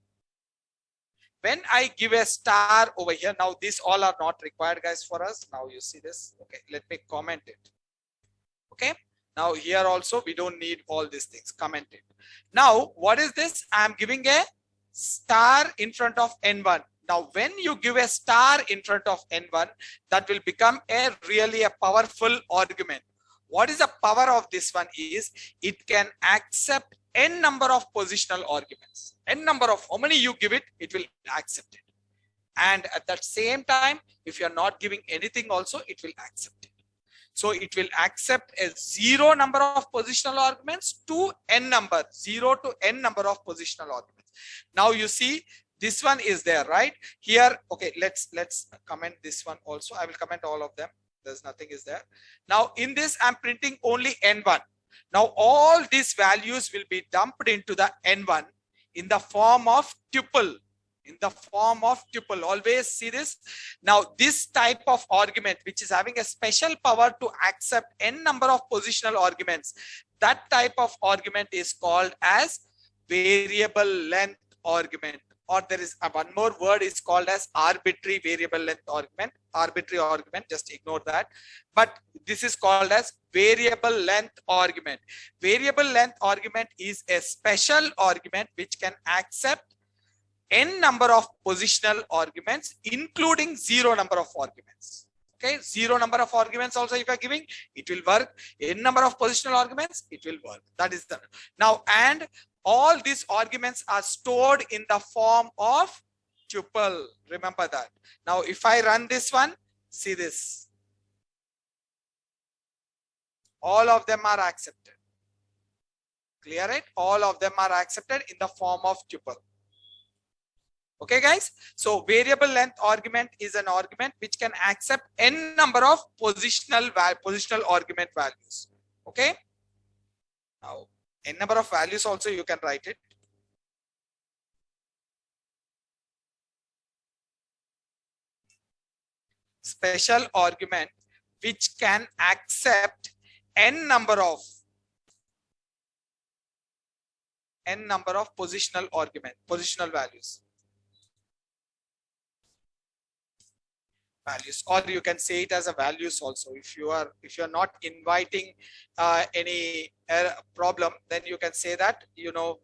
When I give a star over here, now these all are not required, guys, for us. Now you see this. Okay, let me comment it. Okay, now here also we don't need all these things. Comment it. Now what is this? I am giving a star in front of n1. Now when you give a star in front of n1, that will become a really a powerful argument. What is the power of this one is, it can accept n number of positional arguments. N number of how many you give it, it will accept it. And at that same time, if you are not giving anything also, it will accept it. So it will accept a 0 number of positional arguments to n number, 0 to n number of positional arguments. Now you see this one is there, right? Here, okay, let's comment this one also. I will comment all of them. There's nothing is there. Now in this, I'm printing only n1. Now all these values will be dumped into the n1 in the form of tuple. in the form of tuple. Always see this. Now, this type of argument, which is having a special power to accept n number of positional arguments, that type of argument is called as variable length argument. Or there is one more word is called as arbitrary variable length argument. Arbitrary argument, just ignore that. But this is called as variable length argument. Variable length argument is a special argument which can accept n number of positional arguments, including zero number of arguments. Okay, zero number of arguments also if you are giving, it will work. N number of positional arguments, it will work. That is the now, and all these arguments are stored in the form of tuple. Remember that. Now, if I run this one, see this. All of them are accepted. Clear it? All of them are accepted in the form of tuple. Okay, guys. So variable length argument is an argument which can accept n number of positional argument values. Okay. Now, n number of values also you can write it. Special argument which can accept n number of positional values. Or you can say it as a values also. If you are not inviting any problem, then you can say that, you know,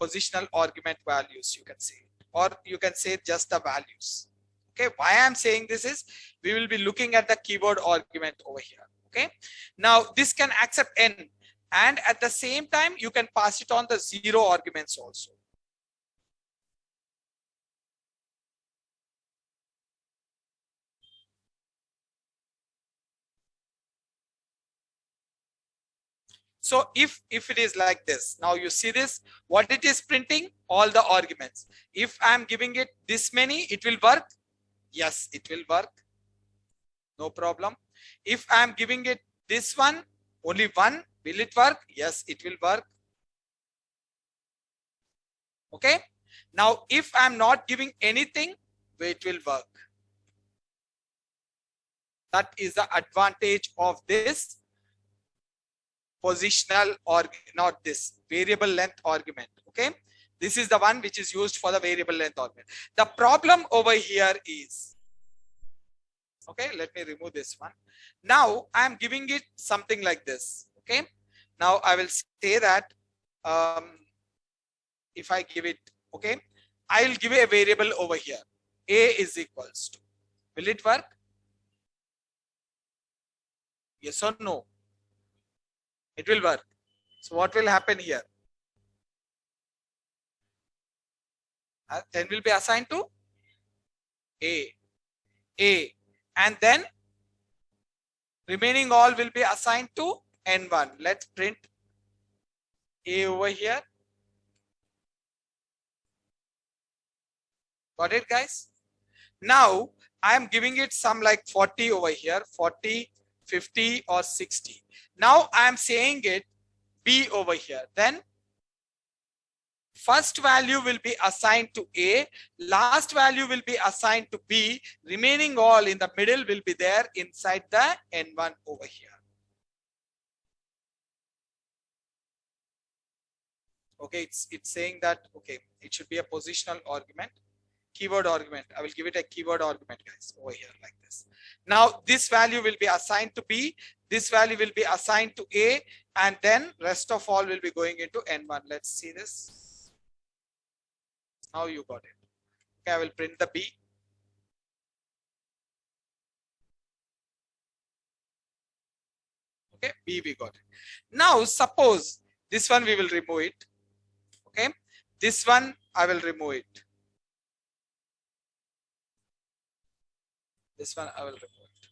positional argument values, you can say it. Or you can say just the values. Okay, why I'm saying this is we will be looking at the keyword argument over here. Okay, now this can accept n, and at the same time you can pass it on the zero arguments also. So if it is like this, now you see this, what it is printing, all the arguments. If I'm giving it this many, it will work. Yes, it will work. No problem. If I'm giving it this one, only one, will it work? Yes, it will work. Okay. Now, if I'm not giving anything, it will work. That is the advantage of this positional or not this variable length argument. Okay, this is the one which is used for the variable length argument. The problem over here is, okay, let me remove this one. Now I am giving it something like this. Okay, now I will say that if I give it, okay, I will give a variable over here, a is equals to, will it work? Yes or no? It will work. So what will happen here? 10 will be assigned to A, and then remaining all will be assigned to N1. Let's print A over here. Got it, guys? Now I am giving it some like 40 over here, 40, 50 or 60. Now I am saying it B over here. Then first value will be assigned to A, last value will be assigned to B, remaining all in the middle will be there inside the N1 over here. Okay, it's saying that, okay, it should be a positional argument, keyword argument. I will give it a keyword argument, guys, over here like this. Now this value will be assigned to B, this value will be assigned to A, and then rest of all will be going into N1. Let's see this. Now you got it. Okay, I will print the B. Okay, B we got it. Now suppose this one we will remove it. Okay, this one I will remove it. This one I will remove it.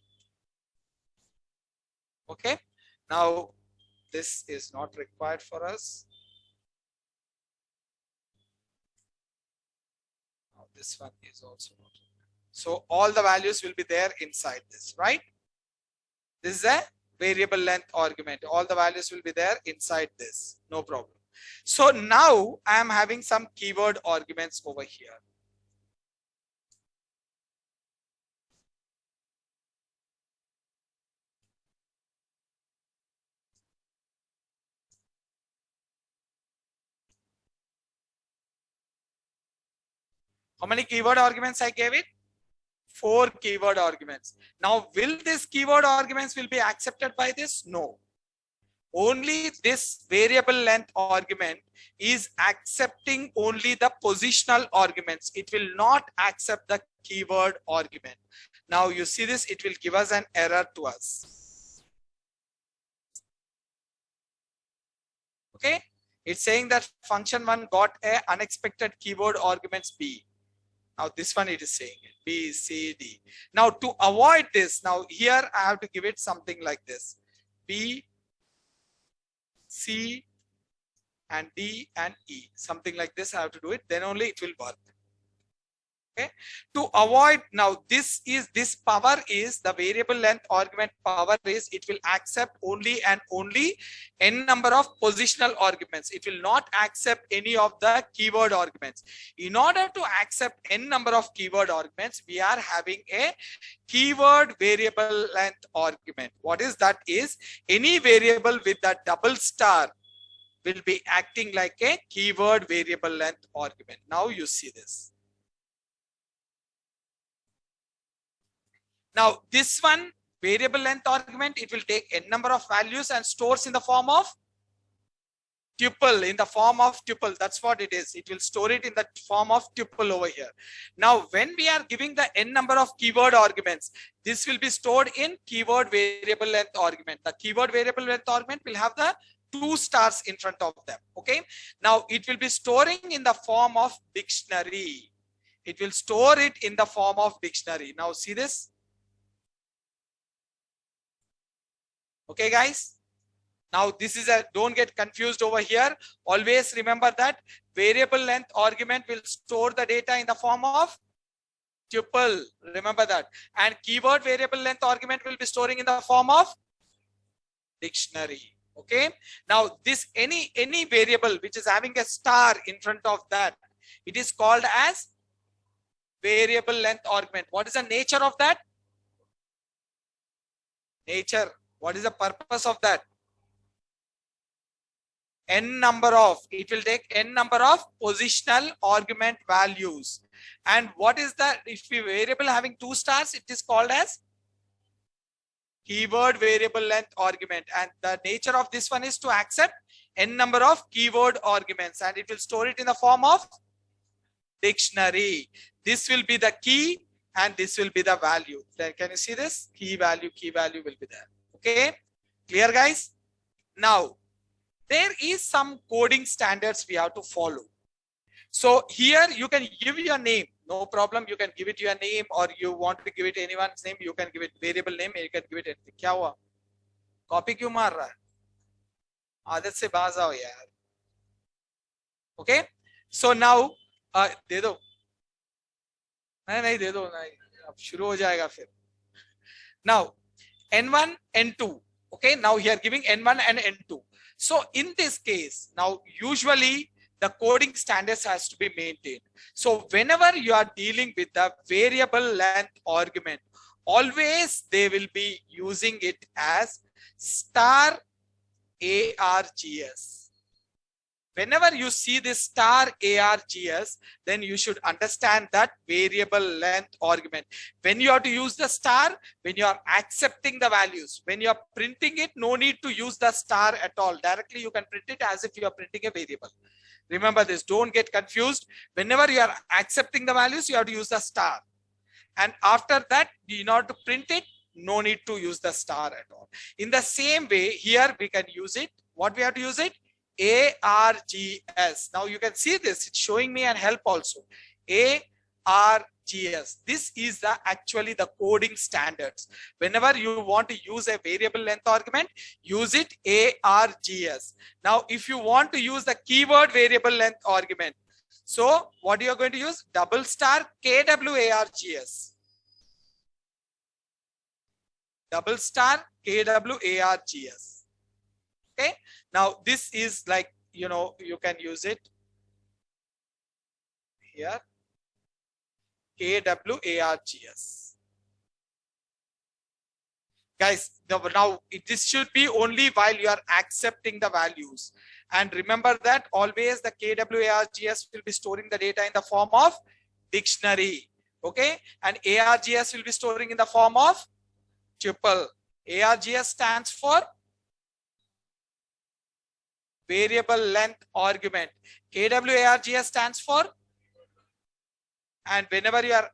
Okay, now this is not required for us. Now this one is also not required. So all the values will be there inside this, right? This is a variable length argument. All the values will be there inside this, no problem. So now I am having some keyword arguments over here. How many keyword arguments I gave it? 4 keyword arguments. Now, will this keyword arguments will be accepted by this? No. Only this variable length argument is accepting only the positional arguments. It will not accept the keyword argument. Now you see this, it will give us an error to us. Okay, it's saying that function 1 got a unexpected keyword arguments B. Now this one it is saying B, C, D. Now to avoid this, now here I have to give it something like this: B, C, and D and E. Something like this I have to do it, then only it will work. Okay, to avoid, now this power is the variable length argument power is it will accept only and only n number of positional arguments. It will not accept any of the keyword arguments. In order to accept n number of keyword arguments, we are having a keyword variable length argument. What is that? Is any variable with the double star will be acting like a keyword variable length argument. Now you see this. Now this one variable length argument, it will take n number of values and stores in the form of tuple, in the form of tuple. That's what it is. It will store it in the form of tuple over here. Now when we are giving the n number of keyword arguments, this will be stored in keyword variable length argument. The keyword variable length argument will have the 2 stars in front of them. Okay, now it will be storing in the form of dictionary. It will store it in the form of dictionary. Now see this. Okay guys, now this is a, don't get confused over here. Always remember that variable length argument will store the data in the form of tuple. Remember that. And keyword variable length argument will be storing in the form of dictionary. Okay, now this any variable which is having a star in front of that, it is called as variable length argument. What is the nature of that? Nature. What is the purpose of that? N number of, it will take n number of positional argument values. And what is that? If we variable having 2 stars, it is called as keyword variable length argument. And the nature of this one is to accept n number of keyword arguments, and it will store it in the form of dictionary. This will be the key and this will be the value. Then can you see this? Key value will be there. Okay, clear guys? Now there is some coding standards we have to follow. So here you can give your name, no problem. You can give it your name, or you want to give it anyone's name, you can give it variable name, you can give it anything. क्या हुआ? Copy क्यों मार रहा है? आदत से बाज आओ यार. Okay, so now दे दो. नहीं दे दो, नहीं अब शुरू हो जाएगा फिर. Now N1, N2. Okay, now here giving N1 and N2. So in this case, now usually the coding standards has to be maintained. So whenever you are dealing with the variable length argument, always they will be using it as star args. Whenever you see this star args, then you should understand that variable length argument. When you have to use the star, when you are accepting the values, when you are printing it, no need to use the star at all. Directly you can print it as if you are printing a variable. Remember this, don't get confused. Whenever you are accepting the values, you have to use the star. And after that, in order to print it, no need to use the star at all. In the same way, here we can use it. What we have to use it? ARGS. Now you can see this, it's showing me an help also. ARGS. This is actually the coding standards. Whenever you want to use a variable length argument, use it ARGS. Now if you want to use the keyword variable length argument, so what you are going to use? Double star KWARGS. Double star KWARGS. Okay, now this is like, you know, you can use it here, KWARGS. Guys, now this should be only while you are accepting the values. And remember that always the KWARGS will be storing the data in the form of dictionary. Okay, and ARGS will be storing in the form of tuple. ARGS stands for variable length argument. KWARGS stands for, and whenever you are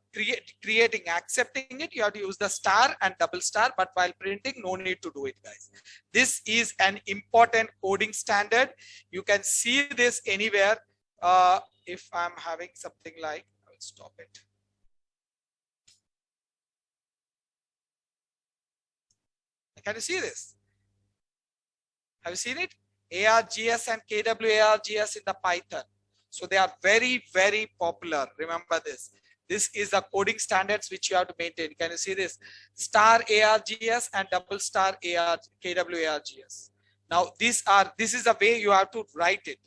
creating, accepting it, you have to use the star and double star, but while printing, no need to do it, guys. This is an important coding standard. You can see this anywhere. If I'm having something like, I will stop it. Can you see this? Have you seen it? ARGS and KWARGS in the Python. So they are very, very popular. Remember this. This is the coding standards which you have to maintain. Can you see this? Star ARGS and double star KWARGS. Now this is the way you have to write it.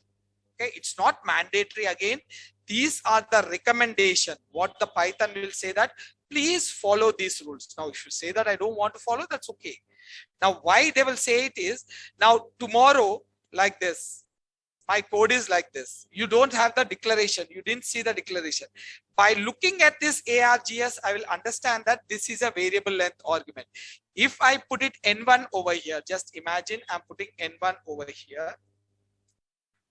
Okay, it's not mandatory again. These are the recommendation. What the Python will say that please follow these rules. Now, if you say that I don't want to follow, that's okay. Now, why they will say it is, now tomorrow, like this, my code is like this. You don't have the declaration. You didn't see the declaration. By looking at this ARGS, I will understand that this is a variable length argument. If I put it N1 over here, just imagine I'm putting N1 over here.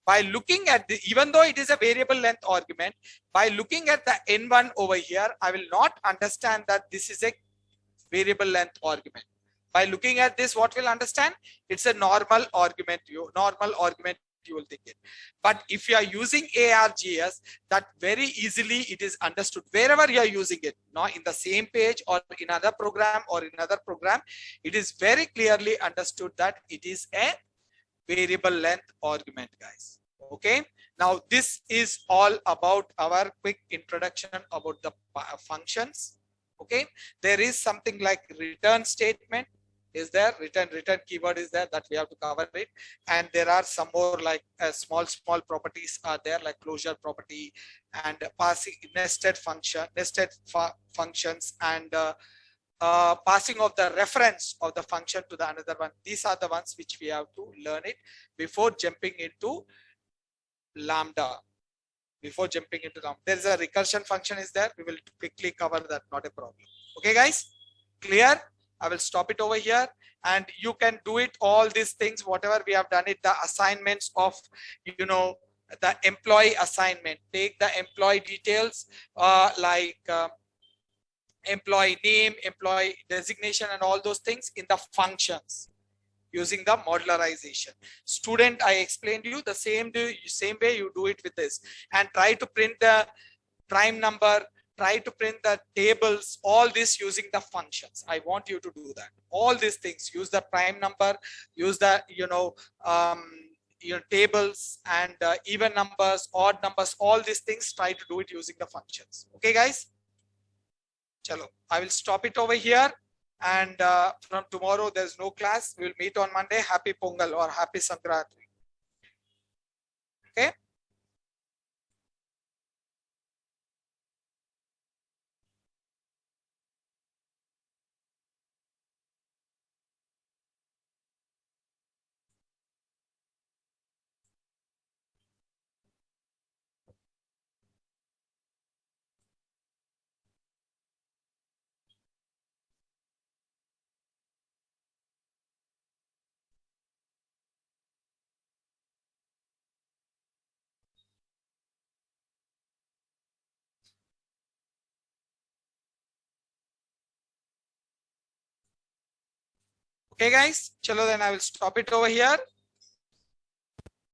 By looking at the, even though it is a variable length argument, by looking at the N1 over here, I will not understand that this is a variable length argument. By looking at this, what will understand? It's a normal argument. You will think it. But if you are using ARGS, that very easily it is understood wherever you are using it. Not in the same page or in another program or in another program, it is very clearly understood that it is a variable length argument, guys. Okay. Now this is all about our quick introduction about the functions. Okay. There is something like return statement. Is there return keyword is there that we have to cover it, and there are some more like small properties are there like closure property and passing nested functions and passing of the reference of the function to the another one. These are the ones which we have to learn it before jumping into lambda. There is a recursion function is there. We will quickly cover that. Not a problem. Okay, guys, clear? I will stop it over here, and you can do it all these things whatever we have done it. The assignments of the employee assignment, take the employee details like employee name, employee designation, and all those things in the functions using the modularization. Student, I explained to you the same way you do it with this, and try to print the prime number, try to print the tables, all this using the functions. I want you to do that. All these things, use the prime number, use the your tables and even numbers, odd numbers, all these things, try to do it using the functions. Okay, guys. Chalo, I will stop it over here, and from tomorrow there's no class. We'll meet on Monday. Happy Pongal or happy Sankranti. Okay. Okay, guys. Chalo, then I will stop it over here.